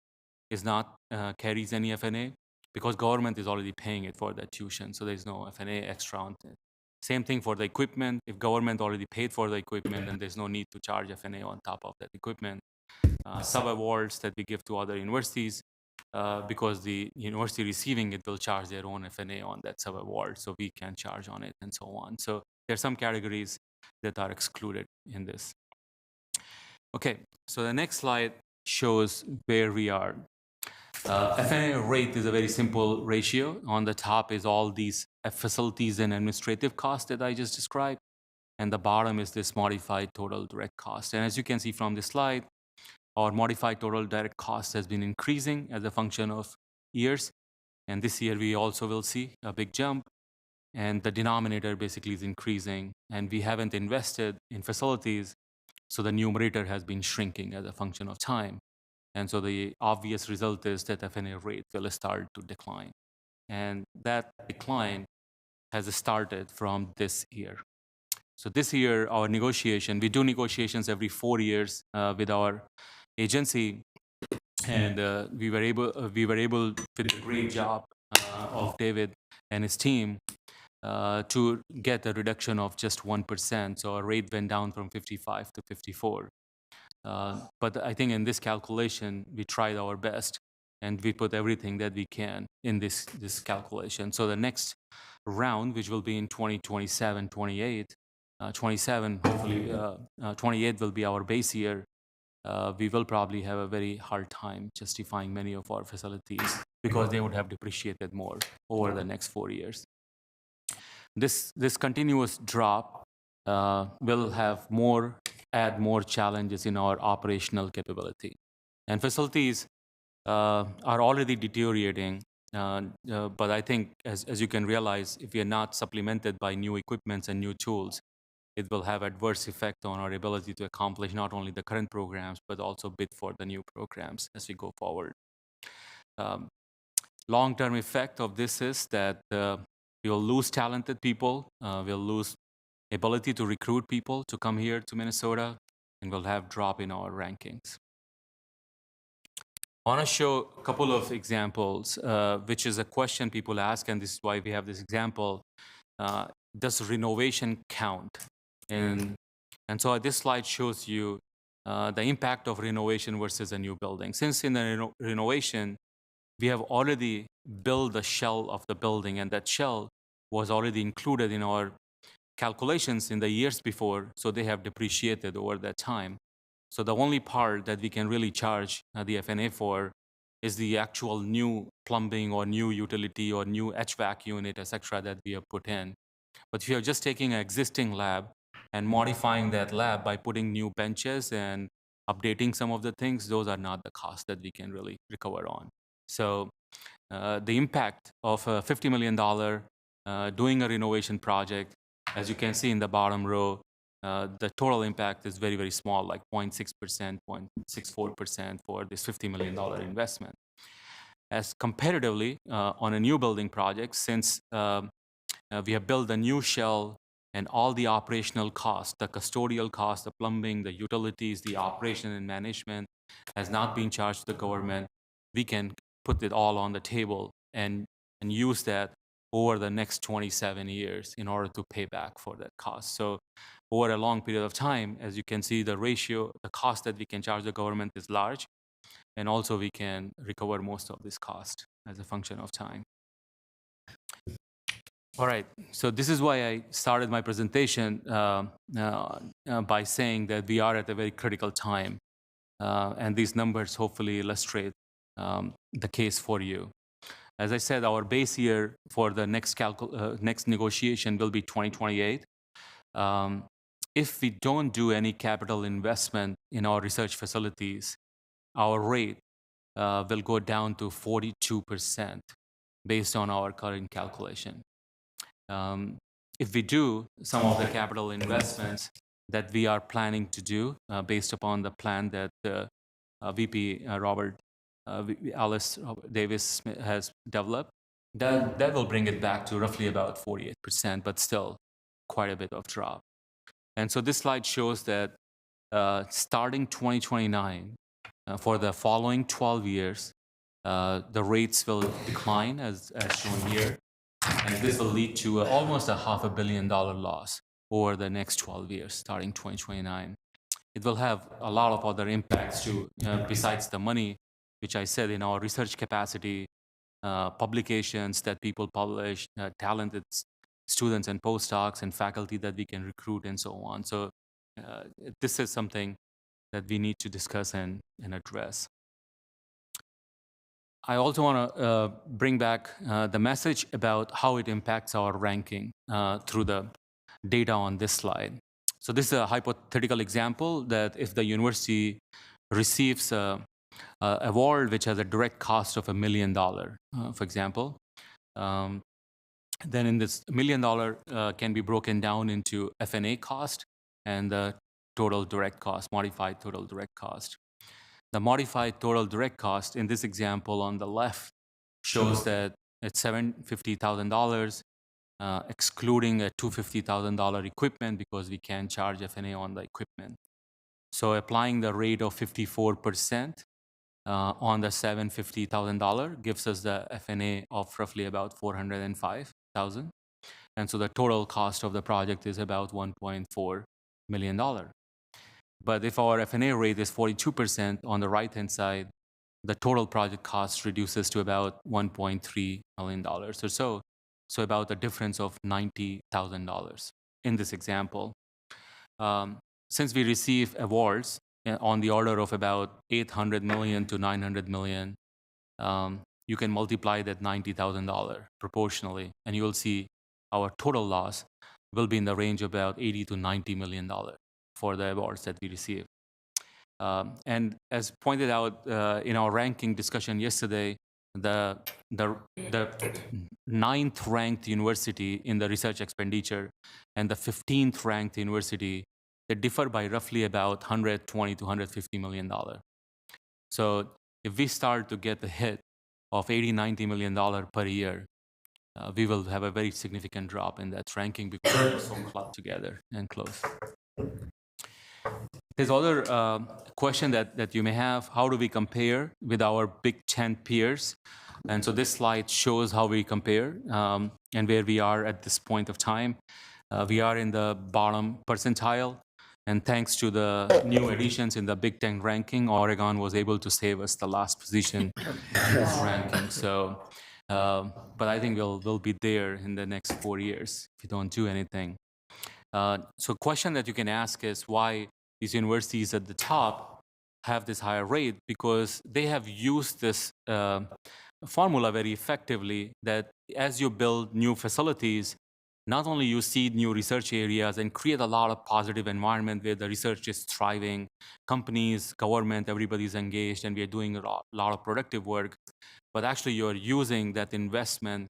is not carries any FNA because government is already paying it for that tuition, so there's no FNA extra on it. Same thing for the equipment. If government already paid for the equipment, then there's no need to charge FNA on top of that equipment. Sub-awards that we give to other universities, because the university receiving it will charge their own FNA on that sub-award, so we can charge on it and so on. So there are some categories that are excluded in this. Okay, so the next slide shows where we are. FNA rate is a very simple ratio. On the top is all these facilities and administrative costs that I just described, and the bottom is this modified total direct cost. And as you can see from this slide, our modified total direct cost has been increasing as a function of years. And this year we also will see a big jump. And the denominator basically is increasing. And we haven't invested in facilities, so the numerator has been shrinking as a function of time. And so the obvious result is that FNA rate will start to decline. And that decline has started from this year. So this year, our negotiation, we do negotiations every 4 years with our agency, and we were able with a great job of David and his team to get a reduction of just 1%. So our rate went down from 55 to 54. But I think in this calculation, we tried our best, and we put everything that we can in this calculation. So the next round, which will be in 2027, 28, 27, hopefully 28 will be our base year. We will probably have a very hard time justifying many of our facilities because they would have depreciated more over the next 4 years. This continuous drop will have add more challenges in our operational capability. And facilities are already deteriorating, but I think as you can realize, if we are not supplemented by new equipments and new tools, it will have adverse effect on our ability to accomplish not only the current programs, but also bid for the new programs as we go forward. Long-term effect of this is that we will lose talented people, we'll lose ability to recruit people to come here to Minnesota, and we'll have drop in our rankings. I want to show a couple of examples, which is a question people ask, and this is why we have this example. Does renovation count? And so this slide shows you the impact of renovation versus a new building. Since in the renovation, we have already built the shell of the building, and that shell was already included in our calculations in the years before, so they have depreciated over that time. So the only part that we can really charge the FNA for is the actual new plumbing or new utility or new HVAC unit, etc., that we have put in. But if you're just taking an existing lab and modifying that lab by putting new benches and updating some of the things, those are not the costs that we can really recover on. So the impact of a $50 million doing a renovation project, as you can see in the bottom row, the total impact is very, very small, like 0.6%, 0.64% for this $50 million investment. As comparatively, on a new building project, since we have built a new shell and all the operational costs, the custodial costs, the plumbing, the utilities, the operation and management has not been charged to the government, we can put it all on the table and use that over the next 27 years in order to pay back for that cost. So over a long period of time, as you can see, the ratio, the cost that we can charge the government is large, and also we can recover most of this cost as a function of time. All right, so this is why I started my presentation by saying that we are at a very critical time And these numbers hopefully illustrate the case for you. As I said, our base year for the next negotiation will be 2028. If we don't do any capital investment in our research facilities, our rate will go down to 42% based on our current calculation. If we do some of the capital investments that we are planning to do based upon the plan that VP Alice Davis has developed, that will bring it back to roughly about 48%, but still quite a bit of drop. And so this slide shows that starting 2029, for the following 12 years, the rates will decline as shown here. And this will lead to almost a $500 million loss over the next 12 years, starting 2029. It will have a lot of other impacts too, besides the money, which I said in our research capacity, publications that people publish, talented students and postdocs and faculty that we can recruit and so on. So this is something that we need to discuss and address. I also want to bring back the message about how it impacts our ranking through the data on this slide. So this is a hypothetical example that if the university receives an award which has a direct cost of $1 million, for example, then in this $1 million can be broken down into F&A cost and the total direct cost, modified total direct cost. The modified total direct cost in this example on the left shows that it's $750,000, excluding a $250,000 equipment because we can't charge F&A on the equipment. So applying the rate of 54% on the $750,000 gives us the F&A of roughly about $405,000. And so the total cost of the project is about $1.4 million. But if our F&A rate is 42% on the right-hand side, the total project cost reduces to about $1.3 million or so. So about a difference of $90,000 in this example. Since we receive awards on the order of about $800 million to $900 million, you can multiply that $90,000 proportionally, and you will see our total loss will be in the range of about $80 to $90 million for the awards that we receive. And as pointed out in our ranking discussion yesterday, the 9th ranked university in the research expenditure and the 15th ranked university, they differ by roughly about $120 to $150 million. So if we start to get the hit of $80-90 million per year, we will have a very significant drop in that ranking because we're so clubbed together and close. There's other question that you may have: how do we compare with our Big Ten peers? And so this slide shows how we compare and where we are at this point of time. We are in the bottom percentile, and thanks to the new additions in the Big Ten ranking, Oregon was able to save us the last position in this ranking. So, but I think we'll be there in the next 4 years if we don't do anything. So question that you can ask is why these universities at the top have this higher rate, because they have used this formula very effectively, that as you build new facilities, not only you seed new research areas and create a lot of positive environment where the research is thriving, companies, government, everybody's engaged, and we are doing a lot of productive work, but actually you're using that investment,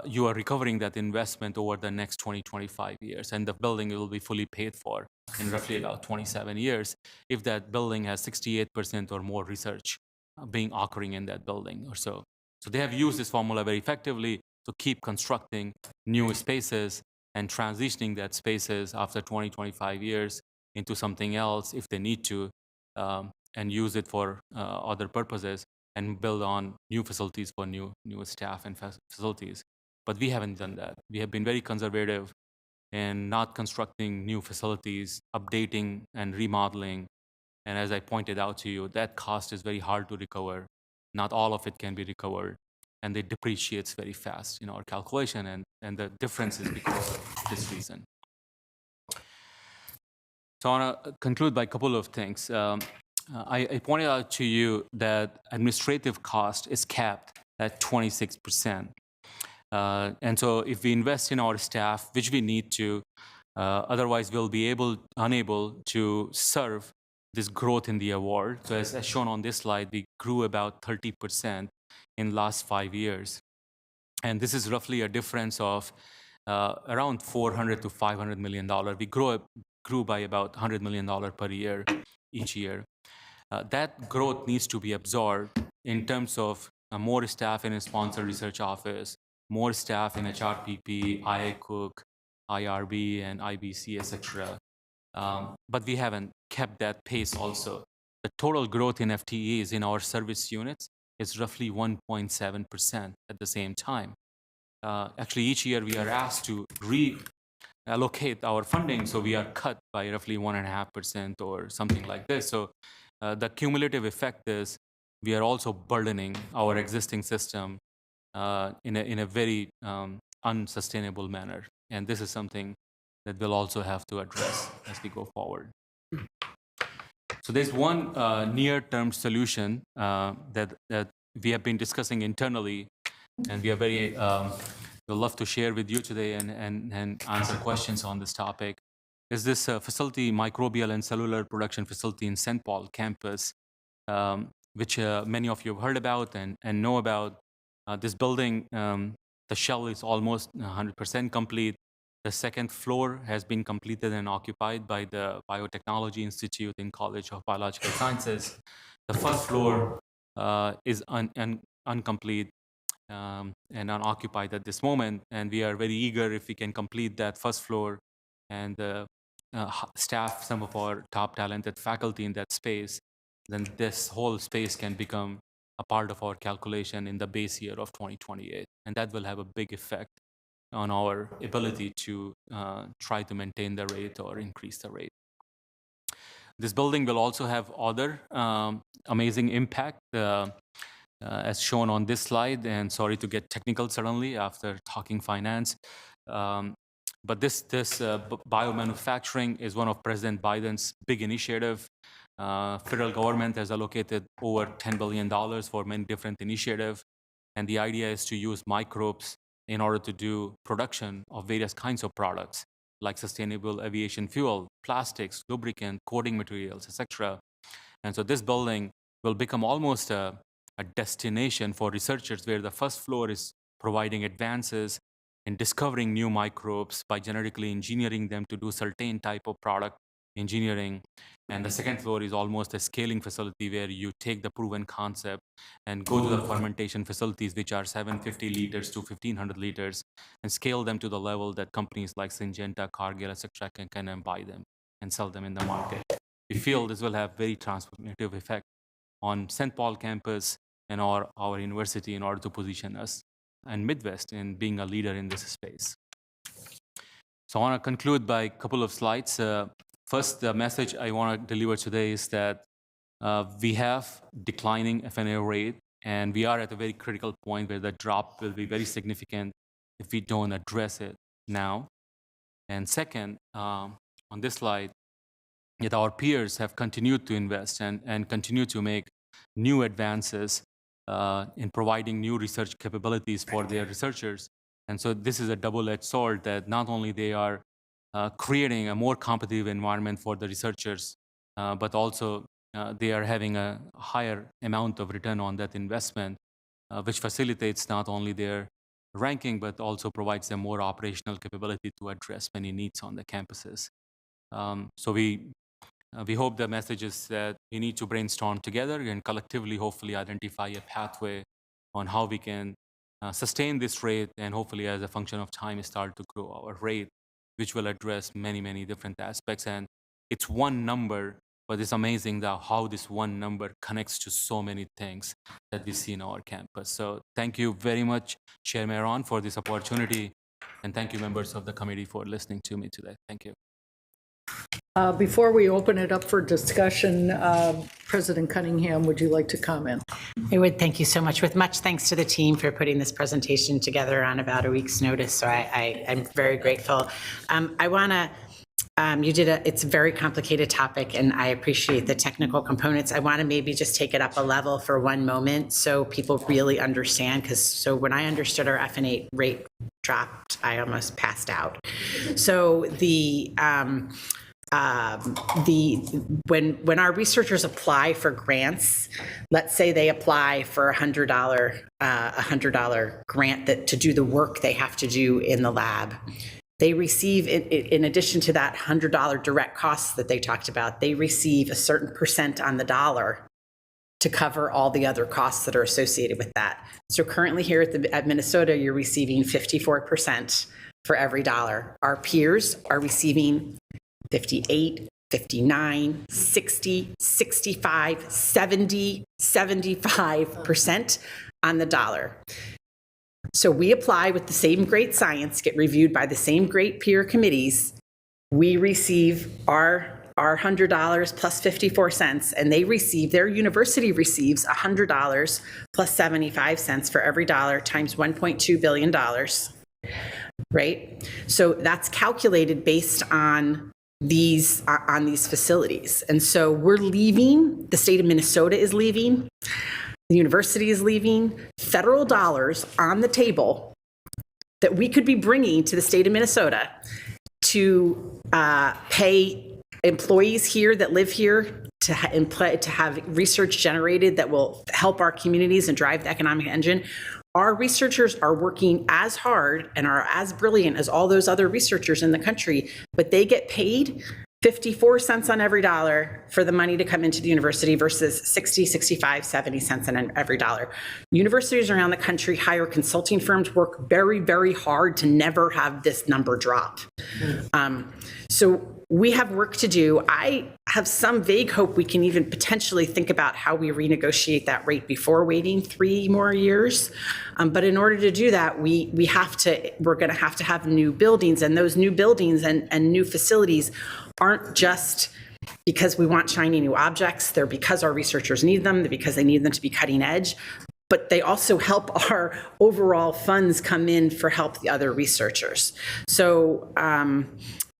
you are recovering that investment over the next 20-25 years, and the building will be fully paid for in roughly about 27 years if that building has 68% or more research being occurring in that building or so. So they have used this formula very effectively to keep constructing new spaces and transitioning that spaces after 20-25 years into something else if they need to, and use it for other purposes and build on new facilities for new staff and facilities. But we haven't done that. We have been very conservative in not constructing new facilities, updating and remodeling. And as I pointed out to you, that cost is very hard to recover. Not all of it can be recovered, and it depreciates very fast in our calculation, and the difference is because of this reason. So I want to conclude by a couple of things. I pointed out to you that administrative cost is capped at 26%. And so if we invest in our staff, which we need to, otherwise we'll be unable to serve this growth in the award. So as shown on this slide, we grew about 30% in last 5 years. And this is roughly a difference of around $400 to $500 million. We grew by about $100 million per year each year. That growth needs to be absorbed in terms of more staff in a sponsored research office, more staff in HRPP, IACUC, IRB, and IBC, etc. But we haven't kept that pace also. The total growth in FTEs in our service units is roughly 1.7% at the same time. Actually, each year we are asked to reallocate our funding, so we are cut by roughly 1.5% or something like this. So the cumulative effect is we are also burdening our existing system in a very unsustainable manner. And this is something that we'll also have to address as we go forward. So there's one near-term solution that we have been discussing internally, and we are very we'll love to share with you today and answer questions on this topic. Is this facility, microbial and cellular production facility in St. Paul campus, which many of you have heard about and know about. This building, the shell is almost 100% complete. The second floor has been completed and occupied by the Biotechnology Institute in College of Biological Sciences. The first floor is incomplete and unoccupied at this moment, and we are very eager if we can complete that first floor and staff some of our top talented faculty in that space, then this whole space can become a part of our calculation in the base year of 2028. And that will have a big effect on our ability to try to maintain the rate or increase the rate. This building will also have other amazing impact as shown on this slide. And sorry to get technical suddenly after talking finance. But this biomanufacturing is one of President Biden's big initiative. Federal government has allocated over $10 billion for many different initiatives. And the idea is to use microbes in order to do production of various kinds of products, like sustainable aviation fuel, plastics, lubricant, coating materials, etc. And so this building will become almost a destination for researchers, where the first floor is providing advances in discovering new microbes by genetically engineering them to do certain type of product engineering. And the second floor is almost a scaling facility where you take the proven concept and go to the fermentation facilities, which are 750 liters to 1,500 liters, and scale them to the level that companies like Syngenta, Cargill, etc. can buy them and sell them in the market. We feel this will have very transformative effect on St. Paul campus and our university in order to position us and Midwest in being a leader in this space. So I want to conclude by a couple of slides. First, the message I want to deliver today is that we have declining FNA rate, and we are at a very critical point where the drop will be very significant if we don't address it now. And second, on this slide, yet our peers have continued to invest and continue to make new advances in providing new research capabilities for their researchers. And so this is a double-edged sword that not only they are creating a more competitive environment for the researchers, but also they are having a higher amount of return on that investment, which facilitates not only their ranking, but also provides them more operational capability to address many needs on the campuses. So we hope the message is that we need to brainstorm together and collectively, hopefully, identify a pathway on how we can sustain this rate, and hopefully, as a function of time, start to grow our rate, which will address many, many different aspects. And it's one number, but it's amazing how this one number connects to so many things that we see in our campus. So thank you very much, Chair Meron, for this opportunity. And thank you, members of the committee, for listening to me today. Thank you. Before we open it up for discussion, President Cunningham, would you like to comment? I would. Thank you so much. With much thanks to the team for putting this presentation together on about a week's notice. So I'm very grateful. I want to it's a very complicated topic, and I appreciate the technical components. I want to maybe just take it up a level for one moment so people really understand, so when I understood our F&A rate dropped, I almost passed out. So when our researchers apply for grants, let's say they apply for a $100 grant to do the work they have to do in the lab. They receive, in addition to that $100 direct costs that they talked about, they receive a certain percent on the dollar to cover all the other costs that are associated with that. So currently here at Minnesota, you're receiving 54% for every dollar. Our peers are receiving 58, 59, 60, 65, 70, 75% on the dollar. So we apply with the same great science, get reviewed by the same great peer committees. We receive our $100 plus 54 cents, and their university receives $100 plus 75 cents for every dollar times $1.2 billion, right? So that's calculated based on these facilities. And so we're leaving, the state of Minnesota is leaving, the university is leaving federal dollars on the table that we could be bringing to the state of Minnesota to pay employees here that live here to have research generated that will help our communities and drive the economic engine. Our researchers are working as hard and are as brilliant as all those other researchers in the country, but they get paid 54 cents on every dollar for the money to come into the university versus 60, 65, 70 cents on every dollar. Universities around the country hire consulting firms, work very, very hard to never have this number drop. So we have work to do. I have some vague hope we can even potentially think about how we renegotiate that rate before waiting 3 more years. But in order to do that, we're going to have new buildings, and those new buildings and new facilities aren't just because we want shiny new objects. They're because our researchers need them. They're because they need them to be cutting edge. But they also help our overall funds come in for help the other researchers. So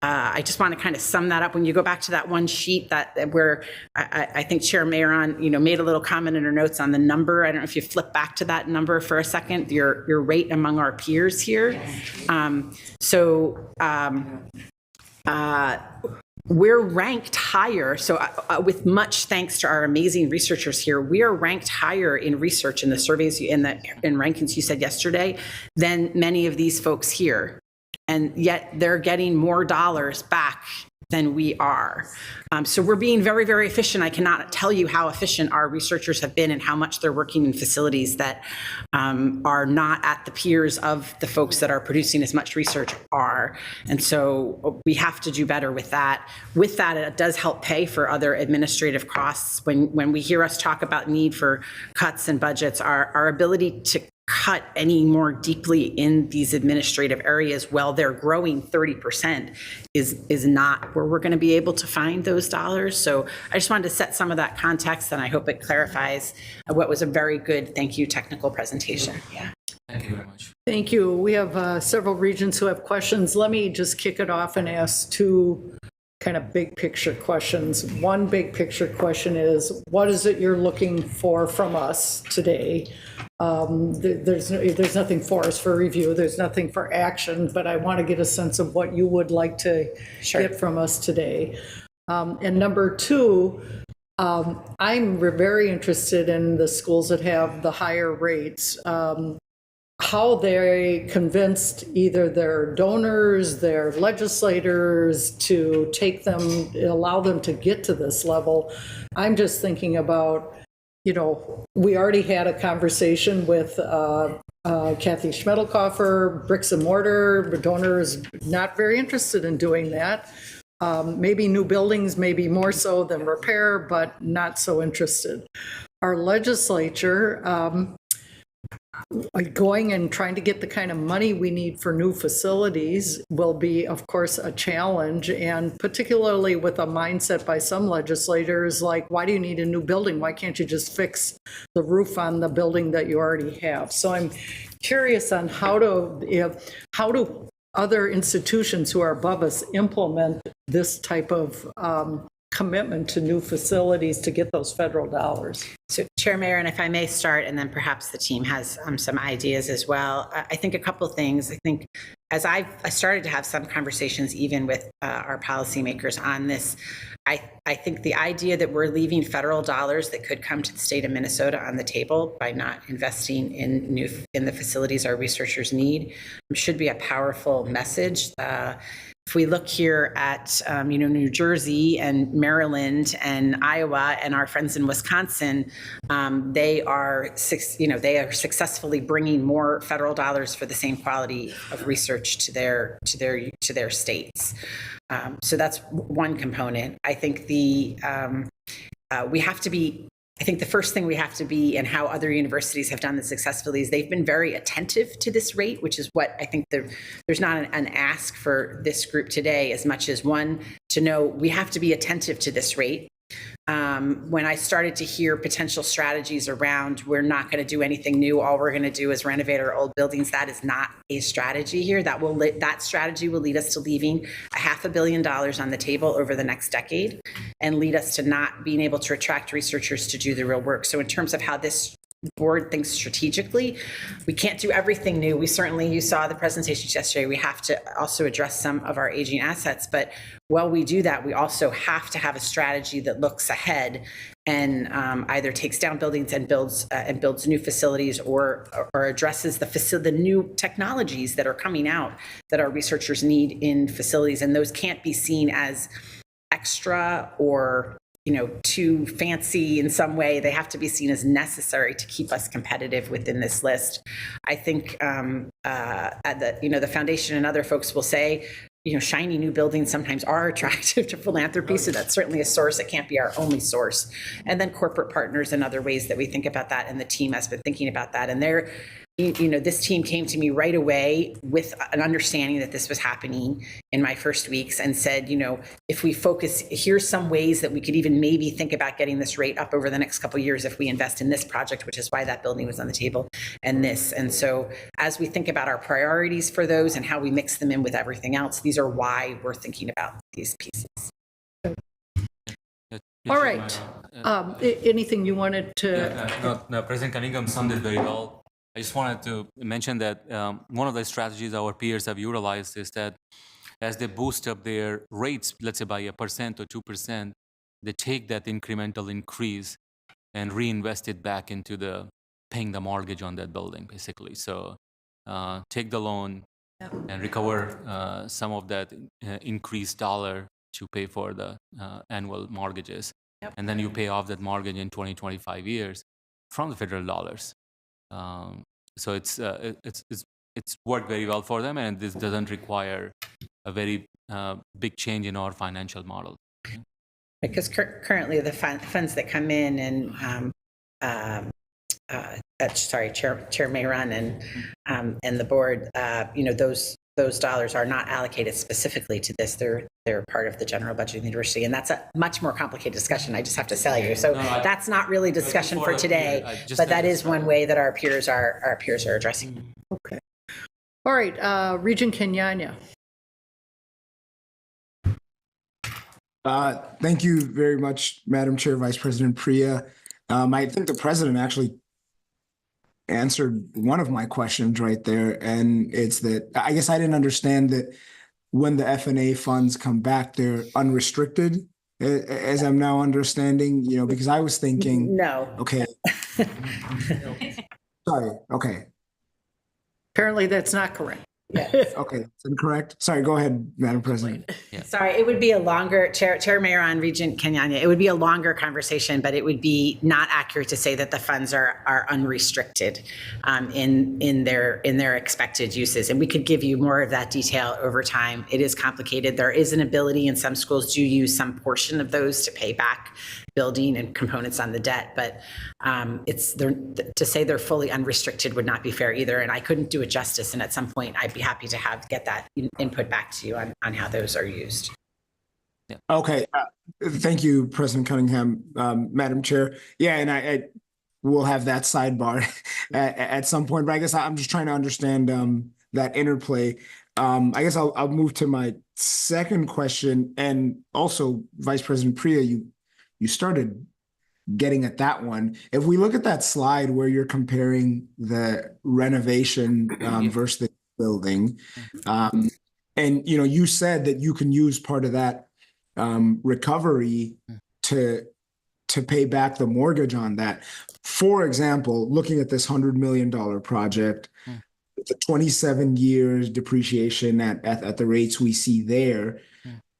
I just want to kind of sum that up. When you go back to that one sheet where I think Chair Mayron, made a little comment in her notes on the number. I don't know if you flip back to that number for a second, your rate among our peers here. We're ranked higher. So with much thanks to our amazing researchers here, we are ranked higher in research in the surveys in rankings you said yesterday than many of these folks here. And yet they're getting more dollars back than we are. So we're being very, very efficient. I cannot tell you how efficient our researchers have been and how much they're working in facilities that are not at the peers of the folks that are producing as much research are. And so we have to do better with that. With that, it does help pay for other administrative costs. When we hear us talk about need for cuts and budgets, our ability to cut any more deeply in these administrative areas while they're growing 30% is not where we're going to be able to find those dollars. So I just wanted to set some of that context, and I hope it clarifies what was a very good, thank you, technical presentation. Yeah. Thank you very much. Thank you. We have several regents who have questions. Let me just kick it off and ask 2 kind of big picture questions. One big picture question is, what is it you're looking for from us today? There's nothing for us for review. There's nothing for action, but I want to get a sense of what you would like to get from us today. And number 2, I'm very interested in the schools that have the higher rates. How they convinced either their donors, their legislators to allow them to get to this level. I'm just thinking about, we already had a conversation with Kathy Schmedelkoffer, bricks and mortar, donors not very interested in doing that. Maybe new buildings, maybe more so than repair, but not so interested. Our legislature, going and trying to get the kind of money we need for new facilities will be, of course, a challenge, and particularly with a mindset by some legislators like, why do you need a new building? Why can't you just fix the roof on the building that you already have? So I'm curious on how to other institutions who are above us implement this type of commitment to new facilities to get those federal dollars. So Chair Mayor, and if I may start, and then perhaps the team has some ideas as well. I think a couple of things. I think as I started to have some conversations even with our policymakers on this, I think the idea that we're leaving federal dollars that could come to the state of Minnesota on the table by not investing in the facilities our researchers need should be a powerful message. If we look here at New Jersey and Maryland and Iowa and our friends in Wisconsin, they are successfully bringing more federal dollars for the same quality of research to their states. So that's one component. I think I think the first thing we have to be, and how other universities have done this successfully, is they've been very attentive to this rate, which is what I think there's not an ask for this group today as much as one to know we have to be attentive to this rate. When I started to hear potential strategies around we're not going to do anything new, all we're going to do is renovate our old buildings, that is not a strategy here. That strategy will lead us to leaving $500 million on the table over the next decade and lead us to not being able to attract researchers to do the real work. So in terms of how this board thinks strategically, we can't do everything new. You saw the presentations yesterday, we have to also address some of our aging assets, but while we do that, we also have to have a strategy that looks ahead and either takes down buildings and builds new facilities, or addresses the new technologies that are coming out that our researchers need in facilities, and those can't be seen as extra or too fancy in some way. They have to be seen as necessary to keep us competitive within this list. I think the foundation and other folks will say, shiny new buildings sometimes are attractive to philanthropy, so that's certainly a source. It can't be our only source. And then corporate partners and other ways that we think about that, and the team has been thinking about that. And this team came to me right away with an understanding that this was happening in my first weeks, and said, if we focus, here's some ways that we could even maybe think about getting this rate up over the next couple of years if we invest in this project, which is why that building was on the table, and this. And so as we think about our priorities for those and how we mix them in with everything else, these are why we're thinking about these pieces. All right. Anything you wanted to? No, President Cunningham summed it very well. I just wanted to mention that one of the strategies our peers have utilized is that as they boost up their rates, let's say by 1% or 2%, they take that incremental increase and reinvest it back into paying the mortgage on that building, basically. So take the loan and recover some of that increased dollar to pay for the annual mortgages. And then you pay off that mortgage in 20, 25 years from the federal dollars. So it's worked very well for them, and this doesn't require a very big change in our financial model. Because currently the funds that come in, and Chair Mayron and the board, those dollars are not allocated specifically to this. They're part of the general budget of the university, and that's a much more complicated discussion, I just have to tell you. So that's not really discussion for today, but that is one way that our peers are addressing. Okay. All right, Regent Kenyanya. Thank you very much, Madam Chair, Vice President Priya. I think the president actually answered one of my questions right there, and it's that I guess I didn't understand that when the FNA funds come back, they're unrestricted, as I'm now understanding, because I was thinking, no. Okay. Sorry. Okay. Apparently that's not correct. Yes. Okay, that's incorrect. Sorry, go ahead, Madam President. Yeah. Sorry, it would be a longer, Chair Mayor Regent Kenyanya, it would be a longer conversation, but it would be not accurate to say that the funds are unrestricted in their expected uses. And we could give you more of that detail over time. It is complicated. There is an ability, and some schools do use some portion of those to pay back building and components on the debt, but to say they're fully unrestricted would not be fair either, and I couldn't do it justice, and at some point I'd be happy to get that input back to you on how those are used. Yeah. Okay, thank you, President Cunningham, Madam Chair. Yeah, and I will have that sidebar at some point, but I guess I'm just trying to understand that interplay. I guess I'll move to my second question, and also Vice President Priya, you started getting at that one. If we look at that slide where you're comparing the renovation versus the building, and you said that you can use part of that recovery to pay back the mortgage on that. For example, looking at this $100 million project, the 27 years depreciation at the rates we see there,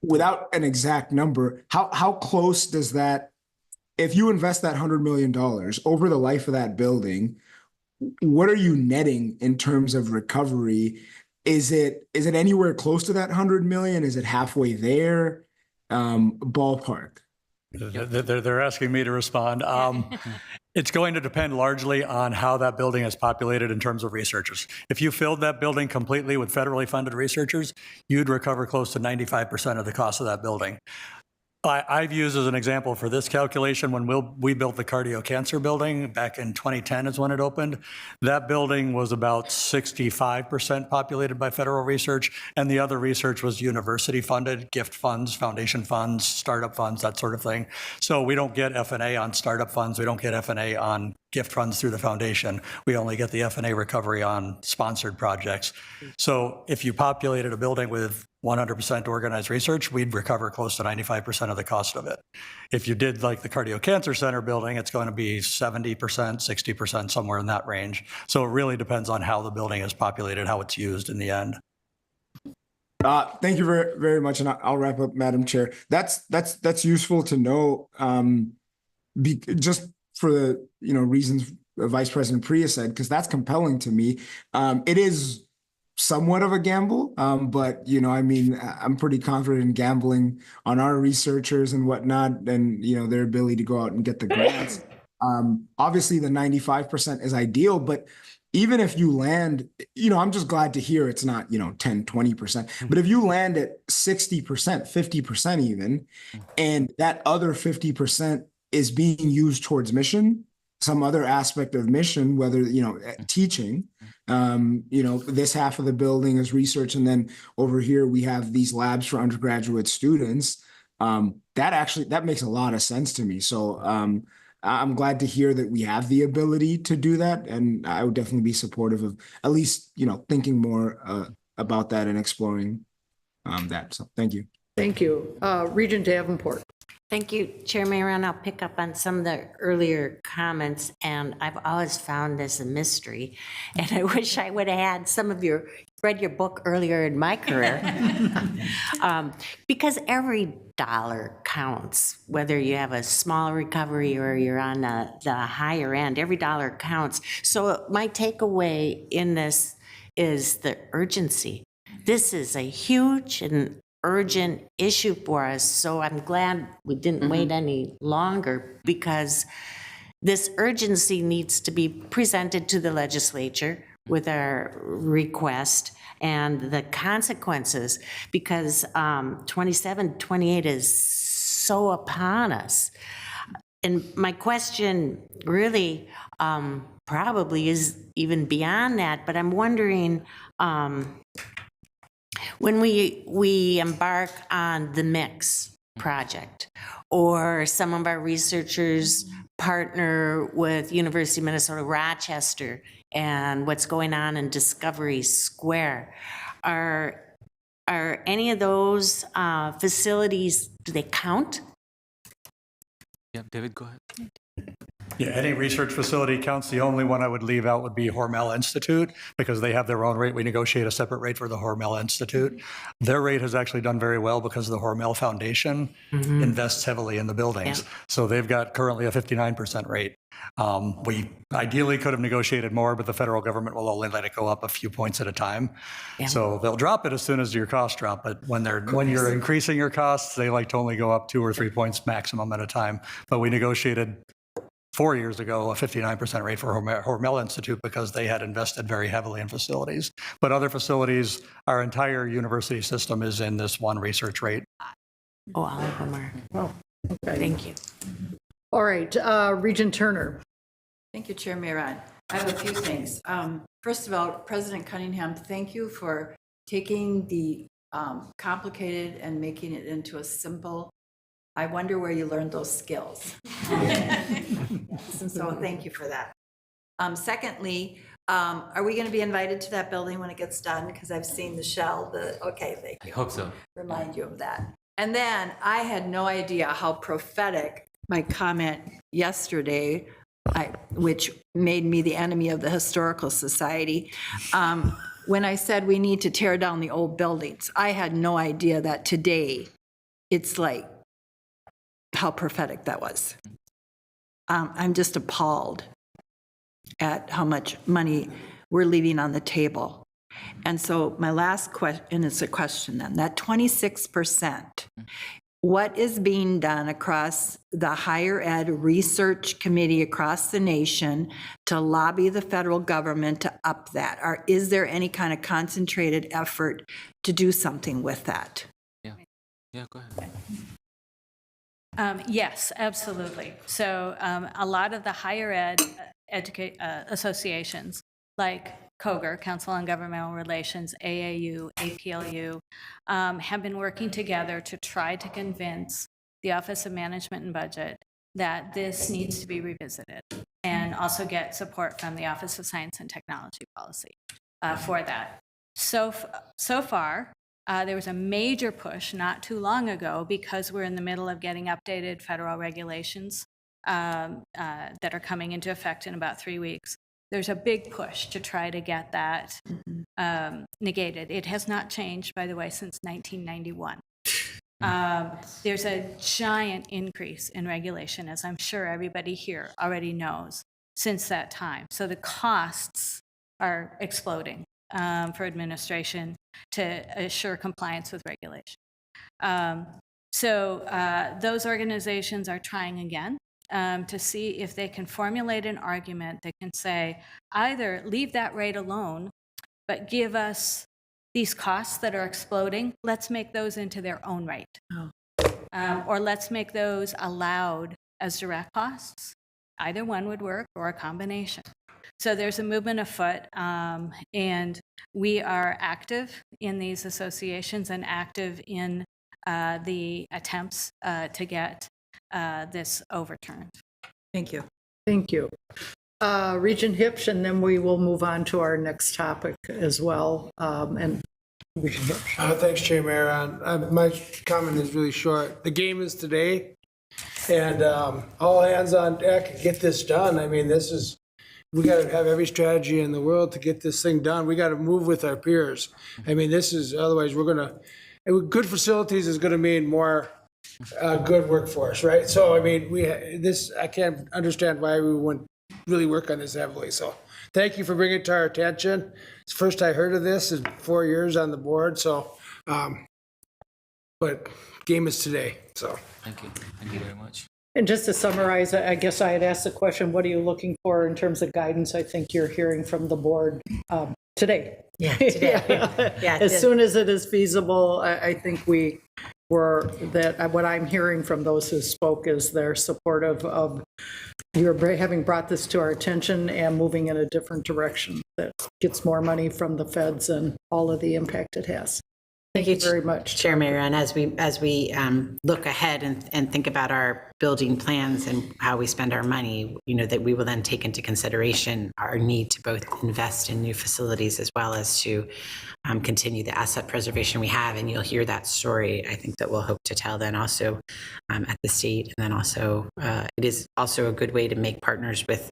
without an exact number, how close does that, if you invest that $100 million over the life of that building, what are you netting in terms of recovery? Is it anywhere close to that 100 million? Is it halfway there? Ballpark. They're asking me to respond. It's going to depend largely on how that building is populated in terms of researchers. If you filled that building completely with federally funded researchers, you'd recover close to 95% of the cost of that building. I've used as an example for this calculation when we built the cardio cancer building back in 2010 is when it opened. That building was about 65% populated by federal research, and the other research was university funded, gift funds, foundation funds, startup funds, that sort of thing. So we don't get F&A on startup funds. We don't get F&A on gift funds through the foundation. We only get the F&A recovery on sponsored projects. So if you populated a building with 100% organized research, we'd recover close to 95% of the cost of it. If you did like the Cardio Cancer Center building, it's going to be 70%, 60%, somewhere in that range. So it really depends on how the building is populated, how it's used in the end. Thank you very, very much, and I'll wrap up, Madam Chair. That's useful to know, just for the reasons Vice President Priya said, because that's compelling to me. It is somewhat of a gamble, but I'm pretty confident in gambling on our researchers and whatnot, and their ability to go out and get the grants. Obviously, the 95% is ideal, but even if you land, I'm just glad to hear it's not 10, 20%. But if you land at 60%, 50% even, and that other 50% is being used towards mission, some other aspect of mission, whether teaching, this half of the building is research, and then over here we have these labs for undergraduate students. That makes a lot of sense to me. So I'm glad to hear that we have the ability to do that, and I would definitely be supportive of at least thinking more about that and exploring that. So thank you. Thank you. Regent Davenport. Thank you, Chair Maron. I'll pick up on some of the earlier comments, and I've always found this a mystery, and I wish I would have had read your book earlier in my career, because every dollar counts, whether you have a small recovery or you're on the higher end, every dollar counts. So my takeaway in this is the urgency. This is a huge and urgent issue for us, so I'm glad we didn't wait any longer, because this urgency needs to be presented to the legislature with our request and the consequences, because 27, 28 is so upon us. And my question really probably is even beyond that, but I'm wondering, when we embark on the Mix project, or some of our researchers partner with University of Minnesota Rochester and what's going on in Discovery Square, are any of those facilities, do they count? Yeah, David, go ahead. Yeah, any research facility counts. The only one I would leave out would be Hormel Institute, because they have their own rate. We negotiate a separate rate for the Hormel Institute. Their rate has actually done very well because the Hormel Foundation invests heavily in the buildings. Yeah. So they've got currently a 59% rate. We ideally could have negotiated more, but the federal government will only let it go up a few points at a time. Yeah. So they'll drop it as soon as your costs drop. But when you're increasing your costs, they like to only go up 2 or 3 points maximum at a time. But we negotiated 4 years ago a 59% rate for Hormel Institute because they had invested very heavily in facilities. But other facilities, our entire university system is in this one research rate. Oh, all of them are. Oh, okay. Thank you. All right, Regent Turner. Thank you, Chair Maron. I have a few things. First of all, President Cunningham, thank you for taking the complicated and making it into a simple. I wonder where you learned those skills. So thank you for that. Secondly, are we going to be invited to that building when it gets done? Because I've seen the shell. Okay, thank you. I hope so. Remind you of that. And then I had no idea how prophetic my comment yesterday, which made me the enemy of the Historical Society, when I said we need to tear down the old buildings. I had no idea that today it's like how prophetic that was. I'm just appalled at how much money we're leaving on the table. And so my last question, and it's a question then, that 26%, what is being done across the higher ed research committee across the nation to lobby the federal government to up that? Or is there any kind of concentrated effort to do something with that? Yeah, go ahead. Yes, absolutely. So a lot of the higher ed associations like COGR, Council on Governmental Relations, AAU, APLU, have been working together to try to convince the Office of Management and Budget that this needs to be revisited, and also get support from the Office of Science and Technology Policy for that. So far, there was a major push not too long ago, because we're in the middle of getting updated federal regulations that are coming into effect in about 3 weeks. There's a big push to try to get that negated. It has not changed, by the way, since 1991. There's a giant increase in regulation, as I'm sure everybody here already knows, since that time. So the costs are exploding for administration to assure compliance with regulation. Those organizations are trying again to see if they can formulate an argument that can say, either leave that rate alone, but give us these costs that are exploding, let's make those into their own rate. Or let's make those allowed as direct costs. Either one would work, or a combination. So there's a movement afoot, and we are active in these associations and active in the attempts to get this overturned. Thank you. Thank you. Regent Hipsch, and then we will move on to our next topic as well. And Regent Hipsch. Thanks, Chair Mayor. My comment is really short. The game is today, and all hands on deck to get this done. I mean, we got to have every strategy in the world to get this thing done. We got to move with our peers. I mean, otherwise good facilities is going to mean more good workforce, right? So, I mean, I can't understand why we wouldn't really work on this heavily. So thank you for bringing it to our attention. It's the first I heard of this in 4 years on the board. So, but game is today. So Thank you. Thank you very much. And just to summarize, I guess I had asked the question, what are you looking for in terms of guidance? I think you're hearing from the board today. Yeah, today. Yeah, as soon as it is feasible, I think what I'm hearing from those who spoke is they're supportive of your having brought this to our attention and moving in a different direction that gets more money from the feds and all of the impact it has. Thank you very much, Chair Mayor. And as we look ahead and think about our building plans and how we spend our money, that we will then take into consideration our need to both invest in new facilities as well as to continue the asset preservation we have. And you'll hear that story, I think, that we'll hope to tell then also at the state. And then also, it is also a good way to make partners with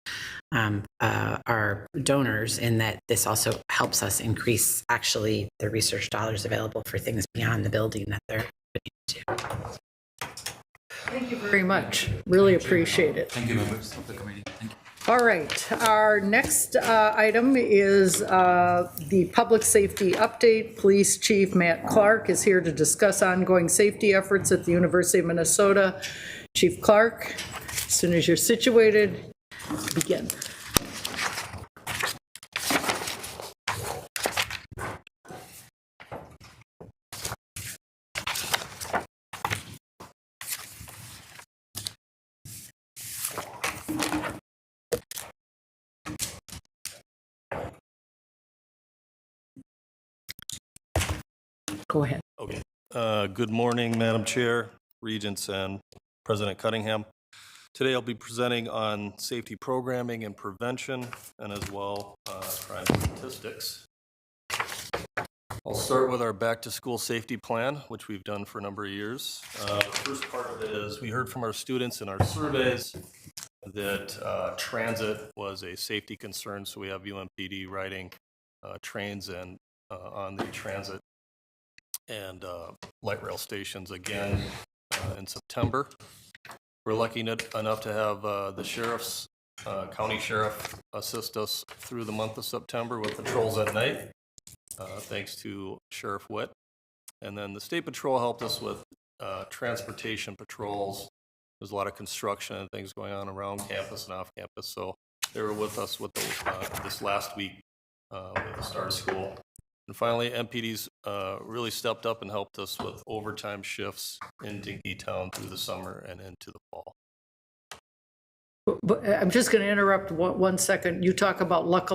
our donors, in that this also helps us increase actually the research dollars available for things beyond the building that they're putting into. Thank you very much. Really appreciate it. Thank you, members of the committee. Thank you. All right, our next item is the public safety update. Police Chief Matt Clark is here to discuss ongoing safety efforts at the University of Minnesota. Chief Clark, as soon as you're situated, begin. Go ahead. Okay. Good morning, Madam Chair, Regents, and President Cunningham. Today I'll be presenting on safety programming and prevention, and as well crime statistics. I'll start with our back-to-school safety plan, which we've done for a number of years. The first part of it is we heard from our students in our surveys that transit was a safety concern, so we have UMPD riding trains and on the transit and light rail stations again in September. We're lucky enough to have the sheriff's, county sheriff assist us through the month of September with patrols at night, thanks to Sheriff Witt. And then the State Patrol helped us with transportation patrols. There's a lot of construction and things going on around campus and off campus, so they were with us with this last week with the start of school. And finally, MPD's really stepped up and helped us with overtime shifts in Dinkytown through the summer and into the fall. But I'm just going to interrupt 1 second. You talk about luck.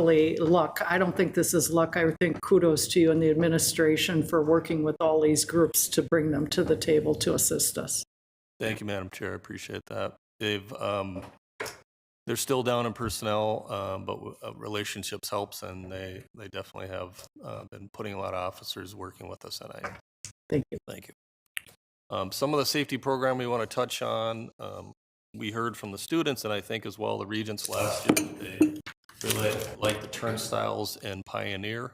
I don't think this is luck. I think kudos to you and the administration for working with all these groups to bring them to the table to assist us. Thank you, Madam Chair. I appreciate that. They're still down in personnel, but relationships helps, and they definitely have been putting a lot of officers working with us at night. Thank you. Thank you. Some of the safety program we want to touch on, we heard from the students, and I think as well the Regents last year, they really like the turnstiles in Pioneer.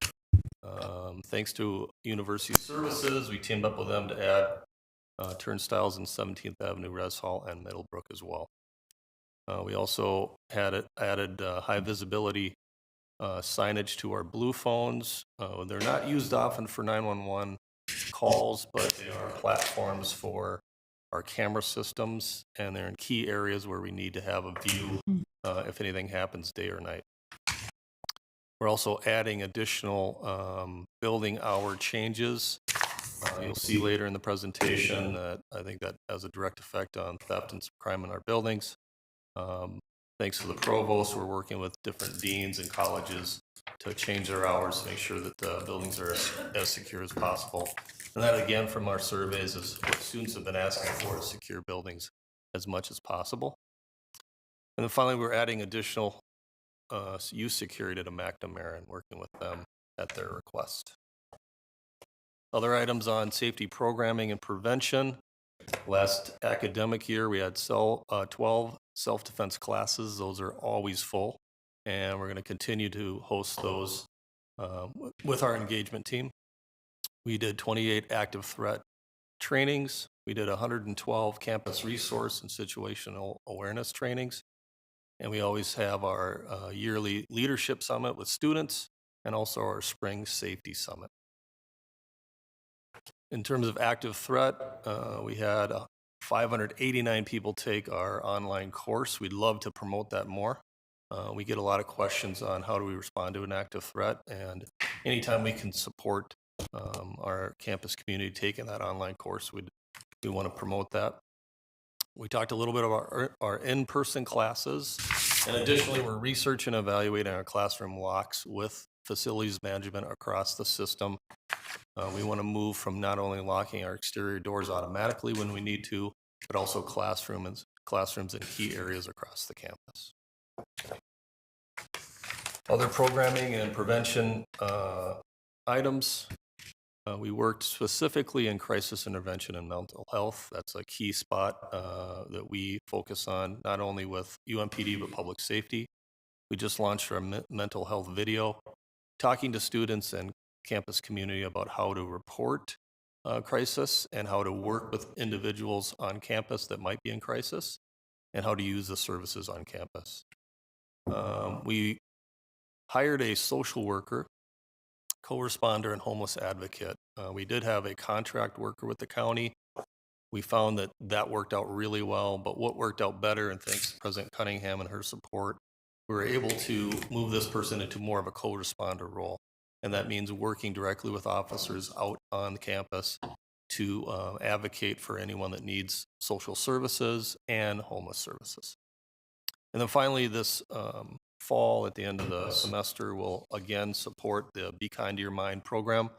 Thanks to University Services, we teamed up with them to add turnstiles in 17th Avenue, Res Hall, and Middlebrook as well. We also had added high visibility signage to our blue phones. They're not used often for 911 calls, but they are platforms for our camera systems, and they're in key areas where we need to have a view if anything happens day or night. We're also adding additional building hour changes. You'll see later in the presentation that I think that has a direct effect on theft and crime in our buildings. Thanks to the provost, we're working with different deans and colleges to change their hours to make sure that the buildings are as secure as possible. And that, again, from our surveys, is what students have been asking for, is secure buildings as much as possible. And then finally, we're adding additional youth security to McNamara and working with them at their request. Other items on safety programming and prevention. Last academic year, we had 12 self-defense classes. Those are always full, and we're going to continue to host those with our engagement team. We did 28 active threat trainings. We did 112 campus resource and situational awareness trainings. And we always have our yearly leadership summit with students and also our spring safety summit. In terms of active threat, we had 589 people take our online course. We'd love to promote that more. We get a lot of questions on how do we respond to an active threat, and anytime we can support our campus community taking that online course, we want to promote that. We talked a little bit about our in-person classes, and additionally, we're researching and evaluating our classroom locks with facilities management across the system. We want to move from not only locking our exterior doors automatically when we need to, but also classrooms in key areas across the campus. Other programming and prevention items. We worked specifically in crisis intervention and mental health. That's a key spot that we focus on, not only with UMPD, but public safety. We just launched our mental health video, talking to students and campus community about how to report crisis and how to work with individuals on campus that might be in crisis and how to use the services on campus. We hired a social worker, co-responder, and homeless advocate. We did have a contract worker with the county. We found that worked out really well, but what worked out better, and thanks to President Cunningham and her support, we were able to move this person into more of a co-responder role. And that means working directly with officers out on campus to advocate for anyone that needs social services and homeless services. And then finally, this fall, at the end of the semester, we'll again support the Be Kind to Your Mind program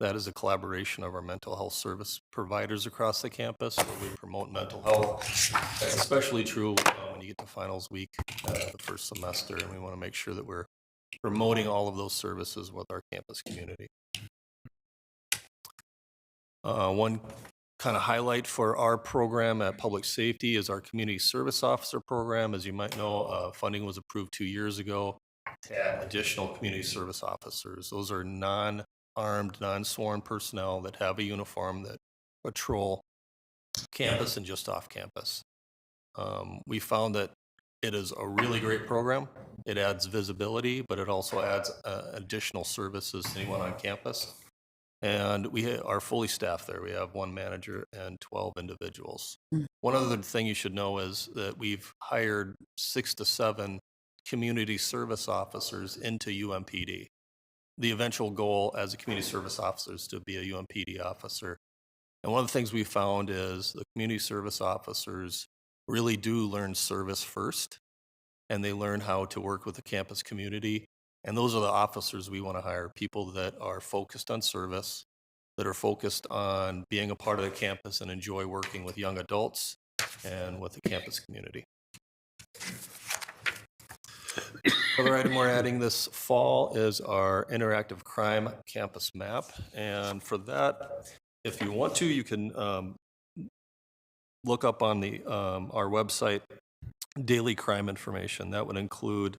that is a collaboration of our mental health service providers across the campus, where we promote mental health. That's especially true when you get to finals week, the first semester, and we want to make sure that we're promoting all of those services with our campus community. One kind of highlight for our program at Public Safety is our Community Service Officer program. As you might know, funding was approved 2 years ago to add additional community service officers. Those are non-armed, non-sworn personnel that have a uniform that patrol campus and just off campus. We found that it is a really great program. It adds visibility, but it also adds additional services to anyone on campus. And we are fully staffed there. We have 1 manager and 12 individuals. One other thing you should know is that we've hired 6 to 7 community service officers into UMPD. The eventual goal as a community service officer is to be a UMPD officer. And one of the things we found is the community service officers really do learn service first, and they learn how to work with the campus community. And those are the officers we want to hire, people that are focused on service, that are focused on being a part of the campus and enjoy working with young adults and with the campus community. Another item we're adding this fall is our interactive crime campus map. And for that, if you want to, you can look up on the our website daily crime information. That would include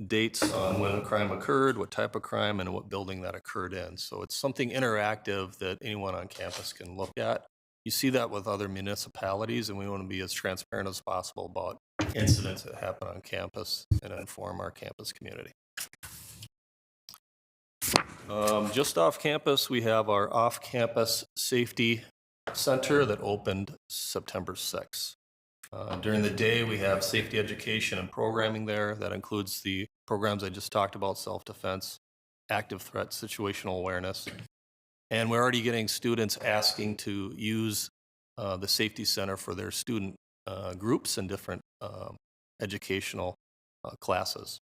dates on when a crime occurred, what type of crime, and what building that occurred in. So it's something interactive that anyone on campus can look at. You see that with other municipalities, and we want to be as transparent as possible about incidents that happen on campus and inform our campus community. Just off campus, we have our off-campus safety center that opened September 6th. During the day, we have safety education and programming there. That includes the programs I just talked about, self-defense, active threat, situational awareness. And we're already getting students asking to use the safety center for their student groups and different educational classes.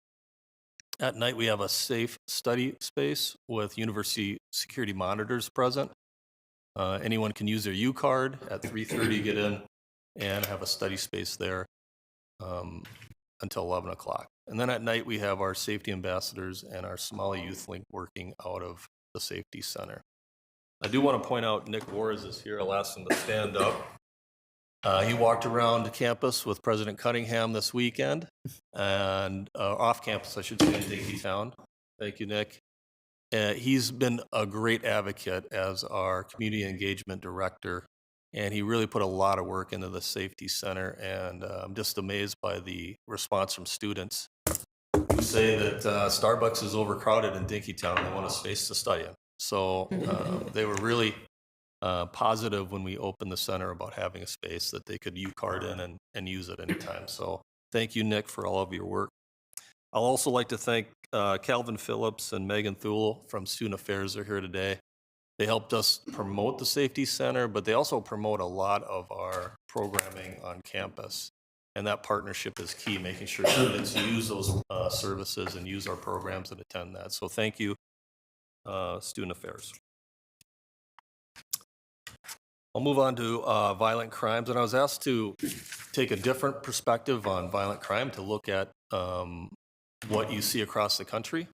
At night, we have a safe study space with university security monitors present. Anyone can use their U-card at 3:30, get in, and have a study space there until 11 o'clock. And then at night, we have our safety ambassadors and our Somali Youth Link working out of the safety center. I do want to point out Nick Wars is here. I'll ask him to stand up. He walked around campus with President Cunningham this weekend, and off campus, I should say, in Dinkytown. Thank you, Nick. He's been a great advocate as our community engagement director, and he really put a lot of work into the safety center, and I'm just amazed by the response from students who say that Starbucks is overcrowded in Dinkytown and they want a space to study in. So they were really positive when we opened the center about having a space that they could U-card in and use at any time. So thank you, Nick, for all of your work. I'll also like to thank Calvin Phillips and Megan Thule from Student Affairs are here today. They helped us promote the Safety Center, but they also promote a lot of our programming on campus. And that partnership is key, making sure students use those services and use our programs and attend that. So thank you, Student Affairs. I'll move on to violent crimes. And I was asked to take a different perspective on violent crime to look at what you see across the country.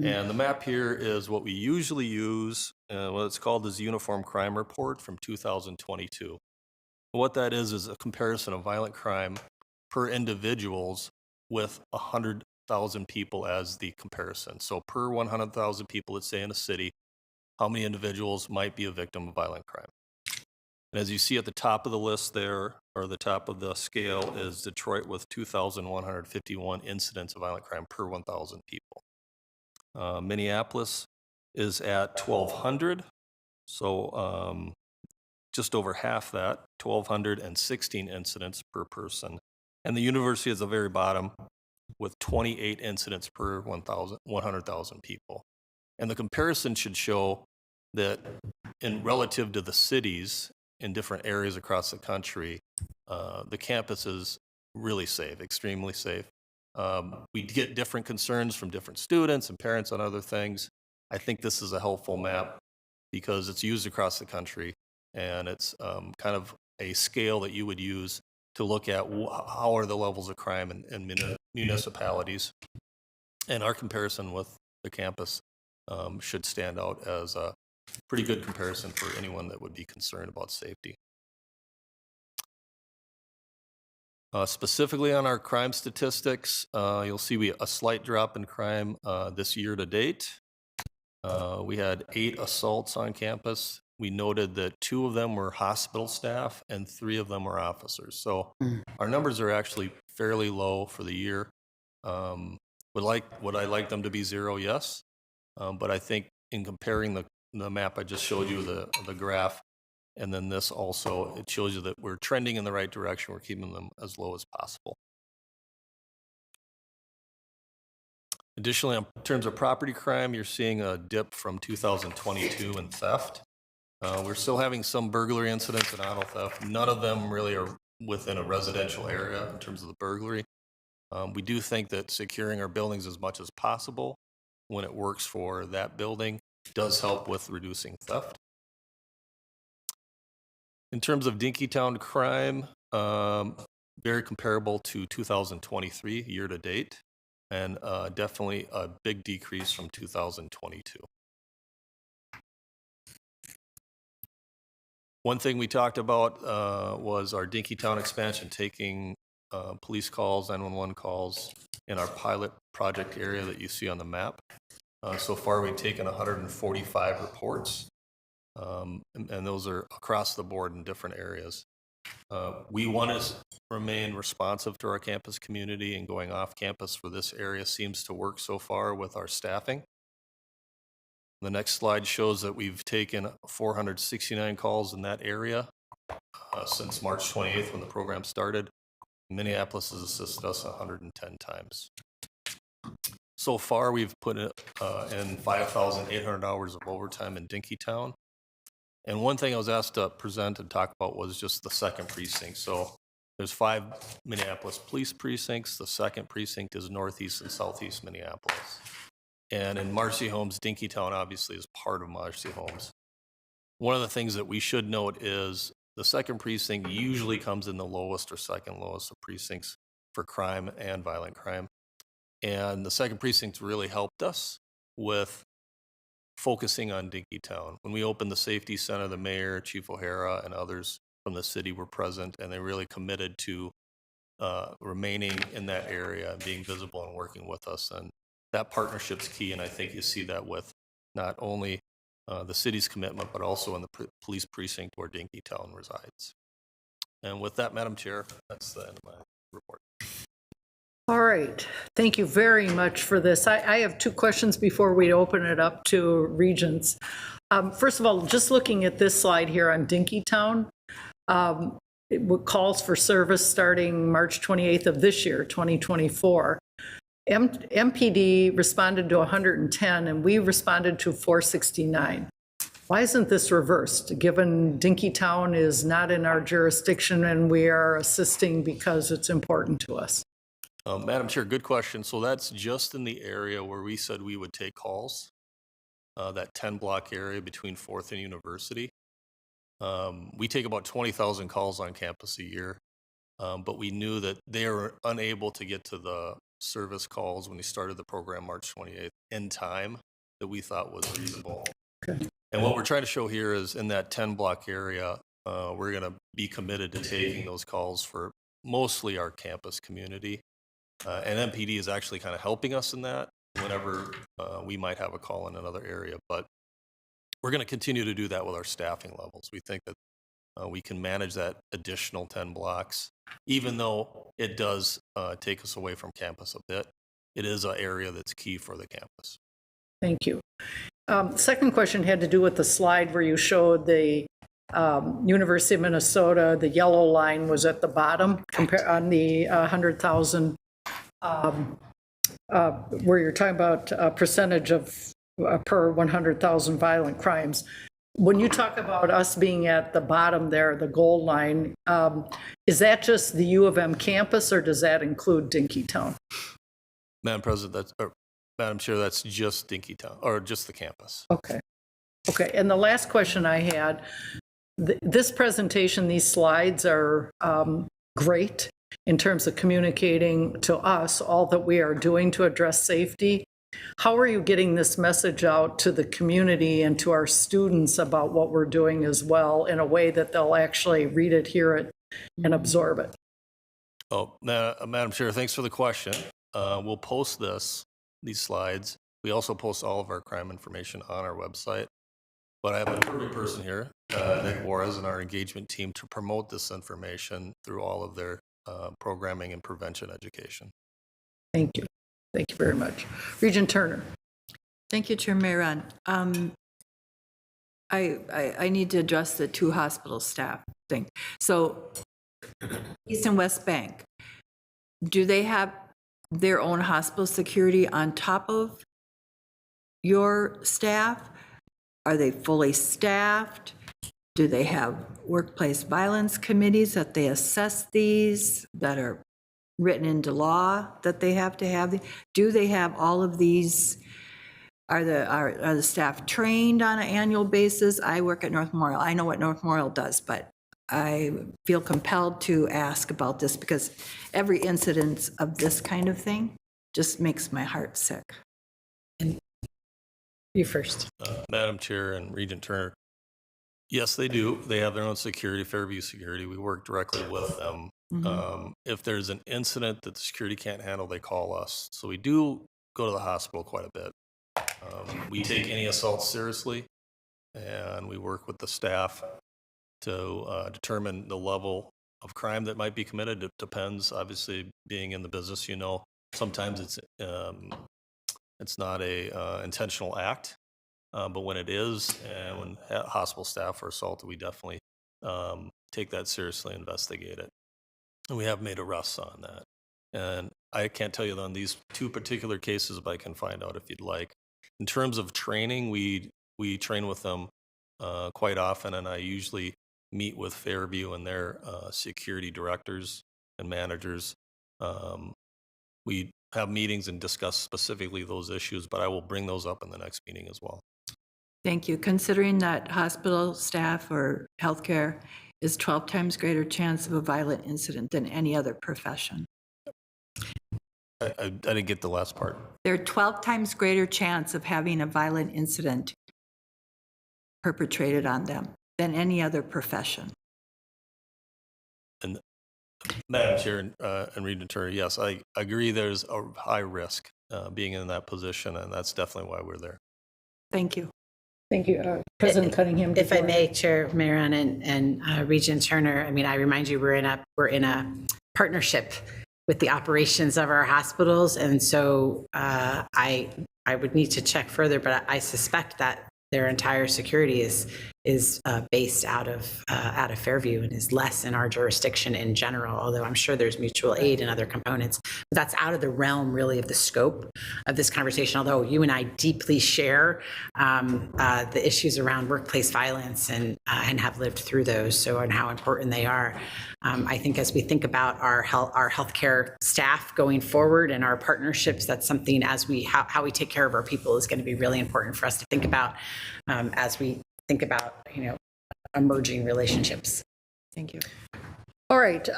And the map here is what we usually use, what it's called is the Uniform Crime Report from 2022. What that is a comparison of violent crime per individuals with 100,000 people as the comparison. So per 100,000 people, let's say in a city, how many individuals might be a victim of violent crime? And as you see at the top of the list there, or the top of the scale, is Detroit with 2,151 incidents of violent crime per 1,000 people. Minneapolis is at 1,200, so just over half that, 1,216 incidents per person. And the university is the very bottom with 28 incidents per 100,000 people. And the comparison should show that in relative to the cities in different areas across the country, the campus is really safe, extremely safe. We get different concerns from different students and parents on other things. I think this is a helpful map because it's used across the country, and it's kind of a scale that you would use to look at how are the levels of crime in municipalities. And our comparison with the campus should stand out as a pretty good comparison for anyone that would be concerned about safety. Specifically on our crime statistics, you'll see a slight drop in crime this year to date. We had 8 assaults on campus. We noted that 2 of them were hospital staff and 3 of them were officers. So our numbers are actually fairly low for the year. Would I like them to be 0? Yes. But I think in comparing the map I just showed you, the graph, and then this also, it shows you that we're trending in the right direction. We're keeping them as low as possible. Additionally, in terms of property crime, you're seeing a dip from 2022 in theft. We're still having some burglary incidents and auto theft. None of them really are within a residential area in terms of the burglary. We do think that securing our buildings as much as possible when it works for that building does help with reducing theft. In terms of Dinkytown crime, very comparable to 2023 year to date, and definitely a big decrease from 2022. One thing we talked about was our Dinkytown expansion, taking police calls, 911 calls in our pilot project area that you see on the map. So far, we've taken 145 reports, and those are across the board in different areas. We want to remain responsive to our campus community, and going off campus for this area seems to work so far with our staffing. The next slide shows that we've taken 469 calls in that area since March 28th when the program started. Minneapolis has assisted us 110 times. So far, we've put in 5,800 hours of overtime in Dinkytown. And one thing I was asked to present and talk about was just the second precinct. So there's 5 Minneapolis police precincts. The second precinct is Northeast and Southeast Minneapolis. And in Marcy Holmes, Dinkytown obviously is part of Marcy Holmes. One of the things that we should note is the second precinct usually comes in the lowest or second lowest of precincts for crime and violent crime. And the second precinct really helped us with focusing on Dinkytown. When we opened the safety center, the mayor, Chief O'Hara, and others from the city were present, and they really committed to remaining in that area, being visible and working with us. And that partnership's key, and I think you see that with not only the city's commitment, but also in the police precinct where Dinkytown resides. And with that, Madam Chair, that's the end of my report. All right, thank you very much for this. I have 2 questions before we open it up to Regents. First of all, just looking at this slide here on Dinkytown, it calls for service starting March 28th of this year, 2024. MPD responded to 110 and we responded to 469. Why isn't this reversed, given Dinkytown is not in our jurisdiction and we are assisting because it's important to us? Madam Chair, good question. So that's just in the area where we said we would take calls, that 10-block area between 4th and University. We take about 20,000 calls on campus a year, but we knew that they were unable to get to the service calls when we started the program March 28th in time that we thought was reasonable. Okay. And what we're trying to show here is in that 10-block area, we're going to be committed to taking those calls for mostly our campus community. And MPD is actually kind of helping us in that whenever we might have a call in another area. But we're going to continue to do that with our staffing levels. We think that we can manage that additional 10 blocks, even though it does take us away from campus a bit. It is an area that's key for the campus. Thank you. Second question had to do with the slide where you showed the University of Minnesota, the yellow line was at the bottom on the 100,000, where you're talking about a percentage of per 100,000 violent crimes. When you talk about us being at the bottom there, the gold line, is that just the U of M campus or does that include Dinkytown? Madam Madam Chair, that's just Dinkytown, or just the campus. Okay. Okay, and the last question I had, this presentation, these slides are great in terms of communicating to us all that we are doing to address safety. How are you getting this message out to the community and to our students about what we're doing as well in a way that they'll actually read it, hear it, and absorb it? Oh, Madam Chair, thanks for the question. We'll post these slides. We also post all of our crime information on our website. But I have a perfect person here, Nick Juarez, and our engagement team to promote this information through all of their programming and prevention education. Thank you. Thank you very much. Regent Turner. Thank you, Chair Mayron. I need to address the 2 hospital staff thing. So East and West Bank, do they have their own hospital security on top of your staff? Are they fully staffed? Do they have workplace violence committees that they assess these, that are written into law that they have to have? Do they have all of these? Are the staff trained on an annual basis? I work at North Memorial. I know what North Memorial does, but I feel compelled to ask about this because every incident of this kind of thing just makes my heart sick. And you first. Madam Chair and Regent Turner, yes, they do. They have their own security, Fairview Security. We work directly with them. If there's an incident that the security can't handle, they call us. So we do go to the hospital quite a bit. We take any assaults seriously, and we work with the staff to determine the level of crime that might be committed. It depends, obviously, being in the business, sometimes it's not a intentional act, but when it is, and when hospital staff are assaulted, we definitely take that seriously, investigate it. And we have made arrests on that. And I can't tell you on these 2 particular cases, but I can find out if you'd like. In terms of training, we train with them quite often, and I usually meet with Fairview and their security directors and managers. We have meetings and discuss specifically those issues, but I will bring those up in the next meeting as well. Thank you. Considering that hospital staff or healthcare is 12 times greater chance of a violent incident than any other profession. I didn't get the last part. They're 12 times greater chance of having a violent incident perpetrated on them than any other profession. And Madam Chair and Regent Turner, yes, I agree there's a high risk being in that position, and that's definitely why we're there. Thank you. Thank you. President Cunningham. If I may, Chair Mayron and Regent Turner, I remind you we're in a partnership with the operations of our hospitals, and so I would need to check further, but I suspect that their entire security is based out of Fairview and is less in our jurisdiction in general, although I'm sure there's mutual aid and other components. But that's out of the realm really of the scope of this conversation, although you and I deeply share the issues around workplace violence and have lived through those, so and how important they are. I think as we think about our healthcare staff going forward and our partnerships, that's something how we take care of our people is going to be really important for us to think about as we think about emerging relationships. Thank you. All right,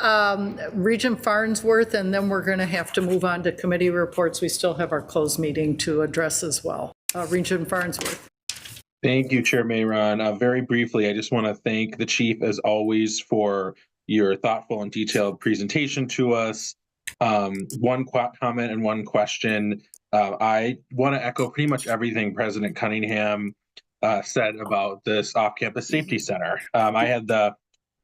Regent Farnsworth, and then we're going to have to move on to committee reports. We still have our closed meeting to address as well. Regent Farnsworth. Thank you, Chair Mayron. Very briefly, I just want to thank the Chief, as always, for your thoughtful and detailed presentation to us. One comment and one question. I want to echo pretty much everything President Cunningham said about this off-campus safety center. I had the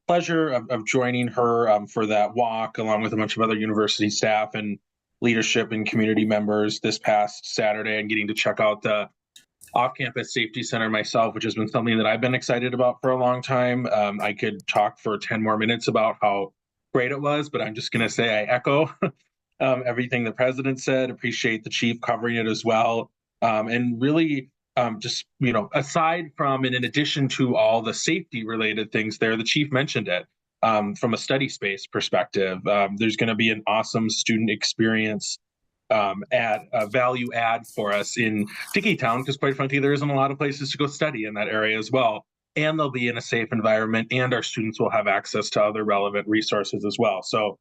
pleasure of joining her for that walk, along with a bunch of other university staff and leadership and community members this past Saturday, and getting to check out the off-campus safety center myself, which has been something that I've been excited about for a long time. I could talk for 10 more minutes about how great it was, but I'm just going to say I echo everything the president said. Appreciate the Chief covering it as well. And really just, aside from and in addition to all the safety related things there, the Chief mentioned it from a study space perspective. There's going to be an awesome student experience value add for us in Dickeytown, because quite frankly, there isn't a lot of places to go study in that area as well. And they'll be in a safe environment, and our students will have access to other relevant resources as well. So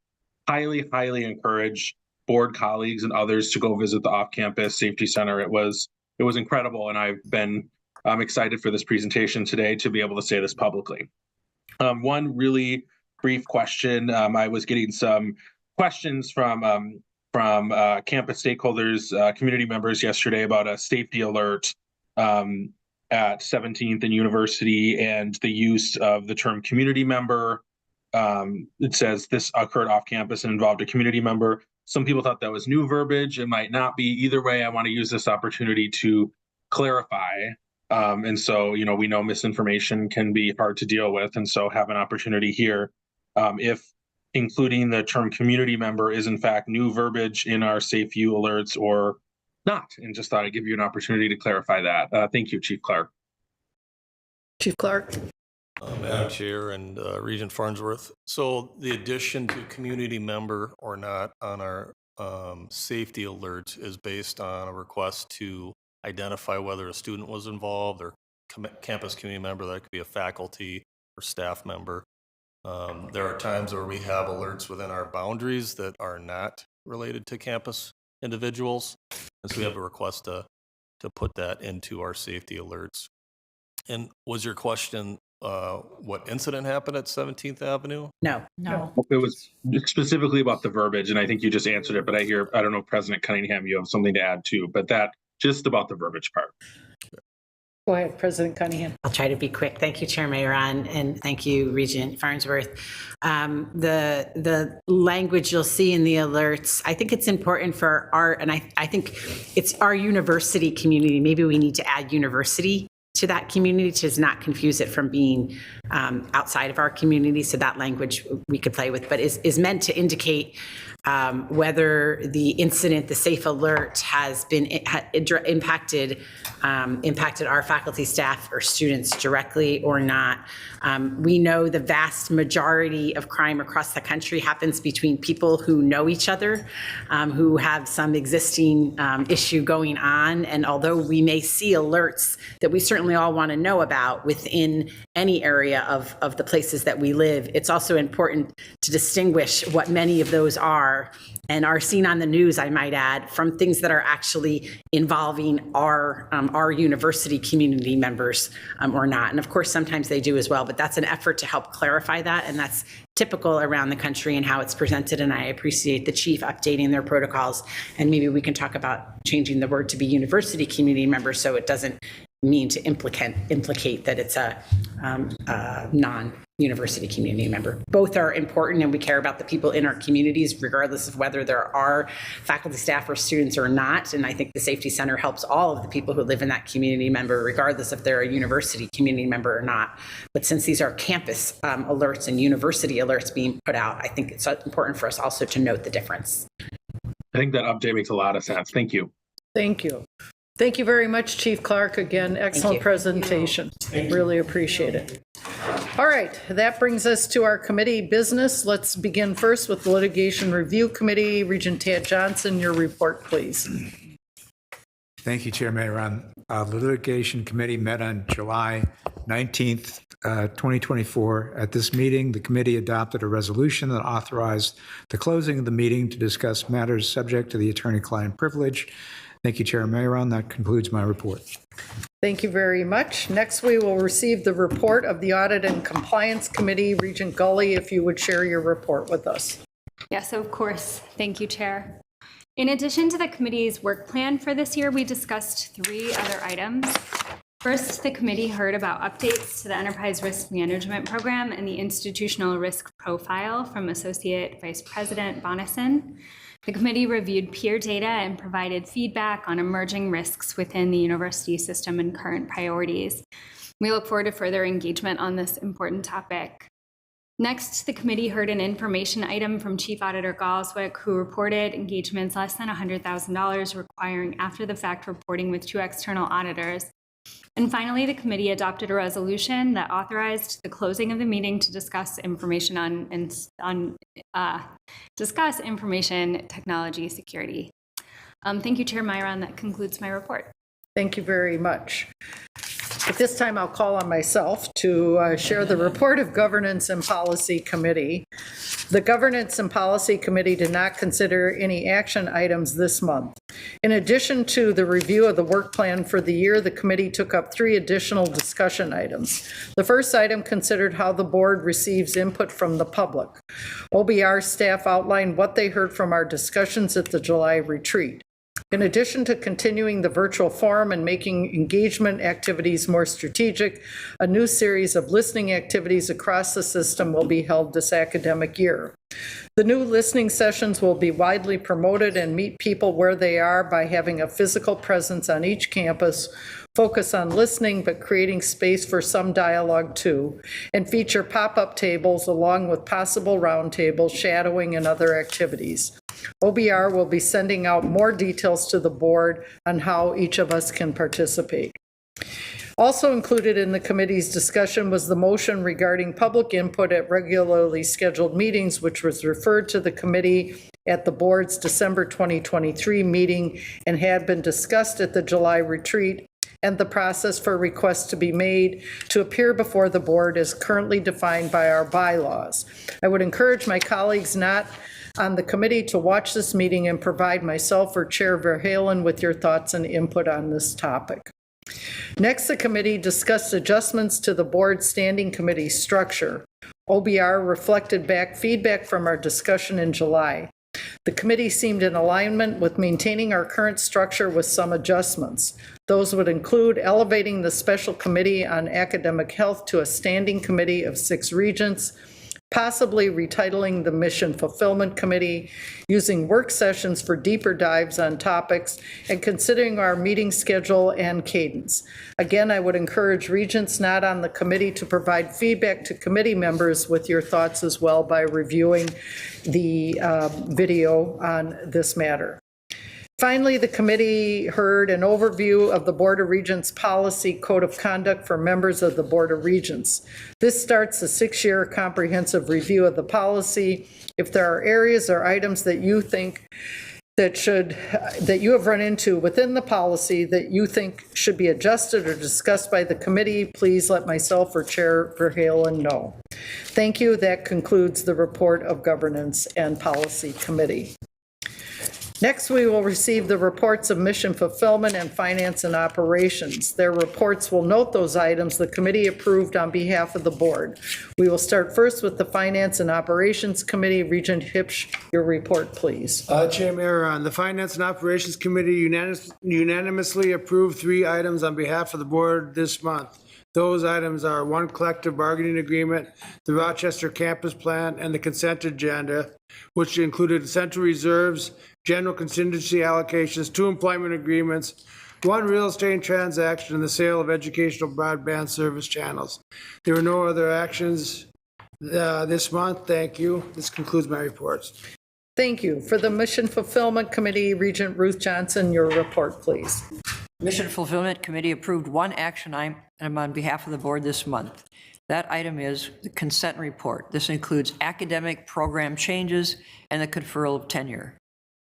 highly, highly encourage board colleagues and others to go visit the off-campus safety center. It was incredible, and I've been excited for this presentation today to be able to say this publicly. One really brief question. I was getting some questions from campus stakeholders, community members yesterday about a safety alert at 17th and University and the use of the term community member. It says this occurred off campus and involved a community member. Some people thought that was new verbiage. It might not be. Either way, I want to use this opportunity to clarify. And so, we know misinformation can be hard to deal with. And so have an opportunity here. If including the term community member is in fact new verbiage in our Safe U alerts or not, and just thought I'd give you an opportunity to clarify that. Thank you, Chief Clark. Chief Clark. Madam Chair and Regent Farnsworth. So the addition to community member or not on our safety alerts is based on a request to identify whether a student was involved or campus community member. That could be a faculty or staff member. There are times where we have alerts within our boundaries that are not related to campus individuals. And so we have a request to put that into our safety alerts. And was your question what incident happened at 17th Avenue? No. It was specifically about the verbiage, and I think you just answered it, but I don't know, President Cunningham, you have something to add too, but that just about the verbiage part. Go ahead, President Cunningham. I'll try to be quick. Thank you, Chair Mayron, and thank you, Regent Farnsworth. The language you'll see in the alerts, I think it's important for and I think it's our university community. Maybe we need to add university to that community to not confuse it from being outside of our community. So that language we could play with, but is meant to indicate whether the incident, the safe alert, has been impacted our faculty, staff, or students directly or not. We know the vast majority of crime across the country happens between people who know each other, who have some existing issue going on. And although we may see alerts that we certainly all want to know about within any area of the places that we live, it's also important to distinguish what many of those are and are seen on the news, I might add, from things that are actually involving our university community members or not. And of course, sometimes they do as well, but that's an effort to help clarify that. And that's typical around the country and how it's presented. And I appreciate the chief updating their protocols. And maybe we can talk about changing the word to be university community members so it doesn't mean to implicate that it's a non-university community member. Both are important, and we care about the people in our communities, regardless of whether there are faculty, staff, or students or not. And I think the Safety Center helps all of the people who live in that community member, regardless if they're a university community member or not. But since these are campus alerts and university alerts being put out, I think it's important for us also to note the difference. I think that update makes a lot of sense. Thank you. Thank you. Thank you very much, Chief Clark. Again, excellent presentation. Really appreciate it. All right, that brings us to our committee business. Let's begin first with the Litigation Review Committee. Regent Tad Johnson, your report, please. Thank you, Chair Mayron. The Litigation Committee met on July 19th, 2024. At this meeting, the committee adopted a resolution that authorized the closing of the meeting to discuss matters subject to the attorney-client privilege. Thank you, Chair Mayron. That concludes my report. Thank you very much. Next, we will receive the report of the Audit and Compliance Committee. Regent Gully, if you would share your report with us. Yes, of course. Thank you, Chair. In addition to the committee's work plan for this year, we discussed 3 other items. First, the committee heard about updates to the Enterprise Risk Management Program and the Institutional Risk Profile from Associate Vice President Bonison. The committee reviewed peer data and provided feedback on emerging risks within the university system and current priorities. We look forward to further engagement on this important topic. Next, the committee heard an information item from Chief Auditor Galswick, who reported engagements less than $100,000 requiring after-the-fact reporting with 2 external auditors. And finally, the committee adopted a resolution that authorized the closing of the meeting to discuss information information technology security. Thank you, Chair Myron. That concludes my report. Thank you very much. At this time, I'll call on myself to share the report of Governance and Policy Committee. The Governance and Policy Committee did not consider any action items this month. In addition to the review of the work plan for the year, the committee took up 3 additional discussion items. The first item considered how the board receives input from the public. OBR staff outlined what they heard from our discussions at the July retreat. In addition to continuing the virtual forum and making engagement activities more strategic, a new series of listening activities across the system will be held this academic year. The new listening sessions will be widely promoted and meet people where they are by having a physical presence on each campus, focus on listening but creating space for some dialogue too, and feature pop-up tables along with possible roundtables, shadowing, and other activities. OBR will be sending out more details to the board on how each of us can participate. Also included in the committee's discussion was the motion regarding public input at regularly scheduled meetings, which was referred to the committee at the board's December 2023 meeting and had been discussed at the July retreat, and the process for requests to be made to appear before the board is currently defined by our bylaws. I would encourage my colleagues not on the committee to watch this meeting and provide myself or Chair Verhalen with your thoughts and input on this topic. Next, the committee discussed adjustments to the board standing committee structure. OBR reflected back feedback from our discussion in July. The committee seemed in alignment with maintaining our current structure with some adjustments. Those would include elevating the special committee on academic health to a standing committee of 6 regents, possibly retitling the Mission Fulfillment Committee, using work sessions for deeper dives on topics, and considering our meeting schedule and cadence. Again, I would encourage regents not on the committee to provide feedback to committee members with your thoughts as well by reviewing the video on this matter. Finally, the committee heard an overview of the Board of Regents Policy Code of Conduct for members of the Board of Regents. This starts a 6-year comprehensive review of the policy. If there are areas or items that you think that you have run into within the policy that you think should be adjusted or discussed by the committee, please let myself or Chair Verhalen know. Thank you. That concludes the report of Governance and Policy Committee. Next, we will receive the reports of Mission Fulfillment and Finance and Operations. Their reports will note those items the committee approved on behalf of the board. We will start first with the Finance and Operations Committee. Regent Hipsch, your report, please. Chair Mayor, the Finance and Operations Committee unanimously approved 3 items on behalf of the board this month. Those items are 1 collective bargaining agreement, the Rochester campus plan, and the consent agenda, which included central reserves, general contingency allocations, 2 employment agreements, 1 real estate transaction, and the sale of educational broadband service channels. There were no other actions this month. Thank you. This concludes my reports. Thank you. For the Mission Fulfillment Committee, Regent Ruth Johnson, your report, please. Mission Fulfillment Committee approved 1 action item on behalf of the board this month. That item is the consent report. This includes academic program changes and the conferral of tenure.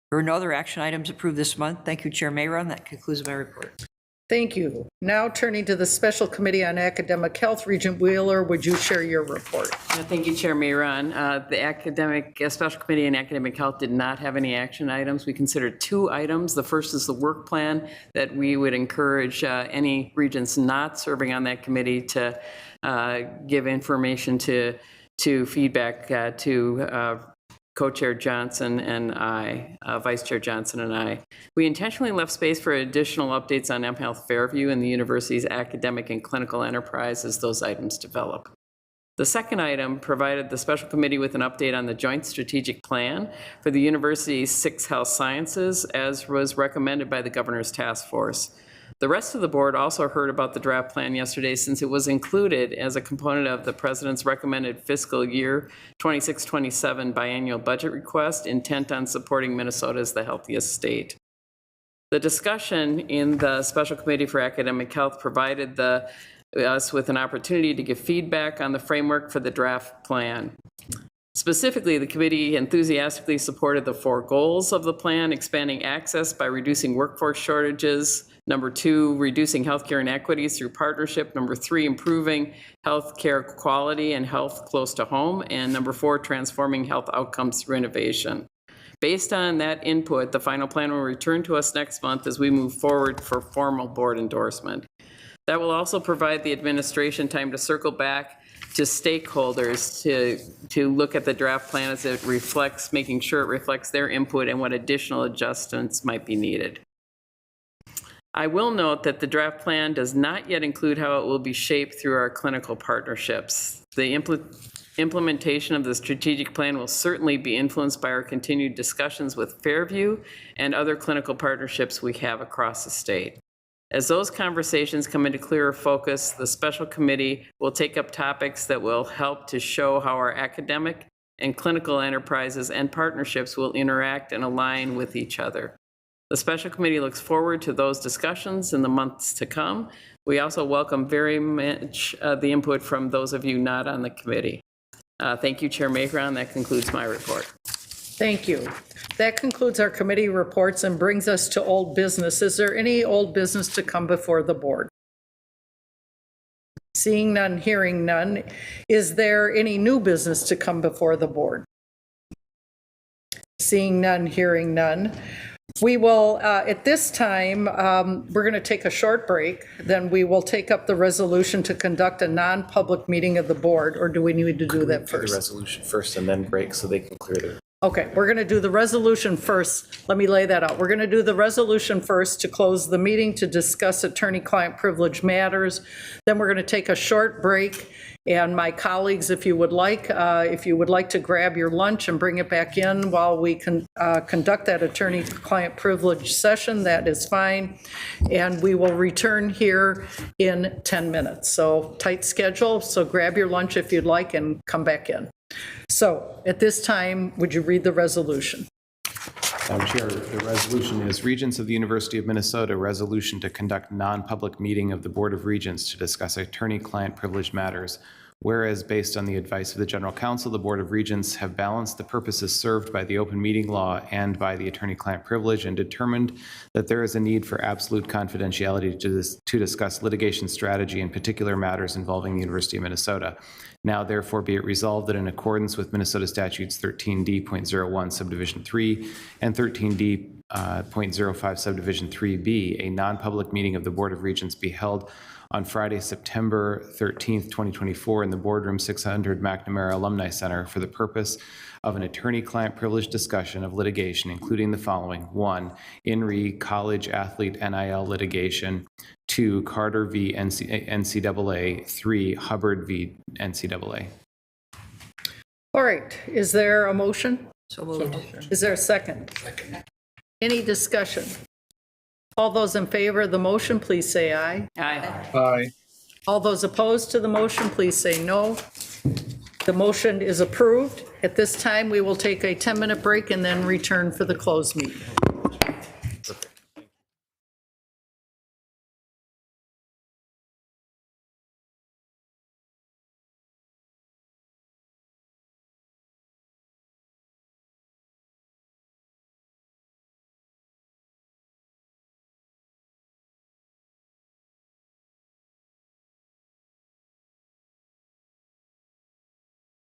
There were no other action items approved this month. Thank you, Chair Mayron. That concludes my report. Thank you. Now turning to the Special Committee on Academic Health, Regent Wheeler, would you share your report? Thank you, Chair Mayron. The Special Committee on Academic Health did not have any action items. We considered 2 items. The first is the work plan that we would encourage any regents not serving on that committee to give information to feedback to Co-Chair Johnson and I, Vice Chair Johnson and I. We intentionally left space for additional updates on mHealth Fairview and the university's academic and clinical enterprise as those items develop. The second item provided the special committee with an update on the joint strategic plan for the university's 6 health sciences, as was recommended by the governor's task force. The rest of the board also heard about the draft plan yesterday, since it was included as a component of the president's recommended fiscal year 26-27 biennial budget request, intent on supporting Minnesota as the healthiest state. The discussion in the Special Committee for Academic Health provided us with an opportunity to give feedback on the framework for the draft plan. Specifically, the committee enthusiastically supported the 4 goals of the plan: expanding access by reducing workforce shortages. Number 2, reducing healthcare inequities through partnership. Number 3, improving healthcare quality and health close to home. And number 4, transforming health outcomes through innovation. Based on that input, the final plan will return to us next month as we move forward for formal board endorsement. That will also provide the administration time to circle back to stakeholders to look at the draft plan as it reflects, making sure it reflects their input and what additional adjustments might be needed. I will note that the draft plan does not yet include how it will be shaped through our clinical partnerships. The implementation of the strategic plan will certainly be influenced by our continued discussions with Fairview and other clinical partnerships we have across the state. As those conversations come into clearer focus, the special committee will take up topics that will help to show how our academic and clinical enterprises and partnerships will interact and align with each other. The special committee looks forward to those discussions in the months to come. We also welcome very much the input from those of you not on the committee. Thank you, Chair Mahron. That concludes my report. Thank you. That concludes our committee reports and brings us to old business. Is there any old business to come before the board? Seeing none, hearing none. Is there any new business to come before the board? Seeing none, hearing none. We will, at this time, we're going to take a short break. Then we will take up the resolution to conduct a non-public meeting of the board, or do we need to do that first? The resolution first and then break so they can clear their. Okay, we're going to do the resolution first. Let me lay that out. We're going to do the resolution first to close the meeting to discuss attorney-client privilege matters. Then we're going to take a short break. And my colleagues, if you would like to grab your lunch and bring it back in while we conduct that attorney-client privilege session, that is fine. And we will return here in 10 minutes. So tight schedule, so grab your lunch if you'd like and come back in. So at this time, would you read the resolution? Madam Chair, the resolution is Regents of the University of Minnesota resolution to conduct non-public meeting of the Board of Regents to discuss attorney-client privilege matters. Whereas, based on the advice of the General Counsel, the Board of Regents have balanced the purposes served by the open meeting law and by the attorney-client privilege and determined that there is a need for absolute confidentiality to discuss litigation strategy in particular matters involving the University of Minnesota. Now, therefore, be it resolved that in accordance with Minnesota Statutes 13D.01 subdivision 3 and 13D.05 subdivision 3B, a non-public meeting of the Board of Regents be held on Friday, September 13th, 2024 in the Boardroom 600 McNamara Alumni Center for the purpose of an attorney-client privilege discussion of litigation, including the following: 1, In re College Athlete NIL litigation; 2, Carter v. NCAA; 3, Hubbard v. NCAA. All right, is there a motion? So moved. Is there a second? Second. Any discussion? All those in favor of the motion, please say aye. Aye. Aye. All those opposed to the motion, please say no. The motion is approved. At this time, we will take a 10-minute break and then return for the closed meeting.